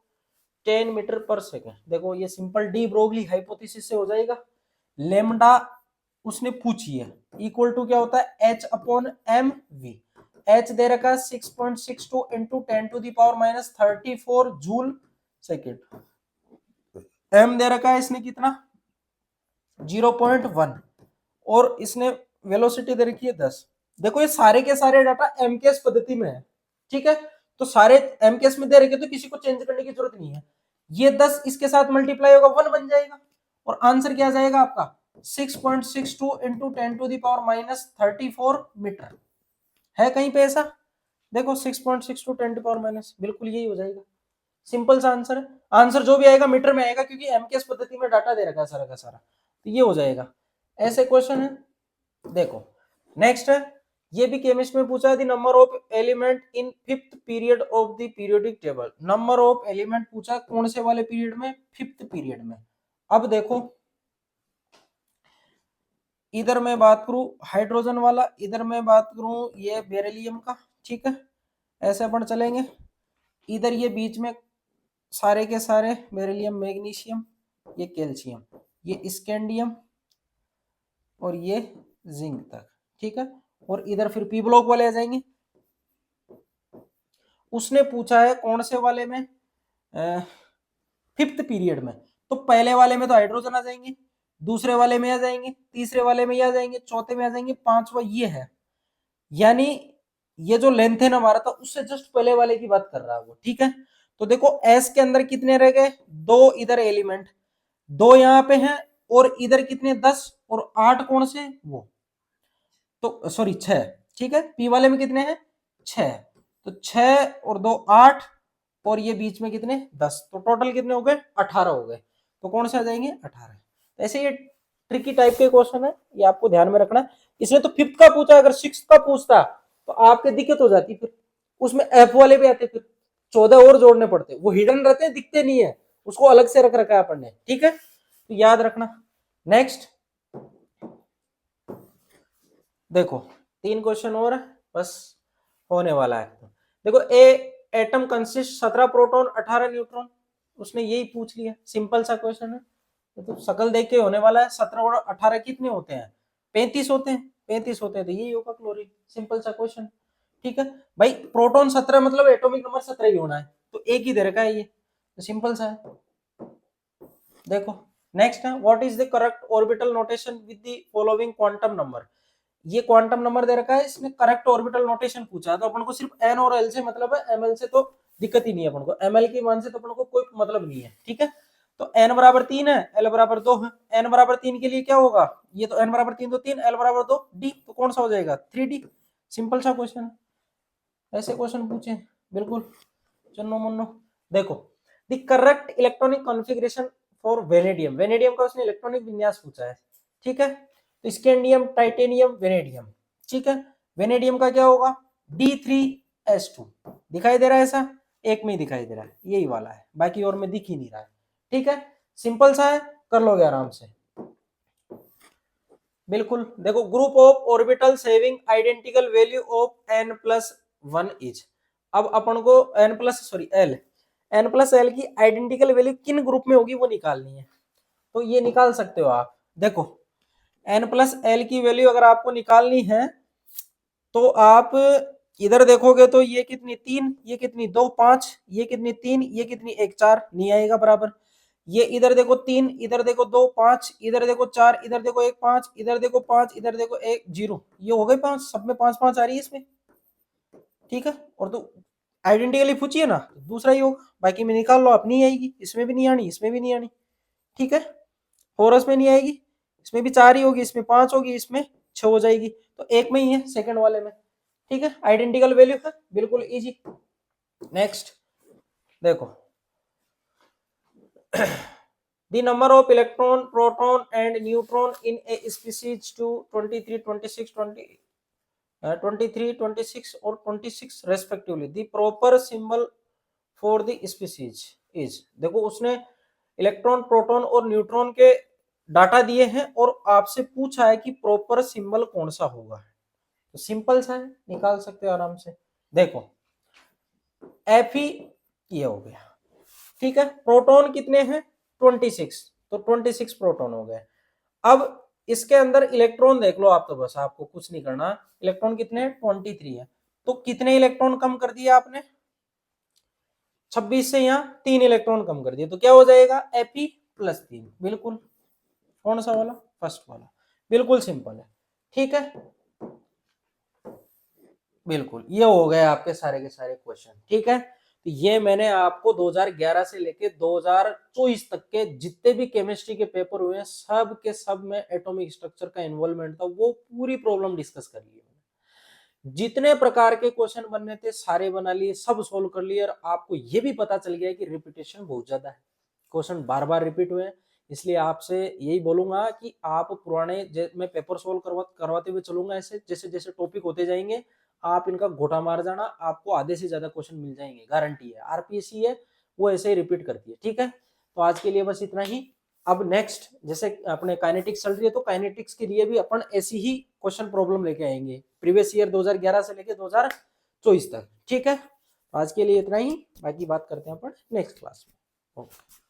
S1: 10 metre per second. देखो ये सिंपल डी ब्रोगली हाइपोथेसिस से हो जाएगा। लेमडा उसने पूछी है, इक्वल टू क्या होता है h/mv, h दे रखा है 6.62 इंटू 10⁻⁻34 जूल सेकेंड, m दे रखा है इसने कितना 0.1, और इसने वेलोसिटी दे रखी है 10। देखो ये सारे के सारे डाटा एमकेएस पद्धति में है, ठीक है, तो सारे एमकेएस में दे रखे तो किसी को चेंज करने की जरूरत नहीं है। ये 10 इसके साथ मल्टीप्लाई होगा 1 बन जाएगा और आंसर क्या आ जाएगा आपका 6.62 इंटू 10⁻34 मीटर। है कहीं पे ऐसा? देखो 6.62 10⁻, बिल्कुल यही हो जाएगा। सिंपल सा आंसर है। आंसर जो भी आएगा मीटर में आएगा क्योंकि एमकेएस पद्धति में डाटा दे रखा है सारा का सारा, तो ये हो जाएगा। ऐसे क्वेश्चन है। देखो नेक्स्ट है, ये भी केमिस्ट में पूछा है, the number of element in fifth period of the periodic table. Number of element पूछा कौन से वाले पीरियड में? फिफ्थ पीरियड में। अब देखो इधर मैं बात करूं हाइड्रोजन वाला, इधर मैं बात करूं ये बेरिलियम का, ठीक है, ऐसे अपन चलेंगे। इधर ये बीच में सारे के सारे बेरिलियम, मैग्नीशियम, ये कैल्शियम, ये स्कैंडियम और ये जिंक तक, ठीक है। और इधर फिर पी ब्लॉक वाले आ जाएंगे। उसने पूछा है कौन से वाले में? फिफ्थ पीरियड में। तो पहले वाले में तो हाइड्रोजन आ जाएंगे, दूसरे वाले में आ जाएंगे, तीसरे वाले में आ जाएंगे, चौथे में आ जाएंगे, पांचवा ये है। यानी ये जो लेंथ है ना हमारा था उससे जस्ट पहले वाले की बात कर रहा है वो, ठीक है। तो देखो एस के अंदर कितने रह गए? 2 इधर एलिमेंट, 2 यहाँ पे हैं और इधर कितने 10 और 8 कौन से? वो तो सॉरी 6, ठीक है। पी वाले में कितने हैं? 6, तो 6 और 2 8 और ये बीच में कितने 10, तो टोटल कितने हो गए? 18 हो गए। तो कौन से आ जाएंगे? 18। ऐसे ये ट्रिकी टाइप के क्वेश्चन है, ये आपको ध्यान में रखना। इसने तो फिफ्थ का पूछा, अगर सिक्स का पूछता तो आपके दिक्कत हो जाती, फिर उसमें एफ वाले भी आते, फिर 14 और जोड़ने पड़ते, वो हिडन रहते हैं, दिखते नहीं है, उसको अलग से रख रखा है अपन ने, ठीक है, तो याद रखना। नेक्स्ट देखो 3 क्वेश्चन और बस होने वाला है। देखो ए एटम कंसिस्ट 17 प्रोटॉन 18 न्यूट्रॉन, उसने यही पूछ लिया, सिंपल सा क्वेश्चन है। तो शकल देख के होने वाला है। 17 और 18 कितने होते हैं? 35 होते हैं, 35 होते हैं, तो यही होगा क्लोरीन। सिंपल सा क्वेश्चन, ठीक है भाई। प्रोटॉन 17 मतलब एटॉमिक नंबर 17 ही होना है, तो एक ही दे रखा है ये, तो सिंपल सा है। देखो नेक्स्ट है, what is the correct orbital notation with the following quantum number. ये क्वांटम नंबर दे रखा है, इसने करेक्ट ऑर्बिटल नोटेशन पूछा है, तो अपन को सिर्फ एन और एल से मतलब है, एमएल से तो दिक्कत ही नहीं है अपन को, एमएल के मान से तो अपन को कोई मतलब नहीं है, ठीक है। तो एन बराबर 3 है, एल बराबर 2 है। एन बराबर 3 के लिए क्या होगा? ये तो एन बराबर 3 तो 3, एल बराबर 2 डी, तो कौन सा हो जाएगा? 3D। सिंपल सा क्वेश्चन है, ऐसे क्वेश्चन पूछे बिल्कुल चन्नो मुन्नो। देखो the correct electronic configuration for vanadium, vanadium का उसने इलेक्ट्रॉनिक विन्यास पूछा है, ठीक है। तो स्कैंडियम, टाइटेनियम, वेनेडियम, ठीक है। वेनेडियम का क्या होगा? D3S2 दिखाई दे रहा है, ऐसा एक में ही दिखाई दे रहा है, यही वाला है, बाकी और में दिख ही नहीं रहा है, ठीक है। सिंपल सा है, कर लोगे आराम से बिल्कुल। देखो group of orbitals having identical value of n+1 is. अब अपन को n+l की आइडेंटिकल वैल्यू किन ग्रुप में होगी वो निकालनी है, तो ये निकाल सकते हो आप। देखो n+l की वैल्यू अगर आपको निकालनी है तो आप इधर देखोगे तो ये कितनी 3, ये कितनी 2 5, ये कितनी 3, ये कितनी 1 4, नहीं आएगा बराबर। ये इधर देखो 3, इधर देखो 2 5, इधर देखो 4, इधर देखो 1 5, इधर देखो 5, इधर देखो 1 0, ये हो गए 5, सब में 5 5 आ रही है इसमें, ठीक है। और तो आइडेंटिकली पूछिए ना, दूसरा ही होगा, बाकी में निकाल लो आप, नहीं आएगी, इसमें भी नहीं आनी, इसमें भी नहीं आनी, ठीक है। फोरस में नहीं आएगी, इसमें भी 4 ही होगी, इसमें 5 होगी, इसमें 6 हो जाएगी, तो एक में ही है सेकंड वाले में, ठीक है। आइडेंटिकल वैल्यू है, बिल्कुल इजी। नेक्स्ट देखो the number of electron, proton and neutron in a species to 23 26 20 23 26 और 26 respectively, the proper symbol for the species is। देखो उसने इलेक्ट्रॉन, प्रोटॉन और न्यूट्रॉन के डाटा दिए हैं और आपसे पूछा है कि प्रॉपर सिंबल कौन सा होगा, तो सिंपल सा है, निकाल सकते हो आराम से। देखो Fe ये हो गया, ठीक है। प्रोटॉन कितने हैं? 26, तो 26 प्रोटॉन हो गए। अब इसके अंदर इलेक्ट्रॉन देख लो आप, तो बस आपको कुछ नहीं करना, इलेक्ट्रॉन कितने हैं? 23 है, तो कितने इलेक्ट्रॉन कम कर दिया आपने? 26 से यहाँ 3 इलेक्ट्रॉन कम कर दिए, तो क्या हो जाएगा? Fe +3, बिल्कुल। कौन सा वाला? फर्स्ट वाला। बिल्कुल सिंपल है, ठीक है। बिल्कुल, ये हो गए आपके सारे के सारे क्वेश्चन, ठीक है। तो ये मैंने आपको 2011 से लेके 2024 तक के जितने भी केमिस्ट्री के पेपर हुए हैं सब के सब में एटॉमिक स्ट्रक्चर का इन्वॉल्वमेंट था, वो पूरी प्रॉब्लम डिस्कस कर ली मैंने। जितने प्रकार के क्वेश्चन बनने थे सारे बना लिए, सब सोल्व कर लिए, और आपको ये भी पता चल गया कि रिपीटेशन बहुत ज्यादा है, क्वेश्चन बार बार रिपीट हुए हैं। इसलिए आपसे यही बोलूंगा कि आप पुराने मैं पेपर सोल्व करवाते हुए चलूंगा, ऐसे जैसे जैसे टॉपिक होते जाएंगे आप इनका घोटा मार जाना, आपको आधे से ज्यादा क्वेश्चन मिल जाएंगे, गारंटी है। आरपीएससी है वो ऐसे ही रिपीट करती है, ठीक है। तो आज के लिए बस इतना ही। अब नेक्स्ट जैसे अपने काइनेटिक्स चल रही है, तो काइनेटिक्स के लिए भी अपन ऐसी ही क्वेश्चन प्रॉब्लम लेके आएंगे, प्रीवियस ईयर 2011 से लेके 2024 तक, ठीक है। आज के लिए इतना ही, बाकी बात करते हैं अपन नेक्स्ट क्लास में। ओके।